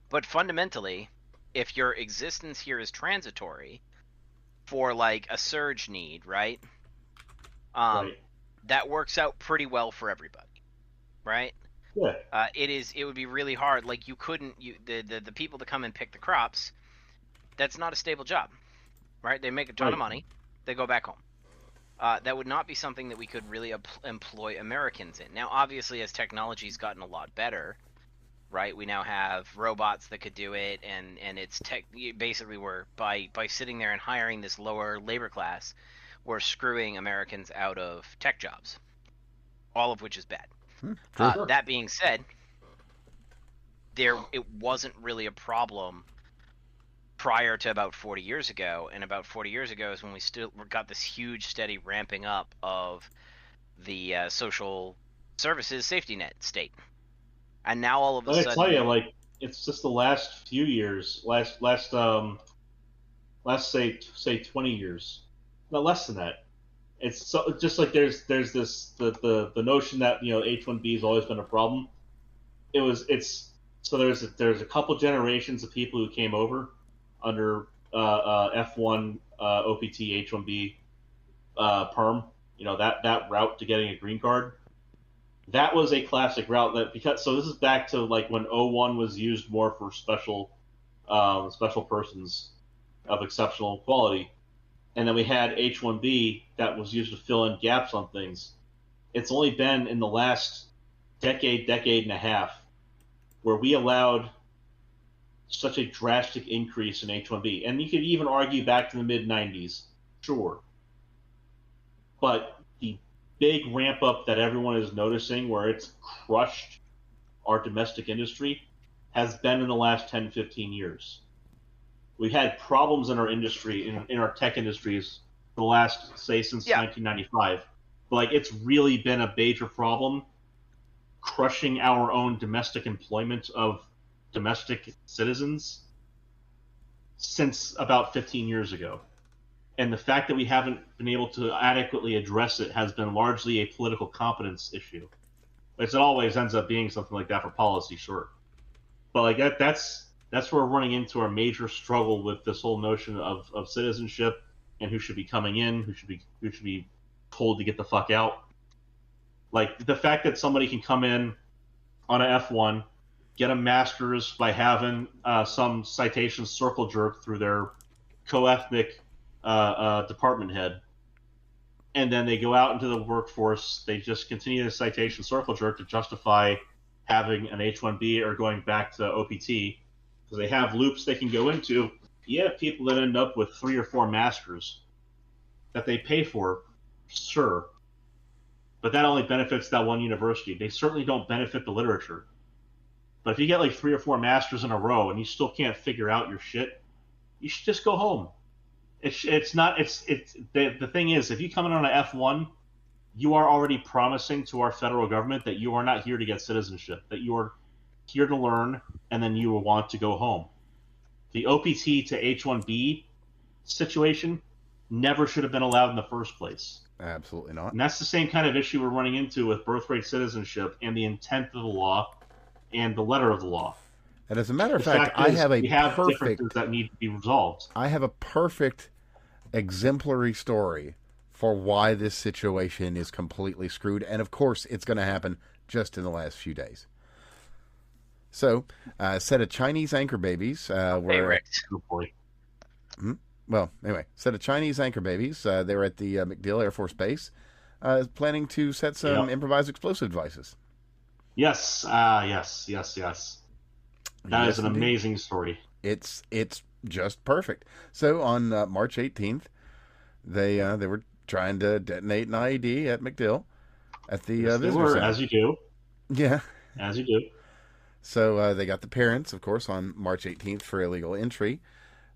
But fundamentally, if your existence here is transitory for like a surge need, right? Right. That works out pretty well for everybody, right? Yeah. It would be really hard. Like the people that come and pick the crops, that's not a stable job, right? They make a ton Right. of money, they go back home. That would not be something that we could really employ Americans in. Now, obviously, as technology's gotten a lot better, right? We now have robots that could do it, and it's basically we're by sitting there and hiring this lower labor class, we're screwing Americans out of tech jobs, all of which is bad. Sure. That being said, it wasn't really a problem prior to about 40 years ago, and about 40 years ago is when we still got this huge steady ramping up of the social services safety net state. And now all of a Let me sudden, tell you, like, it's just the last few years, last say 20 years, no less than that, It's so just like there's this the notion that H-1B has always been a problem. It's so there's a couple generations of people who came over under F1 OPT H-1B perm. That route to getting a green card. That was a classic route so this is back to like when O1 was used more for special persons of exceptional quality, and then we had H-1B that was used to fill in gaps on things. It's only been in the last decade and a half where we allowed such a drastic increase in H-1B, and you could even argue back to the mid '90s, sure, but the big ramp up that everyone is noticing where it's crushed our domestic industry has been in the last 10-15 years. We've had problems in our industry, in our tech industries, for the last, say, since 1995. But like, it's really been a major problem, crushing our own domestic employment of domestic citizens since about 15 years ago. And the fact that we haven't been able to adequately address it has been largely a political competence issue. It always ends up being something like that for policy, sure. But like that's where we're running into our major struggle with this whole notion of citizenship and who should be coming in, who should be told to get the fuck out. Like the fact that somebody can come in on an F1, get a master's by having some citation circle jerk through their co-ethnic department head, and then they go out into the workforce, they just continue the citation circle jerk to justify having an H-1B or going back to OPT, because they have loops they can go into. You have people that end up with 3 or 4 masters that they pay for, sure, but that only benefits that one university. They certainly don't benefit the literature. But if you get like 3 or 4 masters in a row and you still can't figure out your shit, you should just go home. The thing is, if you come in on an F1, you are already promising to our federal government that you are not here to get citizenship, that you are here to learn, and then you will want to go home. The OPT to H-1B situation never should have been allowed in the first place. Absolutely not. And that's the same kind of issue we're running into with birthright citizenship and the intent of the law and the letter of the law. And as a matter of fact, I have a perfect differences that need to be resolved. I have a perfect exemplary story for why this situation is completely screwed, and of course, it's going to happen just in the last few days. So, a set of Chinese anchor babies were. Well, anyway, set of Chinese anchor babies. They were at the MacDill Air Force Base, planning to set some improvised explosive devices. Yes, yes. That is an amazing story. It's just perfect. So on March 18th, they were trying to detonate an IED at MacDill at the visitor center. As you do. Yeah, as you do. So they got the parents, of course, on March 18th for illegal entry.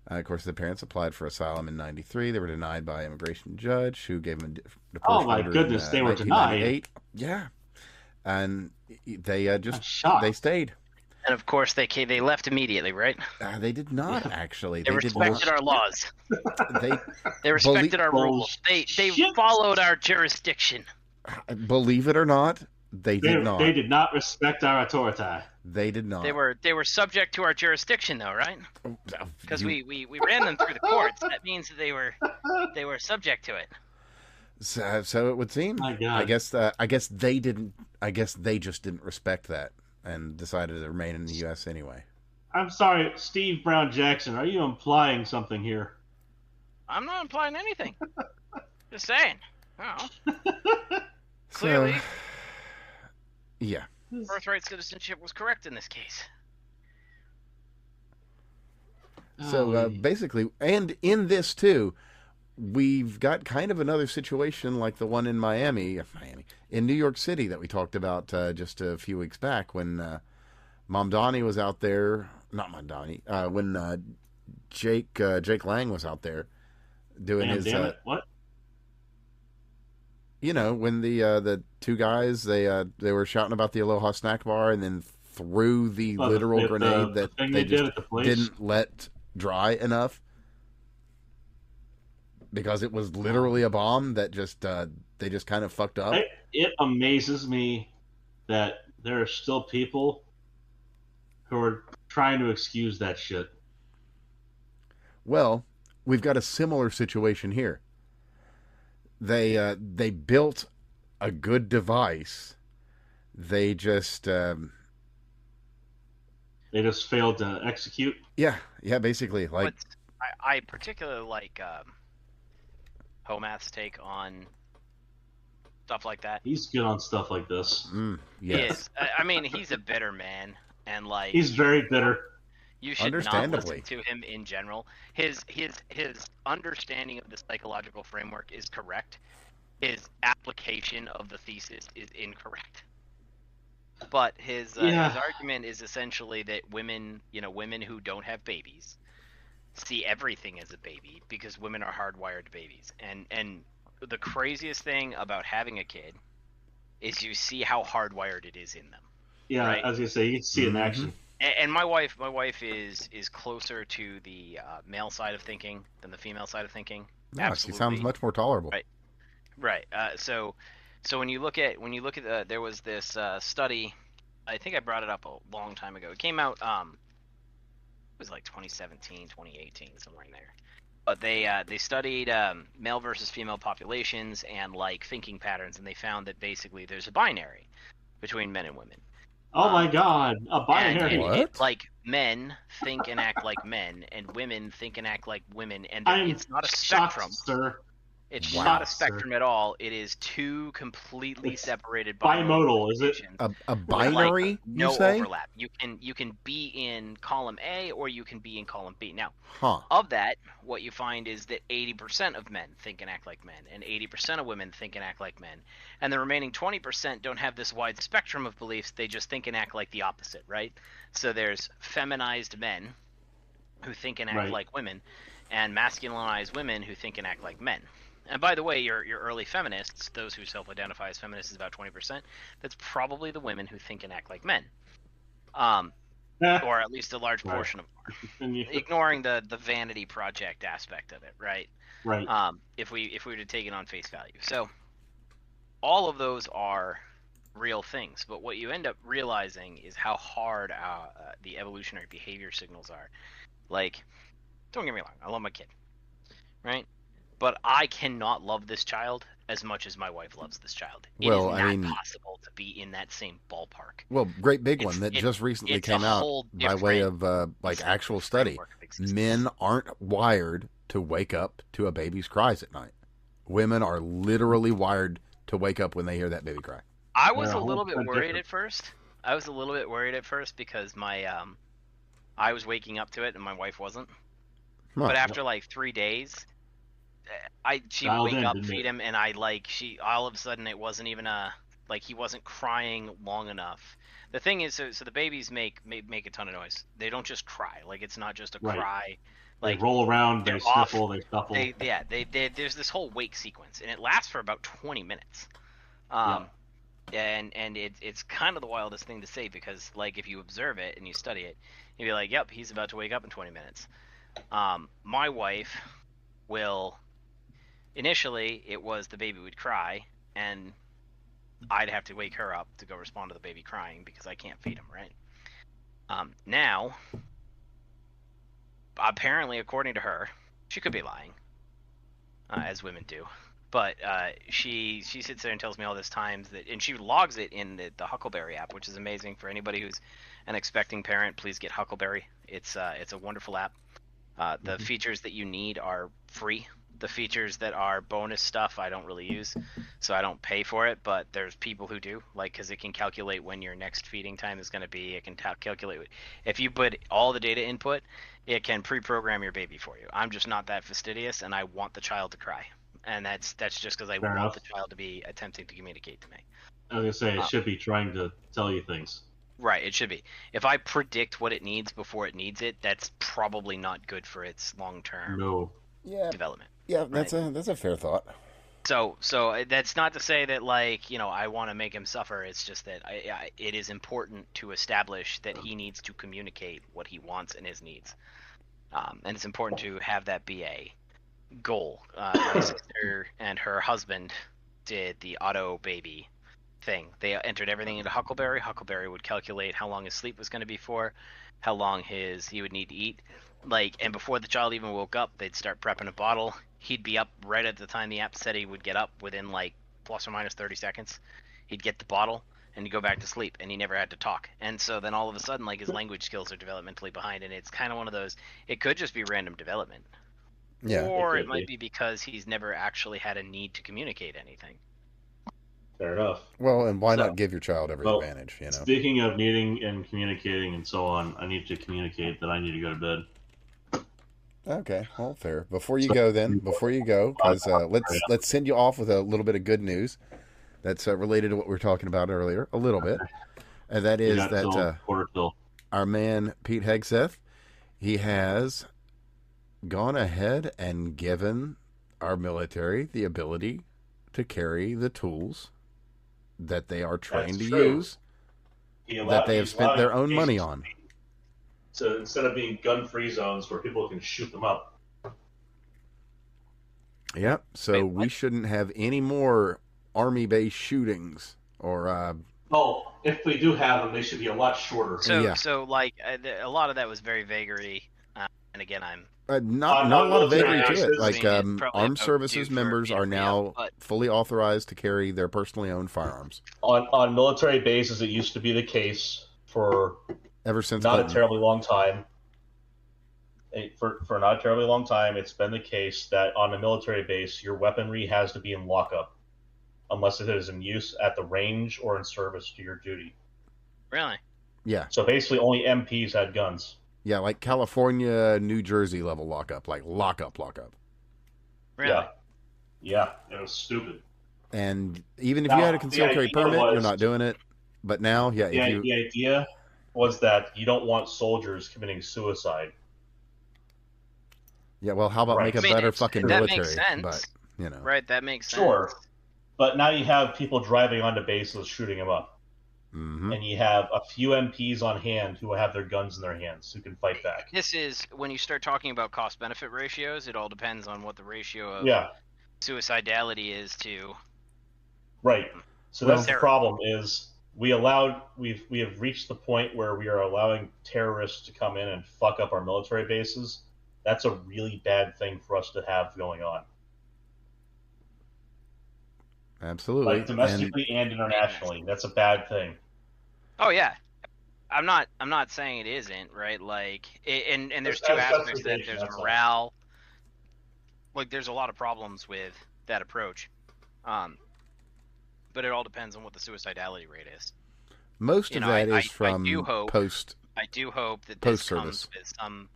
Of course, the parents applied for asylum in '93. They were denied by an immigration judge who gave them a oh my goodness, they were denied. Yeah, and they they stayed. And of course, they left immediately, right? They did not actually. They respected our laws. They respected our rules. They followed our jurisdiction. Believe it or not, they did not. They did not respect our authority. They did not. They were subject to our jurisdiction, though, right? Because we ran them through the courts. That means that they were subject to it. So it would seem. My God. I guess they didn't. I guess they just didn't respect that and decided to remain in the U.S. anyway. I'm sorry, Steve Brown Jackson. Are you implying something here? I'm not implying anything. Just saying. Clearly. So, yeah. Birthright citizenship was correct in this case. So basically, and in this too, we've got kind of another situation like the one in in New York City that we talked about just a few weeks back when Mamdani was out there. Not Mamdani. When Jake Lang was out there doing his. What? You know, when the two guys they were shouting about the Aloha snack bar and then threw the literal grenade that they just didn't let dry enough because it was literally a bomb that just they just kind of fucked up. It amazes me that there are still people who are trying to excuse that shit. Well, we've got a similar situation here. They built a good device. They just failed to execute. yeah, basically like. I particularly like Homath's take on stuff like that. He's good on stuff like this. Yes. He is. I mean, he's a bitter man, and like he's very bitter. You should not listen to him in general. His understanding of the psychological framework is correct. His application of the thesis is incorrect. But his argument is essentially that women who don't have babies see everything as a baby because women are hardwired babies. And the craziest thing about having a kid is you see how hardwired it is in them. Yeah, right? I was gonna say, you can see it in action. And my wife is closer to the male side of thinking than the female side of thinking. Yeah, she sounds much more tolerable. Right. So when you look at there was this study, I think I brought it up a long time ago. It came out it was like 2017, 2018, somewhere in there. But they studied male versus female populations and like thinking patterns, and they found that basically there's a binary between men and women. Oh my God, a binary! What? Like men think and act like men, and women think and act like women, and it's not a shocked, spectrum. Sir. It's not a spectrum at all. It is two completely separated bimodal. Is it a binary? Like, no overlap. You can be in column A or you can be in column B. Now, of that, what you find is that 80% of men think and act like men, and 80% of women think and act like men, and the remaining 20% don't have this wide spectrum of beliefs. They just think and act like the opposite, right? So there's feminized men who think and act like women, and masculinized women who think and act like men. And by the way, your early feminists, those who self-identify as feminists, is about 20%. That's probably the women who think and act like men, or at least a large portion of them, ignoring the vanity project aspect of it, right? Right. If we were to take it on face value, so all of those are real things. But what you end up realizing is how hard the evolutionary behavior signals are. Like, don't get me wrong, I love my kid, right? But I cannot love this child as much as my wife loves this child. It is not possible to be in that same ballpark. Well, great big one that just recently came out by way of like actual study. Men aren't wired to wake up to a baby's cries at night. Women are literally wired to wake up when they hear that baby cry. I was a little bit worried at first. Because I was waking up to it and my wife wasn't. But after like 3 days, she would wake up, feed him, and all of a sudden it wasn't even he wasn't crying long enough. The thing is, so the babies make a ton of noise. They don't just cry. Like, it's not just a cry. Like, they roll around, they sniffle, they shuffle. There's this whole wake sequence, and it lasts for about 20 minutes. And it's kind of the wildest thing to say, because like, if you observe it and you study it, you'll be like, yep, he's about to wake up in 20 minutes. My wife will. Initially, it was the baby would cry, and I'd have to wake her up to go respond to the baby crying because I can't feed him, right? Now, apparently, according to her, she could be lying, as women do, but she sits there and tells me all this times and she logs it in the Huckleberry app, which is amazing for anybody who's an expecting parent. Please get Huckleberry. It's a wonderful app. The features that you need are free. The features that are bonus stuff I don't really use, so I don't pay for it, but there's people who do, because it can calculate when your next feeding time is going to be. It can calculate if you put all the data input, it can pre-program your baby for you. I'm just not that fastidious, and I want the child to cry, and that's just because I want the child to be attempting to communicate to me. I was going to say, it should be trying to tell you things. Right, it should be. If I predict what it needs before it needs it, that's probably not good for its long-term development. Yeah, that's a fair thought. So that's not to say that I want to make him suffer. It's just that it is important to establish that he needs to communicate what he wants and his needs, and it's important to have that be goal. My sister and her husband did the auto baby thing. They entered everything into Huckleberry. Huckleberry would calculate how long his sleep was going to be for, how long he would need to eat. And before the child even woke up, they'd start prepping a bottle. He'd be up right at the time the app said he would get up, within plus or minus 30 seconds. He'd get the bottle and he'd go back to sleep, and he never had to talk. And so then all of a sudden, his language skills are developmentally behind, and it's kind of one of those, it could just be random development. Yeah. Or it might be because he's never actually had a need to communicate anything. Fair enough. Well, and why not give your child every advantage, you know? Speaking of needing and communicating and so on, I need to communicate that I need to go to bed. Okay, well, fair. Before you go, because let's send you off with a little bit of good news that's related to what we were talking about earlier, a little bit, and that is that our man Pete Hegseth, he has gone ahead and given our military the ability to carry the tools that they are trained to use, that they have spent their own money on. So instead of being gun-free zones where people can shoot them up. Yep. So we shouldn't have any more army-based shootings or. Well, if we do have them, they should be a lot shorter. So a lot of that was very vagary, and again, I'm not a lot of vagary to it. Armed services members are now fully authorized to carry their personally owned firearms. On military bases, it used to be the case for ever since not a terribly long time. For not a terribly long time, it's been the case that on a military base, your weaponry has to be in lockup, unless it is in use at the range or in service to your duty. Really? Yeah. So basically, only MPs had guns. Yeah, like California, New Jersey level lockup, like lockup. Really? Yeah, it was stupid. And even if you had a concealed carry permit, you're not doing it. But now, yeah. The idea was that you don't want soldiers committing suicide. Yeah, well, how about make a better fucking military? Makes sense. But, you know. Right, that makes sense. Sure. But now you have people driving onto bases shooting them up. Mm-hmm. And you have a few MPs on hand who have their guns in their hands who can fight back. This is, when you start talking about cost-benefit ratios, it all depends on what the ratio of suicidality is to... Right. So that's the problem is we have reached the point where we are allowing terrorists to come in and fuck up our military bases. That's a really bad thing for us to have going on. Absolutely. Like domestically and internationally. That's a bad thing. Oh yeah. I'm not saying it isn't, right? And there's two aspects to that. There's morale. There's a lot of problems with that approach. But it all depends on what the suicidality rate is. Most of that is from post. I do hope that this comes with some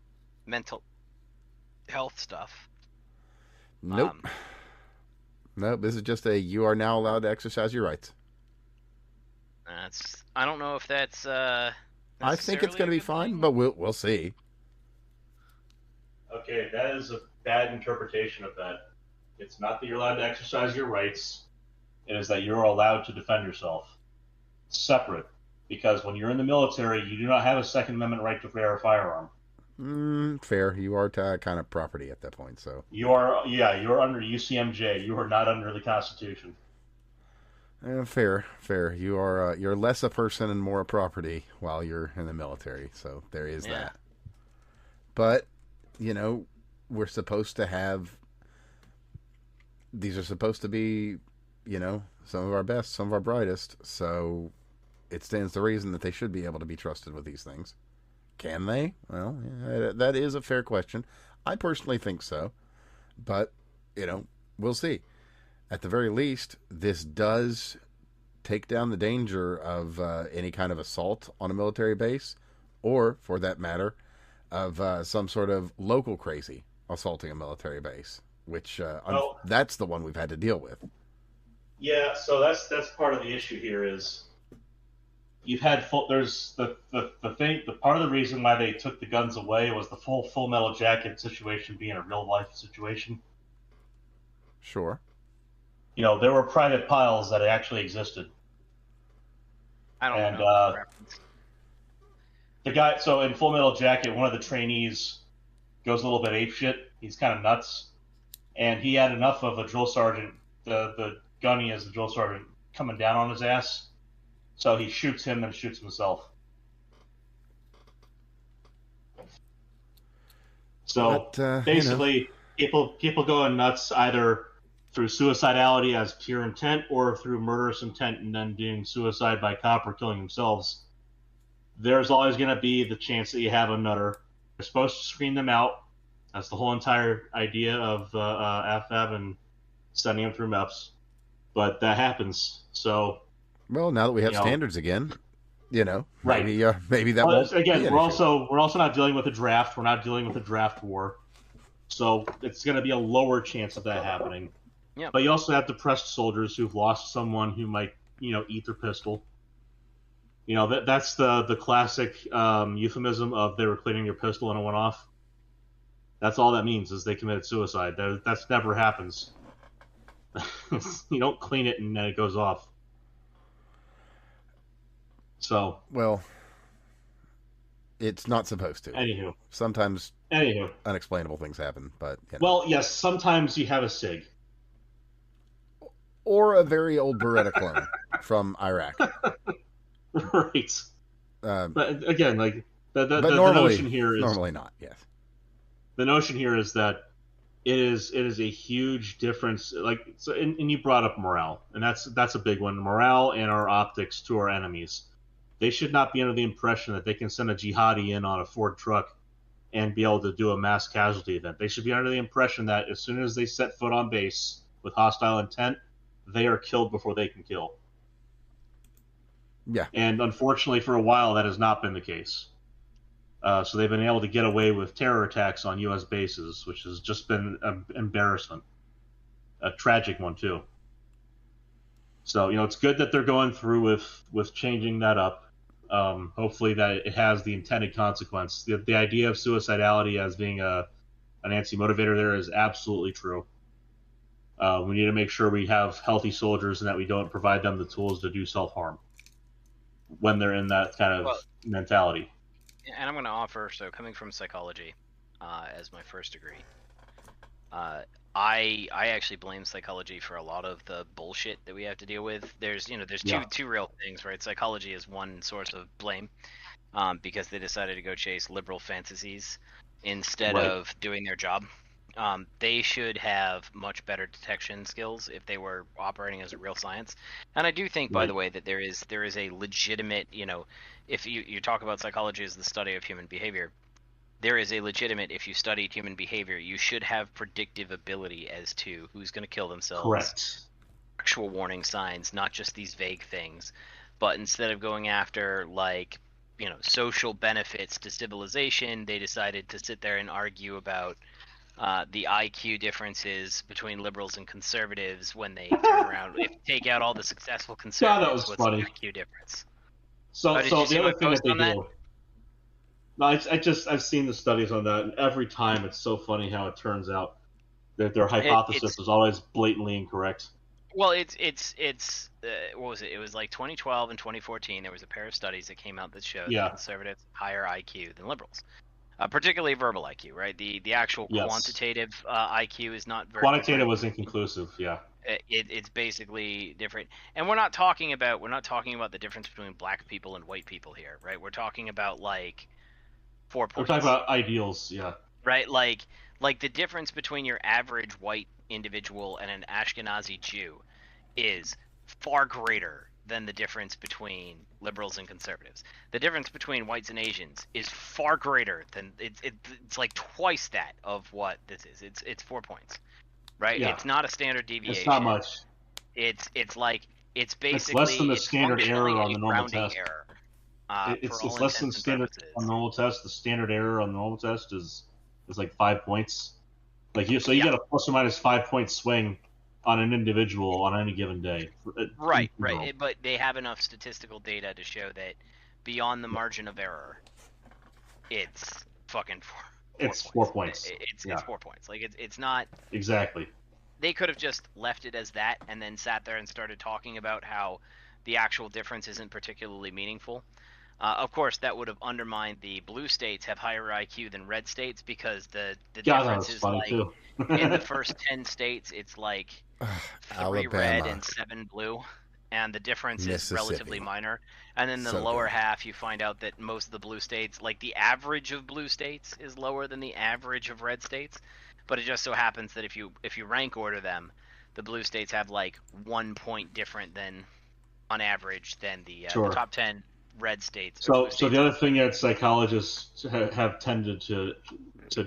mental health stuff. Nope. Nope. This is just you are now allowed to exercise your rights. I don't know if that's. I think it's going to be fine, but we'll see. Okay, that is a bad interpretation of that. It's not that you're allowed to exercise your rights. It is that you're allowed to defend yourself. Separate. Because when you're in the military, you do not have a Second Amendment right to bear a firearm. Fair. You are kind of property at that point, so. You're under UCMJ. You are not under the Constitution. Fair. You're less a person and more a property while you're in the military, so there is that. But, we're supposed to have... These are supposed to be, some of our best, some of our brightest, so it stands to reason that they should be able to be trusted with these things. Can they? Well, that is a fair question. I personally think so. But, we'll see. At the very least, this does take down the danger of any kind of assault on a military base, or, for that matter, of some sort of local crazy assaulting a military base, which that's the one we've had to deal with. Yeah, so that's part of the issue here is you've had there's the part of the reason why they took the guns away was the full metal jacket situation being a real life situation. Sure. There were private piles that actually existed. I don't know. The guy, so in Full Metal Jacket, one of the trainees goes a little bit apeshit. He's kind of nuts. and he had enough of a drill sergeant, the gunny as the drill sergeant, coming down on his ass, so he shoots him and shoots himself. So basically, people going nuts either through suicidality as pure intent or through murderous intent and then doing suicide by cop or killing themselves. There's always going to be the chance that you have a nutter. You're supposed to screen them out. That's the whole entire idea of AFAB and sending them through MEPS. But that happens. So, well, now that we have standards again, maybe that won't. Again, we're also not dealing with a draft. We're not dealing with a draft war. So it's going to be a lower chance of that happening. Yeah. But you also have depressed soldiers who've lost someone who might, eat their pistol. That's the classic euphemism of they were cleaning your pistol and it went off. That's all that means is they committed suicide. That's never happens. You don't clean it and then it goes off. So. Well, it's not supposed to. Anywho. Sometimes unexplainable things happen, but. Well, yes, sometimes you have a SIG. Or a very old Beretta clone from Iraq. Right. But again, like the notion here is normally not. Yes. The notion here is that it is a huge difference. Like, so, and you brought up morale, and that's a big one. Morale and our optics to our enemies. They should not be under the impression that they can send a jihadi in on a Ford truck and be able to do a mass casualty event. They should be under the impression that as soon as they set foot on base with hostile intent, they are killed before they can kill. Yeah. And unfortunately, for a while, that has not been the case. So they've been able to get away with terror attacks on U.S. bases, which has just been an embarrassment. A tragic one, too. So, it's good that they're going through with changing that up. Hopefully that it has the intended consequence. The idea of suicidality as being an anti-motivator there is absolutely true. We need to make sure we have healthy soldiers and that we don't provide them the tools to do self-harm when they're in that kind of mentality. And I'm going to offer, so coming from psychology as my first degree, I actually blame psychology for a lot of the bullshit that we have to deal with. There's two real things, right? Psychology is one source of blame because they decided to go chase liberal fantasies instead of doing their job. They should have much better detection skills if they were operating as a real science. And I do think, by the way, that there is a legitimate, if you talk about psychology as the study of human behavior, there is a legitimate, if you studied human behavior, you should have predictive ability as to who's going to kill themselves. Correct. Actual warning signs, not just these vague things. But instead of going after, social benefits to civilization, they decided to sit there and argue about the IQ differences between liberals and conservatives when they turn around. If you take out all the successful conservatives, what's the IQ difference? So the other thing that they do. No, I've seen the studies on that, and every time it's so funny how it turns out that their hypothesis is always blatantly incorrect. Well, it's what was it? It was like 2012 and 2014. There was a pair of studies that came out that showed that conservatives have higher IQ than liberals. Particularly verbal IQ, right? The actual quantitative IQ is not very quantitative was inconclusive. Yeah, it's basically different, and we're not talking about the difference between black people and white people here, right? We're talking about 4 points. We're talking about ideals, yeah. Right, like the difference between your average white individual and an Ashkenazi Jew is far greater than the difference between liberals and conservatives. The difference between whites and Asians is far greater than it's like twice that of what this is. It's 4 points, right? Yeah. It's not a standard deviation. It's not much. It's basically it's less than the standard error on the normal test. Error, it's less than standard on the normal test. The standard error on the normal test is like 5 points. You get a plus or minus 5 point swing on an individual on any given day. Right. But they have enough statistical data to show that beyond the margin of error, it's fucking 4 points. It's 4 points. It's not exactly. They could have just left it as that and then sat there and started talking about how the actual difference isn't particularly meaningful. Of course, that would have undermined the blue states have higher IQ than red states because the God, that difference was is funny like too. in the first 10 states, it's like 3 red Alabama, and 7 blue, and the difference is relatively Mississippi. minor. And then the So lower good. half, you find out that most of the blue states, like the average of blue states, is lower than the average of red states. But it just so happens that if you rank order them, the blue states have like 1 point different than on average than the Sure. top 10 red states or blue So states. the other thing that psychologists have tended to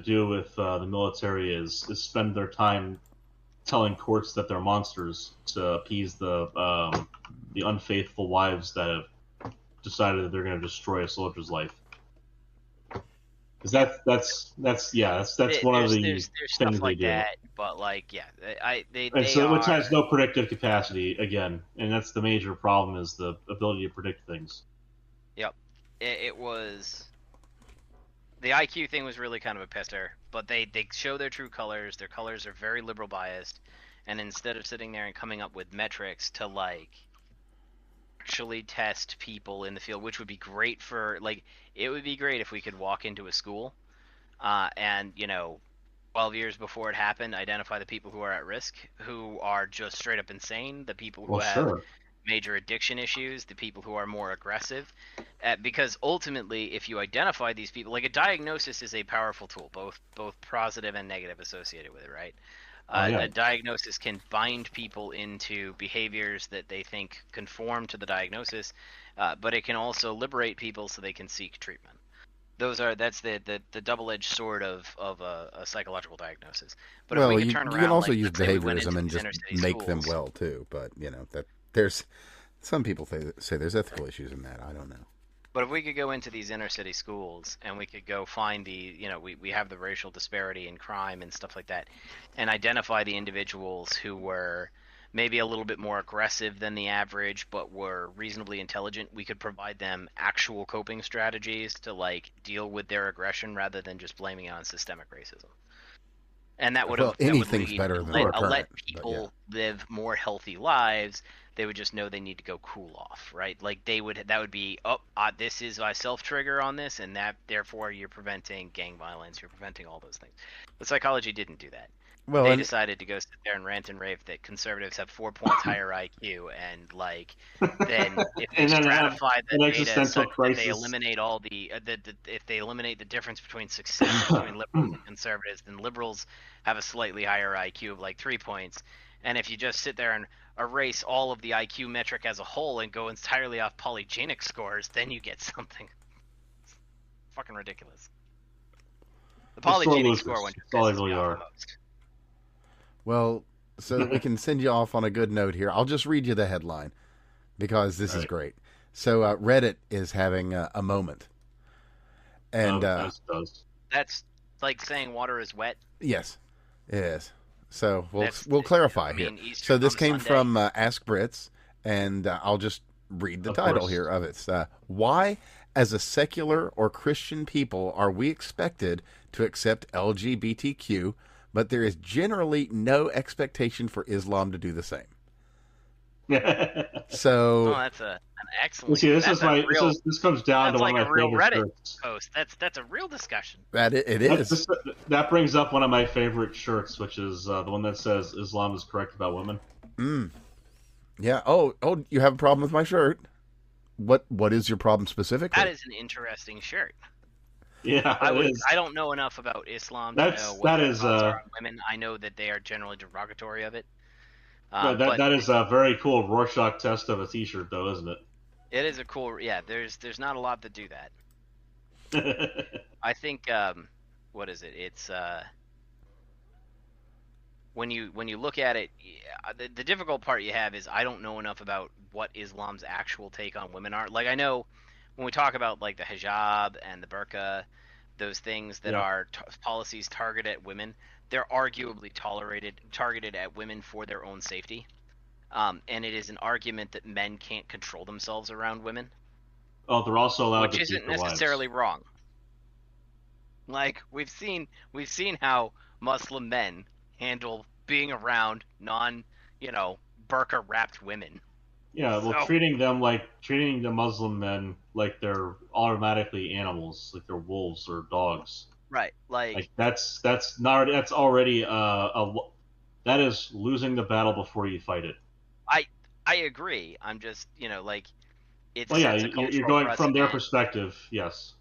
do with the military is spend their time telling courts that they're monsters to appease the unfaithful wives that have decided that they're going to destroy a soldier's life. Because that's one of the There's things stuff they like do. that, but like yeah, And they so, which are. has no predictive capacity again, and that's the major problem is the ability to predict things. Yep, it was the IQ thing was really kind of a pisser, but they show their true colors. Their colors are very liberal biased, and instead of sitting there and coming up with metrics to like actually test people in the field, which would be great for like it would be great if we could walk into a school, and 12 years before it happened, identify the people who are at risk, who are just straight up insane, the people who Well, have sure. major addiction issues, the people who are more aggressive. Because ultimately, if you identify these people, like a diagnosis is a powerful tool, both positive and negative associated with it, right? Oh, yeah. A diagnosis can bind people into behaviors that they think conform to the diagnosis, but it can also liberate people so they can seek treatment. That's the double-edged sword of a psychological diagnosis. But if we Well, could you turn you can around, also like use let's say we went behaviorism into and these just inner city make them schools. well too. But that there's some people say there's ethical issues in that. I don't know. But if we could go into these inner city schools and we could go find we have the racial disparity in crime and stuff like that, and identify the individuals who were maybe a little bit more aggressive than the average, but were reasonably intelligent, we could provide them actual coping strategies to like deal with their aggression rather than just blaming it on systemic racism. And that would Well, lead anything's better to than let, the let current. But yeah, people live more healthy lives. They would just know they need to go cool off, right? Like that would be, this is my self trigger on this, and that therefore you're preventing gang violence, you're preventing all those things. But psychology didn't do that. well, They and decided to go sit there and rant and rave that conservatives have 4 points higher IQ, and like then if they And then have stratify the an data existential such that they crisis. eliminate all if they eliminate the difference between success between liberals and conservatives, then liberals have a slightly higher IQ of like 3 points. And if you just sit there and erase all of the IQ metric as a whole and go entirely off polygenic scores, then you get something fucking ridiculous. The They're sore polygenic losers. score one just That's all they pisses me really off are. the most. well, so that we can send you off on a good note here, I'll just read you the headline because this is Right. great. So Reddit is having a moment, and As it does. That's like saying water is wet. yes, it is. So That's we'll clarify I here. mean, Easter So this on came Sunday. from Ask Brits, and I'll just read the Of title course. here of it. It's, why, as a secular or Christian people, are we expected to accept LGBTQ, but there is generally no expectation for Islam to do the same? Oh, So that's an excellent. See, this That's is a my real. this comes down That's to one like of a my real favorite Reddit shirts. post. That's a real discussion. that it is. That brings up one of my favorite shirts, which is the one that says Islam is correct about women. Yeah. Oh, you have a problem with my shirt? What is your problem specifically? That is an interesting shirt. Yeah, it is. I don't know enough about Islam to That's- know what that their is, thoughts are on women. I know that they are generally derogatory of it. That is a very cool Rorschach test of a T-shirt, though, isn't it is a cool. Yeah, there's not a lot that do that. it? I think what is it? It's when you look at it, the difficult part you have is I don't know enough about what Islam's actual take on women are. Like I know when we talk about like the hijab and the burqa, those things that Yeah. are policies targeted at women, they're arguably targeted at women for their own safety. And it is an argument that men can't control themselves around women, Oh, they're also allowed which to isn't beat their wives. necessarily wrong. Like we've seen how Muslim men handle being around burqa wrapped women. Yeah, well, So- treating the Muslim men like they're automatically animals, like they're wolves or dogs. Right. Like that's already that is losing the battle before you fight it. I I agree. I'm just, like it Well, yeah, sets a you're cultural going from their precedent. perspective. Yes.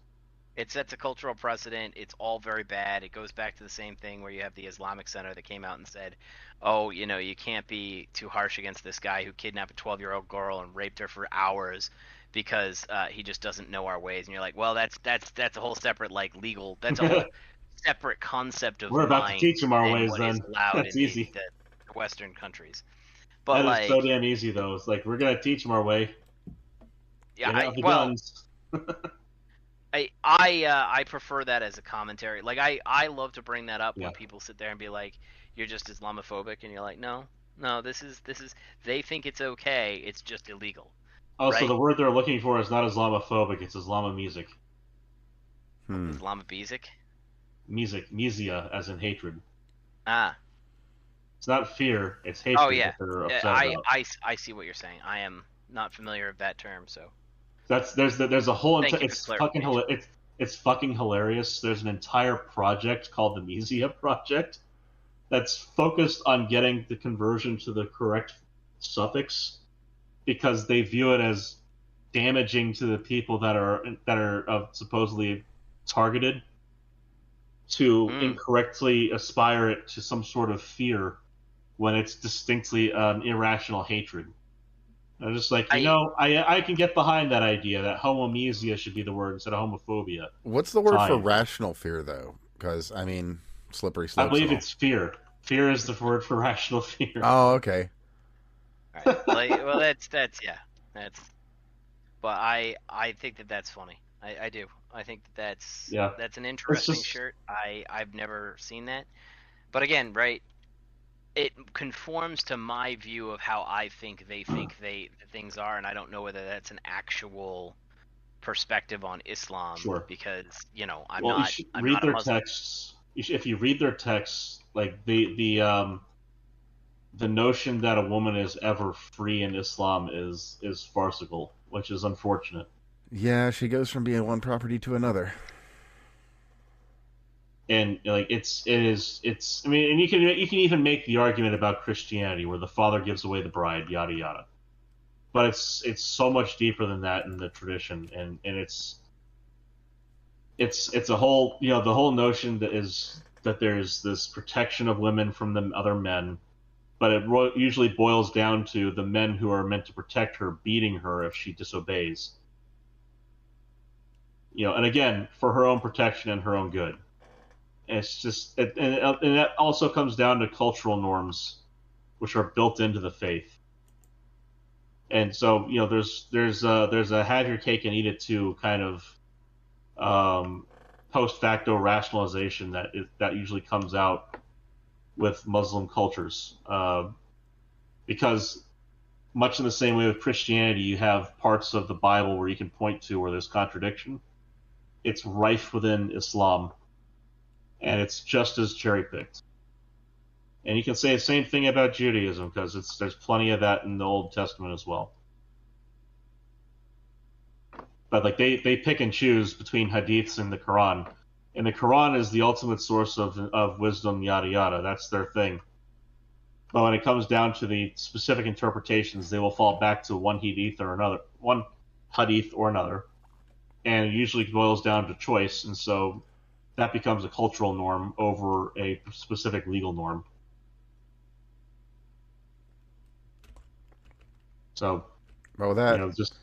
It sets a cultural precedent. It's all very bad. It goes back to the same thing where you have the Islamic Center that came out and said, "Oh, you can't be too harsh against this guy who kidnapped a 12-year-old girl and raped her for hours because he just doesn't know our ways." And you're like, "Well, that's a whole separate legal. That's a whole separate concept of We're about to mind teach them our and ways. what is Then allowed that's in the, easy. the Western countries." But That is so damn easy, though. It's like we're gonna teach them our way. yeah, Get out the well, guns. I prefer that as a commentary. Like I love to bring that up Yeah. when people sit there and be like, "You're just Islamophobic," and you're like, "No, no, this is." They think it's okay. It's just illegal, Also, right? the word they're looking for is not Islamophobic. It's Islamomusic. Hmm. Islamophobic. Music, mesia, as in hatred. Ah. It's not fear. It's Oh hatred yeah. that they're Yeah, upset about. I see what you're saying. I am not familiar with that term, so There's a whole thank you for it's fucking clarification. it's fucking hilarious. There's an entire project called the Mesia Project that's focused on getting the conversion to the correct suffix because they view it as damaging to the people that are supposedly targeted to Mm. incorrectly aspire it to some sort of fear when it's distinctly irrational hatred. I'm just like, I I can get behind that idea that homomesia should be the word instead of homophobia. What's the word for Fine. rational fear, though? Because I mean, slippery I slopes and believe all. it's fear. Fear is the word for rational fear. Oh, okay. All right. Well, that's yeah. That's But I think that that's funny. I do. I think that Yeah. that's an It's interesting just shirt. I've never seen that. But again, right? It conforms to my view of how I think things are, and I don't know whether that's an actual perspective on Islam sure. because I'm Well, you not should I'm read not a their Muslim. texts. If you read their texts, like the notion that a woman is ever free in Islam is farcical, which is unfortunate. Yeah, she goes from being one property to another. And like it's I mean, and you can even make the argument about Christianity where the father gives away the bride, yada yada. But it's so much deeper than that in the tradition, and it's a whole the whole notion that there's this protection of women from the other men, but it usually boils down to the men who are meant to protect her beating her if she disobeys. And again for her own protection and her own good. And it's just and that also comes down to cultural norms, which are built into the faith. And so there's a have your cake and eat it too kind of post facto rationalization that usually comes out with Muslim cultures, because much in the same way with Christianity, you have parts of the Bible where you can point to where there's contradiction. It's rife within Islam, and it's just as cherry picked. And you can say the same thing about Judaism because there's plenty of that in the Old Testament as well. But like they pick and choose between hadiths and the Quran, and the Quran is the ultimate source of wisdom, yada yada. That's their thing. But when it comes down to the specific interpretations, they will fall back to one hadith or another, and it usually boils down to choice. And so that becomes a cultural norm over a specific legal norm. So, Well, with that, just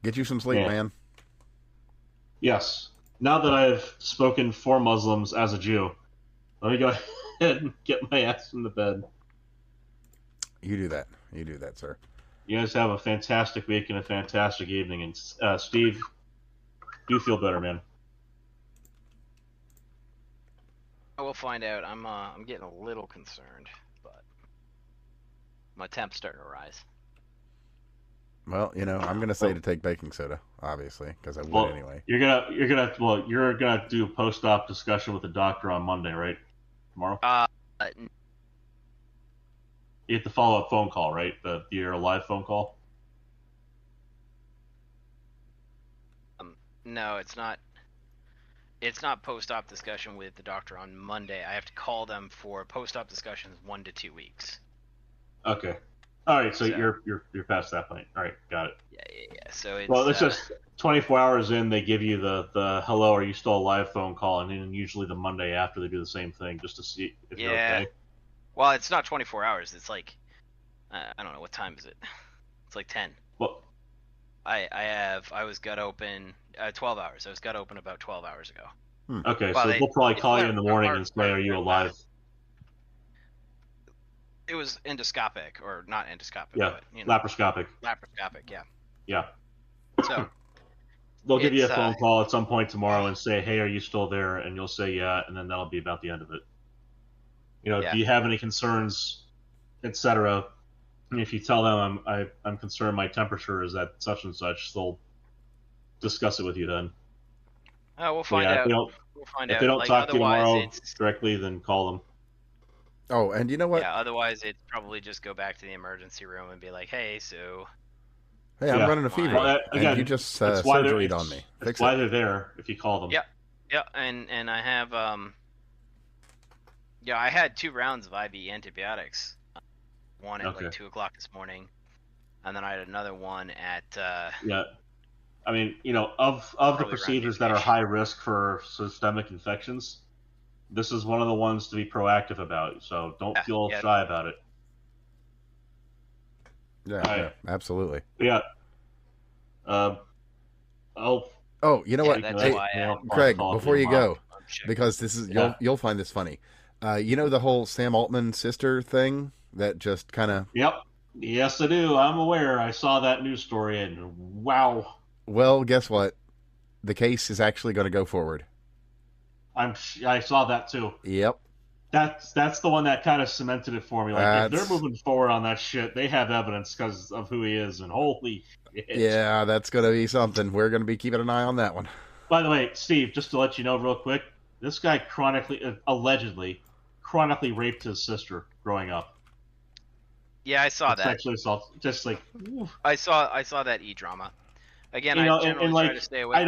get you some sleep, yeah. man. Yes. Now that I've spoken for Muslims as a Jew, let me go ahead and get my ass in the bed. You do that. You do that, sir. You guys have a fantastic week and a fantastic evening. And Steve, do feel better, man. I will find out. I'm getting a little concerned, but my temp's starting to rise. Well, I'm gonna say to take baking soda, obviously, because I would Well, anyway. you're gonna do a post-op discussion with the doctor on Monday, right? Tomorrow. You have the follow-up phone call, right? Your live phone call. No, it's not. It's not post-op discussion with the doctor on Monday. I have to call them for post-op discussions 1 to 2 weeks. Okay. All right. So you're past that point. All right. Got it. Yeah. So it's Well, it's just 24 hours in, they give you the hello, are you still alive phone call, and then usually the Monday after they do the same thing just to see if you're okay. Well, it's not 24 hours. It's like I don't know, what time is it? It's like 10. Well, I was gut open 12 hours. I was gut open about 12 hours ago. Okay, well, so they'll probably call you in the morning and say, are you alive? It was endoscopic, or not endoscopic. Yeah, but, you know, laparoscopic. Laparoscopic, yeah. Yeah. So they'll give you a phone call at some point tomorrow and say, hey, are you still there? And you'll say, yeah, and then that'll be about the end of it. You know, do you have any concerns, etc.? And if you tell them I'm concerned my temperature is at such and such, they'll discuss it with you then. We'll find out. If they don't talk to you tomorrow directly, then call them. Oh, and you know what? Yeah, otherwise it's probably just go back to the emergency room and be like, hey, I'm running a fever. Well, again, and you just surgeryed on me. That's why they're there if you call them. Yeah, and I have I had 2 rounds of IV antibiotics. One at like 2 o'clock this morning, and then I had another one at I mean, you know, of the procedures that are high risk for systemic infections, this is one of the ones to be proactive about. So don't feel shy about it. Yeah, absolutely. Yeah. You know what? Hey, Craig, before you go, because this is you'll find this funny. You know the whole Sam Altman sister thing that just kind of. Yep. Yes, I do. I'm aware. I saw that news story, and wow. Well, guess what? The case is actually going to go forward. I saw that too. Yep. That's the one that kind of cemented it for me. Like, if they're moving forward on that shit, they have evidence because of who he is, and holy shit. Yeah, that's going to be something. We're going to be keeping an eye on that one. By the way, Steve, just to let you know real quick, this guy allegedly chronically raped his sister growing up. Yeah, I saw that. Sexually assault, just like. Oof. I saw that drama. Again, I generally try to stay away from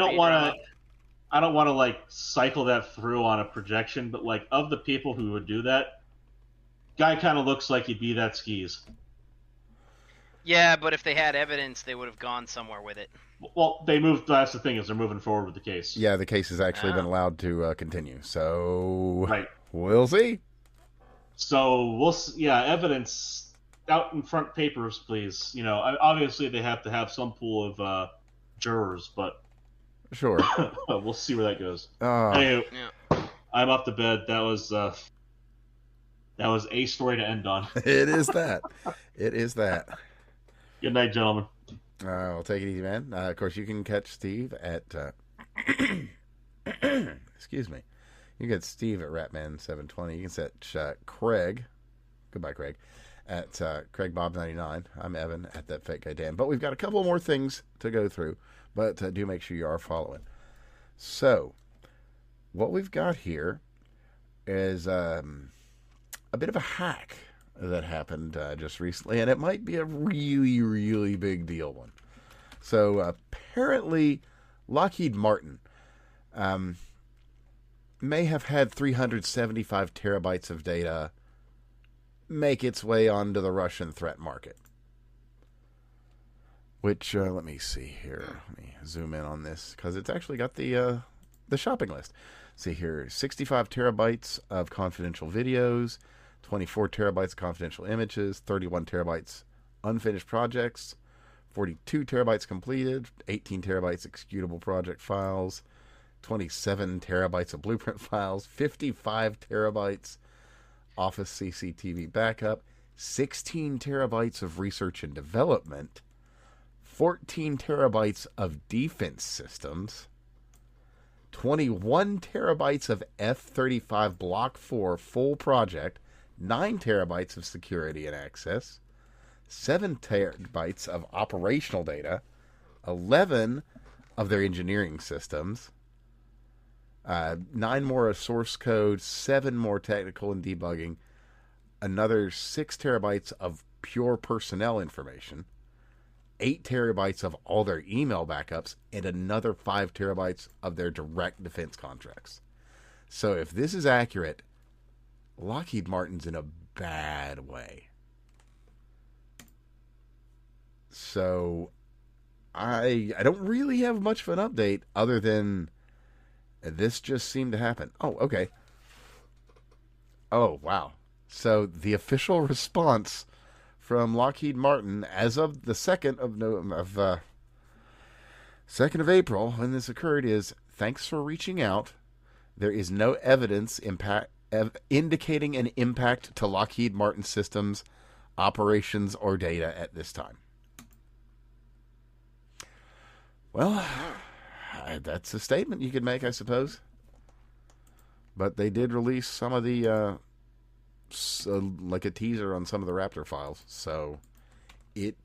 I don't want to like cycle that through on a projection, but like of the people who would do that, guy kind of looks like he'd be that skis. Yeah, but if they had evidence, they would have gone somewhere with it. Well, they moved. That's the thing, is they're moving forward with the case. Yeah, the case has actually been allowed to continue. So we'll see. So we'll see. Yeah, evidence out in front papers, please. You know, obviously they have to have some pool of jurors, but sure, we'll see where that goes. Anyway, I'm up to bed. That was a story to end on. It is that. It is that. Good night, gentlemen. I'll take it easy, man. Of course, you can catch Steve at. Excuse me. You can get Steve at Ratman720. You can set Craig. Goodbye, Craig. At CraigBob99. I'm Evan at That Fake Guy Dan. But we've got a couple more things to go through. But do make sure you are following. So, what we've got here is a bit of a hack that happened just recently, and it might be a really, really big deal one. So, apparently, Lockheed Martin may have had 375 terabytes of data make its way onto the Russian threat market. Which, let me see here. Let me zoom in on this, because it's actually got the shopping list. See here, 65 terabytes of confidential videos, 24 terabytes of confidential images, 31 terabytes unfinished projects, 42 terabytes completed, 18 terabytes executable project files, 27 terabytes of blueprint files, 55 terabytes Office CCTV backup, 16 terabytes of research and development, 14 terabytes of defense systems, 21 terabytes of F-35 Block 4 full project, 9 terabytes of security and access, 7 terabytes of operational data, 11 of their engineering systems, 9 more of source code, 7 more technical and debugging, another 6 terabytes of pure personnel information, 8 terabytes of all their email backups and another 5 terabytes of their direct defense contracts. So if this is accurate, Lockheed Martin's in a bad way. So I don't really have much of an update other than this just seemed to happen. Oh, okay. Oh, wow. So the official response from Lockheed Martin as of the 2nd of April when this occurred is, thanks for reaching out. There is no evidence indicating an impact to Lockheed Martin systems, operations, or data at this time. Well, that's a statement you could make, I suppose. But they did release some of the, like a teaser on some of the Raptor files. So it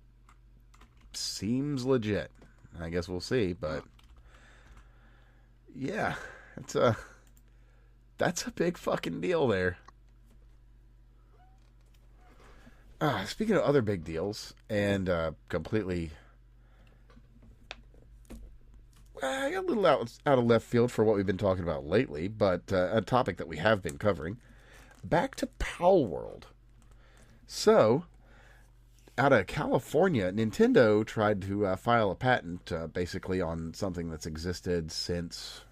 seems legit. I guess we'll see. But yeah, that's a big fucking deal there. Speaking of other big deals and completely... I got a little out of left field for what we've been talking about lately, but a topic that we have been covering. Back to Pal World. So, out of California, Nintendo tried to file a patent basically on something that's existed since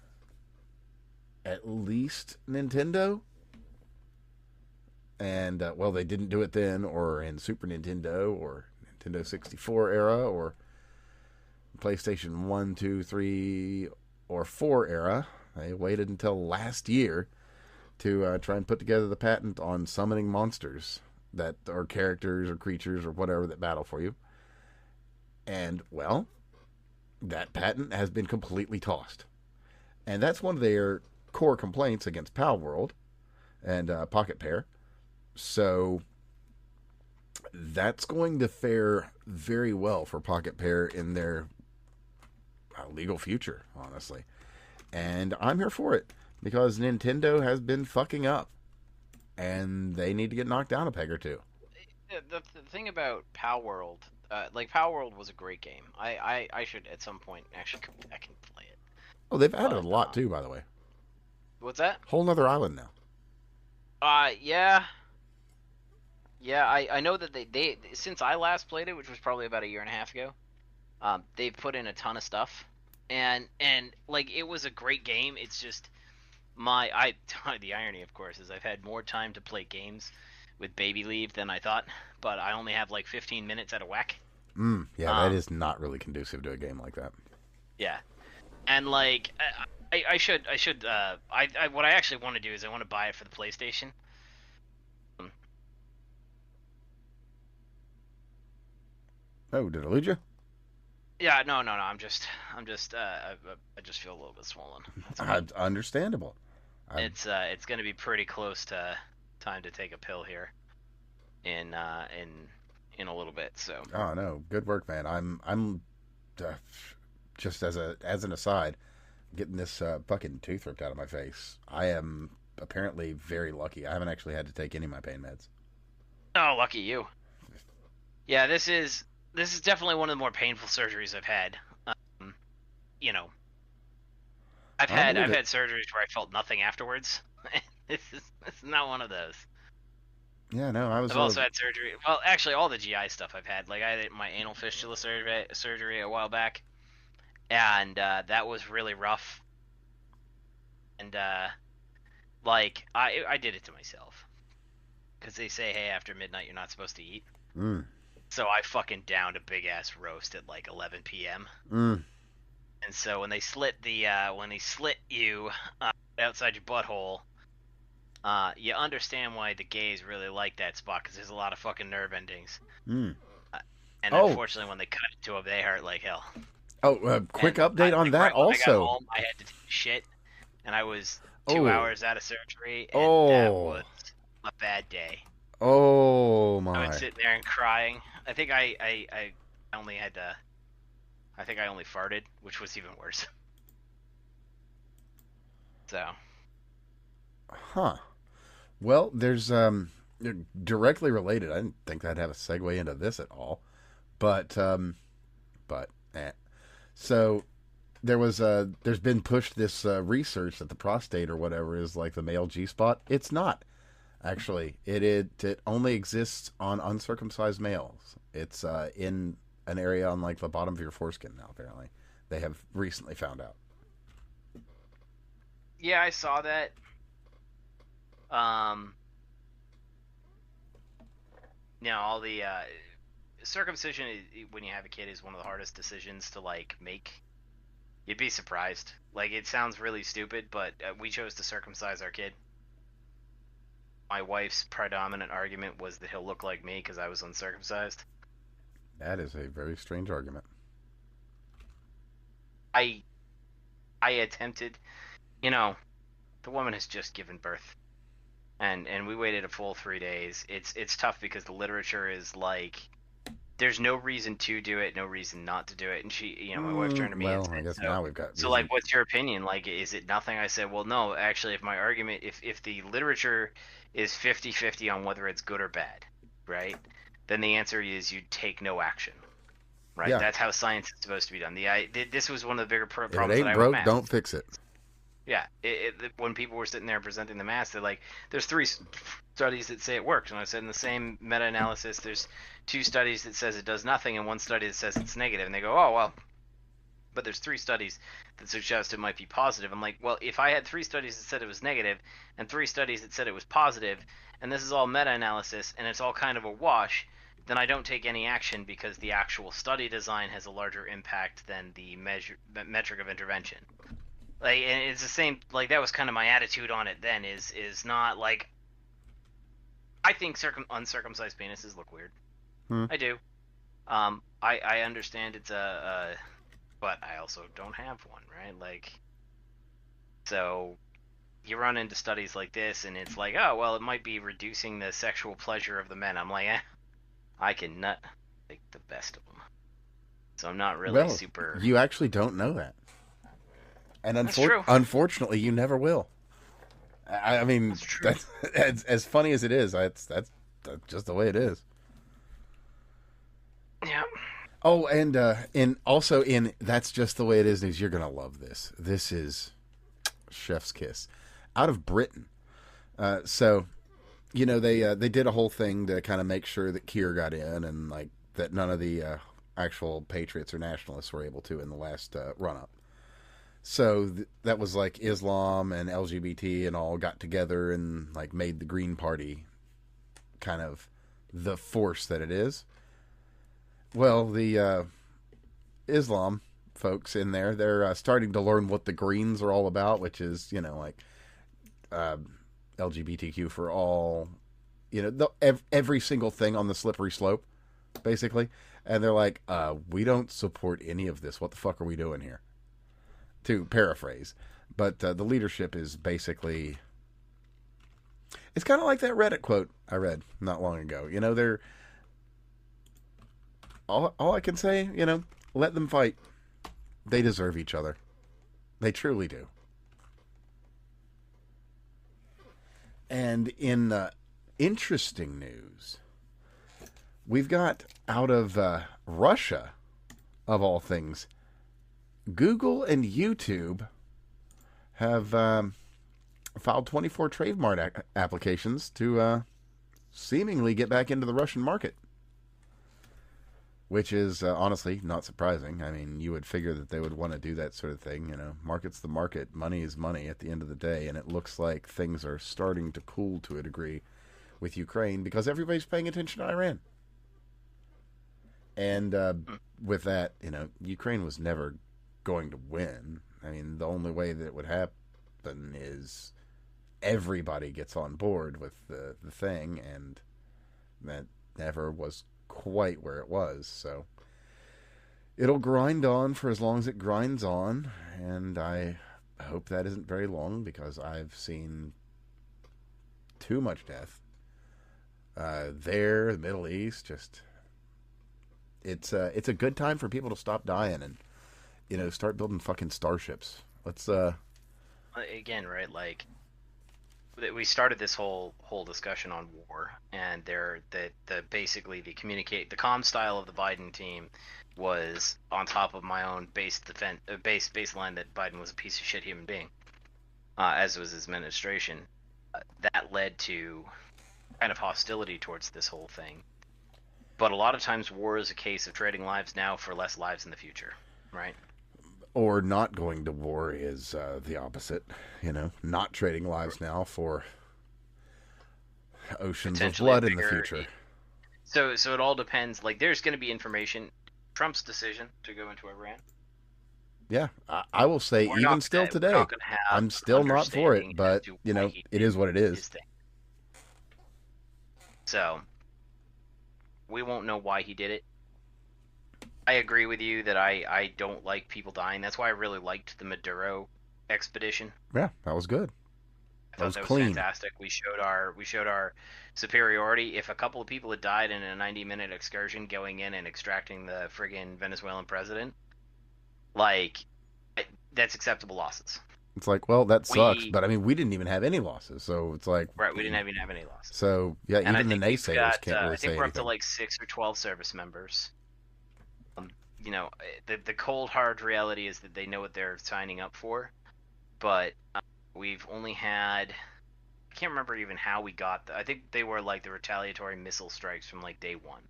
at least Nintendo. And, well, they didn't do it then, or in Super Nintendo, or Nintendo 64 era, or PlayStation 1, 2, 3, or 4 era. They waited until last year to try and put together the patent on summoning monsters that are characters or creatures or whatever that battle for you. And, well, that patent has been completely tossed. And that's one of their core complaints against Pal World and Pocket Pair. So that's going to fare very well for Pocket Pair in their legal future, honestly. And I'm here for it because Nintendo has been fucking up and they need to get knocked down a peg or two. The thing about Pal World, like Pal World was a great game. I should at some point actually go back and play it. Oh, they've added a lot too, by the way. What's that? Whole nother island now. Yeah. I know that they since I last played it, which was probably about a year and a half ago, they've put in a ton of stuff, and like it was a great game. It's just the irony, of course, is I've had more time to play games with baby leave than I thought, but I only have like 15 minutes at a whack. Yeah, that is not really conducive to a game like that. Yeah, and like I should what I actually want to do is I want to buy it for the PlayStation. Oh, did I lose you? Yeah, no. I just feel a little bit swollen. Understandable. It's going to be pretty close to time to take a pill here in a little bit. So. Oh no, good work, man. I'm just as an aside, getting this fucking tooth ripped out of my face. I am apparently very lucky. I haven't actually had to take any of my pain meds. Oh, lucky you. Yeah, this is definitely one of the more painful surgeries I've had. I've had surgeries where I felt nothing afterwards. This is not one of those. Yeah, no, I've also had surgery. Well, actually, all the GI stuff I've had. Like I had my anal fistula surgery a while back, and that was really rough. And like I did it to myself because they say, hey, after midnight you're not supposed to eat. So I fucking downed a big ass roast at like 11 p.m. And so when they slit you outside your butthole, you understand why the gays really like that spot because there's a lot of fucking nerve endings. And unfortunately, when they cut it to them, they hurt like hell. Quick update on that. Also, I got home, I had to take shit, and I was 2 hours out of surgery, and that was a bad day. Oh my! I was sitting there and crying. I think I only had to. I think I only farted, which was even worse. So. Huh. Well, there's directly related. I didn't think I'd have a segue into this at all, but but so there's been pushed this research that the prostate or whatever is like the male G spot. It's not actually. It only exists on uncircumcised males. It's in an area on like the bottom of your foreskin now. Apparently, they have recently found out. Yeah, I saw that. Now all the circumcision when you have a kid is one of the hardest decisions to like make. You'd be surprised. Like, it sounds really stupid, but we chose to circumcise our kid. My wife's predominant argument was that he'll look like me because I was uncircumcised. That is a very strange argument. I attempted, the woman has just given birth, and we waited a full 3 days. It's tough because the literature is like, there's no reason to do it, no reason not to do it. And she, my wife turned to me and said, I guess now we've got... So, like, what's your opinion? Like, is it nothing? I said, well, no, actually, if my argument, if the literature is 50-50 on whether it's good or bad, right, then the answer is you take no action, right? Yeah. That's how science is supposed to be done. This was one of the bigger problems if it ain't that I broke, have. don't fix it. Yeah, when people were sitting there presenting the math, they're like, there's 3 studies that say it works. And I said in the same meta-analysis, there's 2 studies that says it does nothing and 1 study that says it's negative. And they go, oh, well, but there's 3 studies that suggest it might be positive. I'm like, well, if I had 3 studies that said it was negative and 3 studies that said it was positive, and this is all meta-analysis and it's all kind of a wash, then I don't take any action because the actual study design has a larger impact than the metric of intervention. Like, and it's the same, like, that was kind of my attitude on it then, is not, like, I think uncircumcised penises look weird. I do. I understand it's but I also don't have one, right? Like, so you run into studies like this, and it's like, oh, well, it might be reducing the sexual pleasure of the men. I'm like, I can nut like the best of them. So I'm not really super... You actually don't know that. And true. Unfortunately, you never will. I mean, that's as funny as it is. That's just the way it is. Yeah. Oh, and that's just the way it is. You're gonna love this. This is chef's kiss, out of Britain. So, they did a whole thing to kind of make sure that Keir got in, and like that none of the actual patriots or nationalists were able to in the last run up. So that was like Islam and LGBT and all got together and like made the Green Party kind of the force that it is. Well, the Islam folks in there, they're starting to learn what the Greens are all about, which is, like LGBTQ for all, every single thing on the slippery slope, basically. And they're like, we don't support any of this. What the fuck are we doing here? To paraphrase, but the leadership is basically, it's kind of like that Reddit quote I read not long ago. They're all I can say, let them fight. They deserve each other. They truly do. And in interesting news, we've got out of Russia, of all things, Google and YouTube have filed 24 trademark applications to seemingly get back into the Russian market, which is honestly not surprising. I mean, you would figure that they would want to do that sort of thing. Market's the market. Money is money at the end of the day, and it looks like things are starting to cool to a degree with Ukraine because everybody's paying attention to Iran. And with that, Ukraine was never going to win. I mean, the only way that it would happen is everybody gets on board with the thing, and that never was quite where it was. So it'll grind on for as long as it grinds on, and I hope that isn't very long because I've seen too much death there, the Middle East. Just it's a good time for people to stop dying and start building fucking starships. Let's again, right, like, we started this whole discussion on war, and the basically the comm style of the Biden team was on top of my own baseline that Biden was a piece of shit human being, as was his administration. That led to kind of hostility towards this whole thing. But a lot of times, war is a case of trading lives now for less lives in the future, right? Or not going to war is the opposite. Not trading lives now for oceans of blood in the future. So it all depends. Like, there's going to be information. Trump's decision to go into Iran. Yeah, I will say, even still today, I'm still not for it, but, it is what it is. So, we won't know why he did it. I agree with you that I don't like people dying. That's why I really liked the Maduro expedition. Yeah, that was good. I thought that was fantastic. We showed our superiority. If a couple of people had died in a 90-minute excursion going in and extracting the friggin' Venezuelan president, like, that's acceptable losses. It's like, well, that sucks, but I mean, we didn't even have any losses, so it's like... Right, we didn't even have any losses. So, yeah, and even the naysayers can't really say anything. I think we're up to like 6 or 12 service members. The cold, hard reality is that they know what they're signing up for, but we've only had... I can't remember even how we got... I think they were like the retaliatory missile strikes from like day one,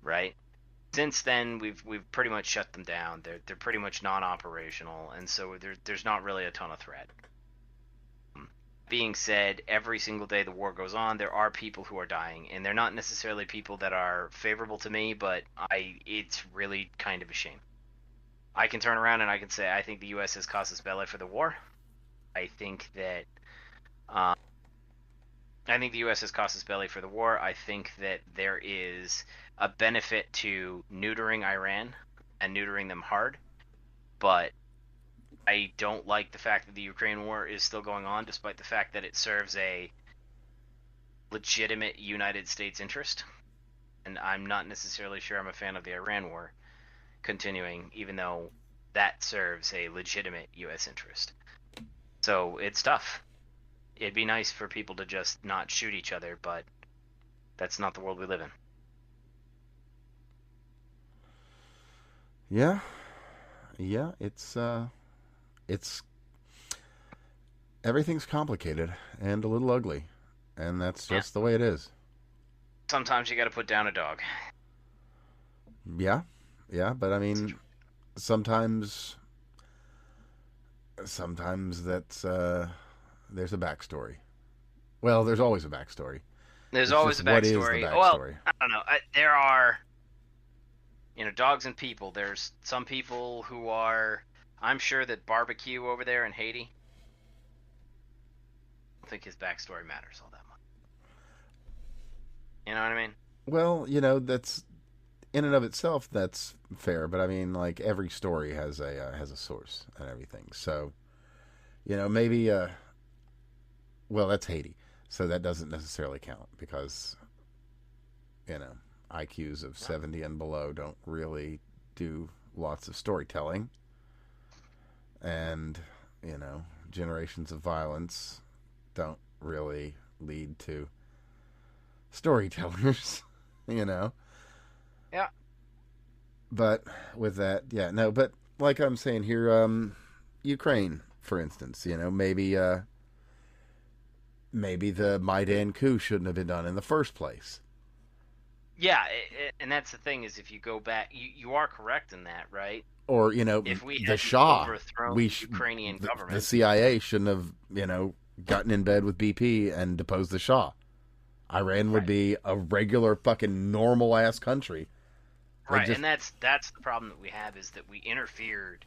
right? Since then, we've pretty much shut them down. They're pretty much non-operational, and so there's not really a ton of threat. Being said, every single day the war goes on, there are people who are dying, and they're not necessarily people that are favorable to me, but it's really kind of a shame. I can turn around and I can say I think the U.S. has casus belli for the war. I think that the U.S. has casus belli for the war. I think that there is a benefit to neutering Iran and neutering them hard, but I don't like the fact that the Ukraine war is still going on, despite the fact that it serves a legitimate United States interest. And I'm not necessarily sure I'm a fan of the Iran war continuing, even though that serves a legitimate U.S. interest. So it's tough. It'd be nice for people to just not shoot each other, but that's not the world we live in. Yeah, it's everything's complicated and a little ugly, and that's just the way it is. Sometimes you got to put down a dog. Yeah, but I mean, sometimes that's there's a backstory. Well, there's always a backstory. There's always a backstory. What is the backstory? Well, I don't know. There are, dogs and people. There's some people who are... I'm sure that barbecue over there in Haiti, I don't think his backstory matters all that much. You know what I mean? Well, that's... In and of itself, that's fair. But I mean, like, every story has a source and everything. So, maybe... well, that's Haiti. So that doesn't necessarily count because, IQs of 70 and below don't really do lots of storytelling. And, generations of violence don't really lead to storytellers, Yeah. But with that, but like I'm saying here, Ukraine, for instance, maybe the Maidan coup shouldn't have been done in the first place. Yeah, and that's the thing is if you go back, you are correct in that, right? Or, if we the Shah, Ukrainian government. The CIA shouldn't have, gotten in bed with BP and deposed the Shah. Iran would be a regular fucking normal-ass country. Right, and that's the problem that we have is that we interfered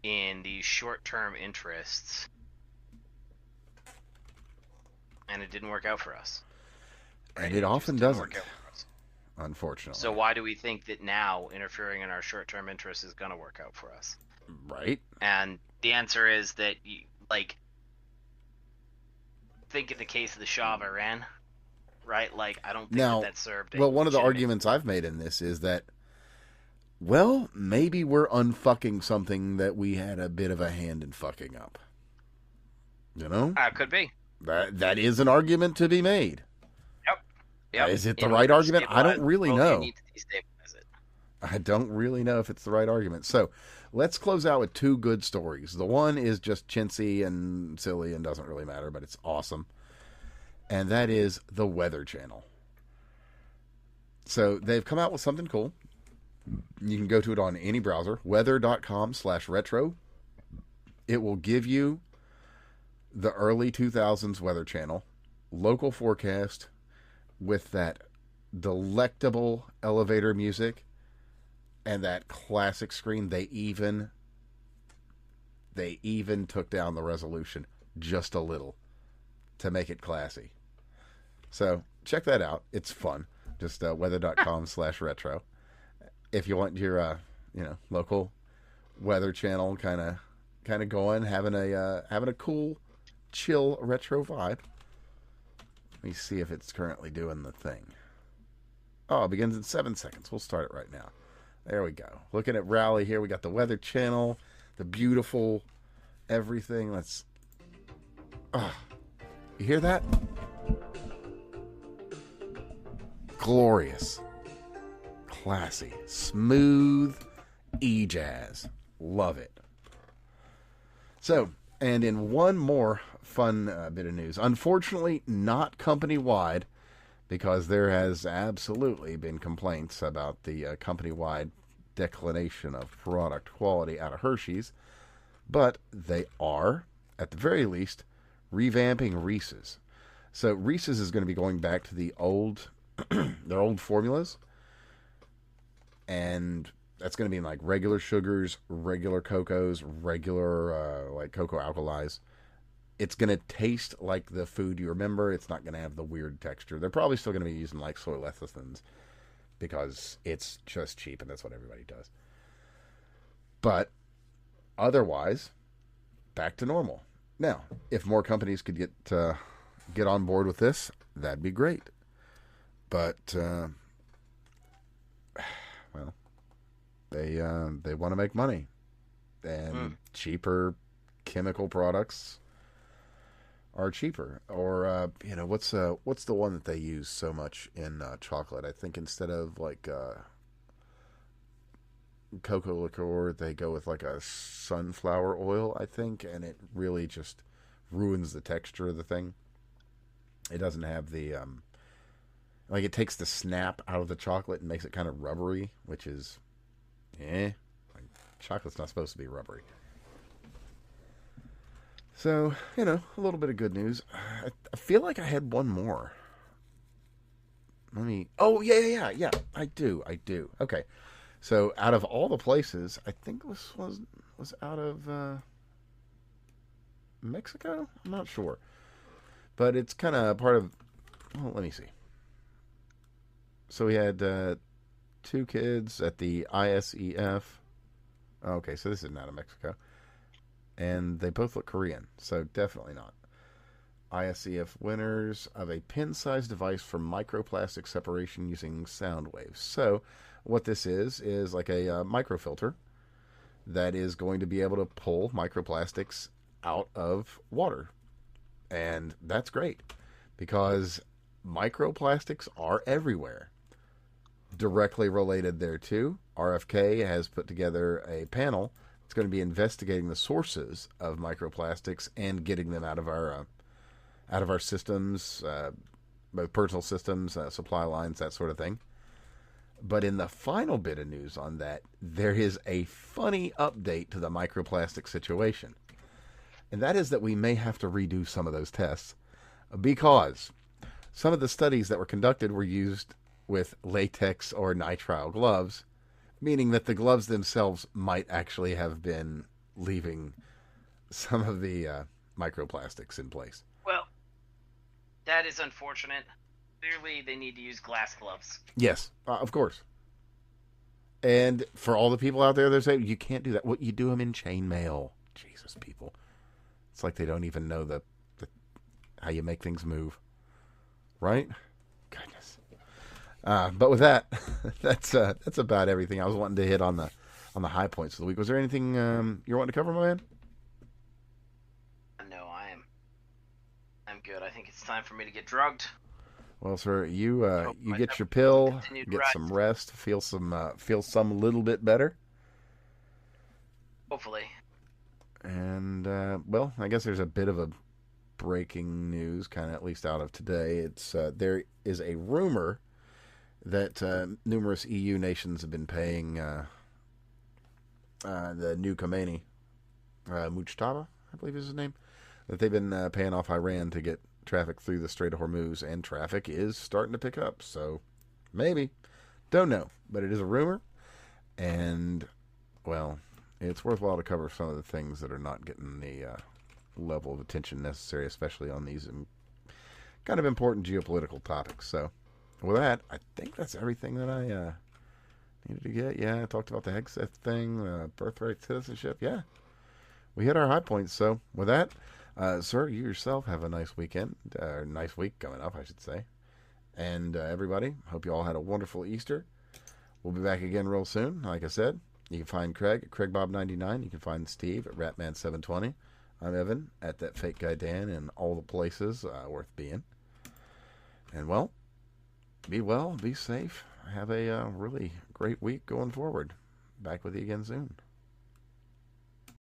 in these short-term interests, and it didn't work out for us. Right? And it often doesn't, unfortunately. So why do we think that now interfering in our short-term interests is going to work out for us? Right. And the answer is that, think of the case of the Shah of Iran, right? Like, I don't think that served. Well, one of the arguments I've made in this is that, well, maybe we're unfucking something that we had a bit of a hand in fucking up. Could be. That is an argument to be made. Yep. Is it the right argument? I don't really know. You need to destabilize it. I don't really know if it's the right argument. So let's close out with 2 good stories. The one is just chintzy and silly and doesn't really matter, but it's awesome. And that is the Weather Channel. So they've come out with something cool. You can go to it on any browser, weather.com/retro. It will give you the early 2000s Weather Channel, local forecast with that delectable elevator music and that classic screen. They even took down the resolution just a little to make it classy. So check that out. It's fun. Just weather.com/retro. If you want your local Weather Channel kind of going, having a cool, chill retro vibe. Let me see if it's currently doing the thing. Oh, it begins in 7 seconds. We'll start it right now. There we go. Looking at Rally here, we got the Weather Channel, the beautiful everything. You hear that? Glorious. Classy. Smooth e-jazz. Love it. So, and in one more fun bit of news, unfortunately not company-wide, because there has absolutely been complaints about the company-wide declination of product quality out of Hershey's, but they are, at the very least, revamping Reese's. So Reese's is going to be going back to the old, their old formulas, and that's going to be in like regular sugars, regular cocos, regular like cocoa alkalis. It's going to taste like the food you remember. It's not going to have the weird texture. They're probably still going to be using like soy lecithins because it's just cheap and that's what everybody does. But otherwise, back to normal. Now, if more companies could get on board with this, that'd be great. But well, they want to make money, and cheaper chemical products are cheaper. Or what's the one that they use so much in chocolate? I think instead of like cocoa liqueur, they go with like a sunflower oil, I think, and it really just ruins the texture of the thing. It doesn't have the like, it takes the snap out of the chocolate and makes it kind of rubbery, which is like, chocolate's not supposed to be rubbery. So, a little bit of good news. I feel like I had one more. Oh, yeah. I do. Okay. So, out of all the places, I think this was out of Mexico? I'm not sure. But it's kind of part of... Well, let me see. So, we had 2 kids at the ISEF. Okay, so this is not in Mexico. And they both look Korean, so definitely not. ISEF winners of a pin-sized device for microplastic separation using sound waves. So what this is like a microfilter that is going to be able to pull microplastics out of water. And that's great, because microplastics are everywhere. Directly related thereto, RFK has put together a panel that's going to be investigating the sources of microplastics and getting them out of our systems, both personal systems, supply lines, that sort of thing. But in the final bit of news on that, there is a funny update to the microplastic situation. And that is that we may have to redo some of those tests, because some of the studies that were conducted were used with latex or nitrile gloves, meaning that the gloves themselves might actually have been leaving some of the microplastics in place. Well, that is unfortunate. Clearly, they need to use glass gloves. Yes, of course. And for all the people out there that say, you can't do that. What, you do them in chainmail. Jesus, people. It's like they don't even know the how you make things move. Right? Goodness. But with that, that's about everything I was wanting to hit on the high points of the week. Was there anything you're wanting to cover, my man? No, I'm good. I think it's time for me to get drugged. Well, sir, you Hope you my get your temperature pill, continued get rise. some rest, feel some little bit better, Hopefully. and well, I guess there's a bit of a breaking news, kind of at least out of today. It's there is a rumor that numerous EU nations have been paying the new Khomeini, Mujtaba, I believe is his name, that they've been paying off Iran to get traffic through the Strait of Hormuz, and traffic is starting to pick up. So maybe, don't know, but it is a rumor, and well, it's worthwhile to cover some of the things that are not getting the level of attention necessary, especially on these kind of important geopolitical topics. So with that, I think that's everything that I needed to get. Yeah, I talked about the Hegseth thing, birthright citizenship. Yeah, we hit our high points. So with that, sir, you yourself have a nice weekend, nice week coming up, I should say. And everybody, hope you all had a wonderful Easter. We'll be back again real soon. Like I said, you can find Craig at CraigBob99. You can find Steve at Ratman720. I'm Evan at That Fake Guy Dan in all the places worth being. And well, be safe. Have a really great week going forward. Back with you again soon.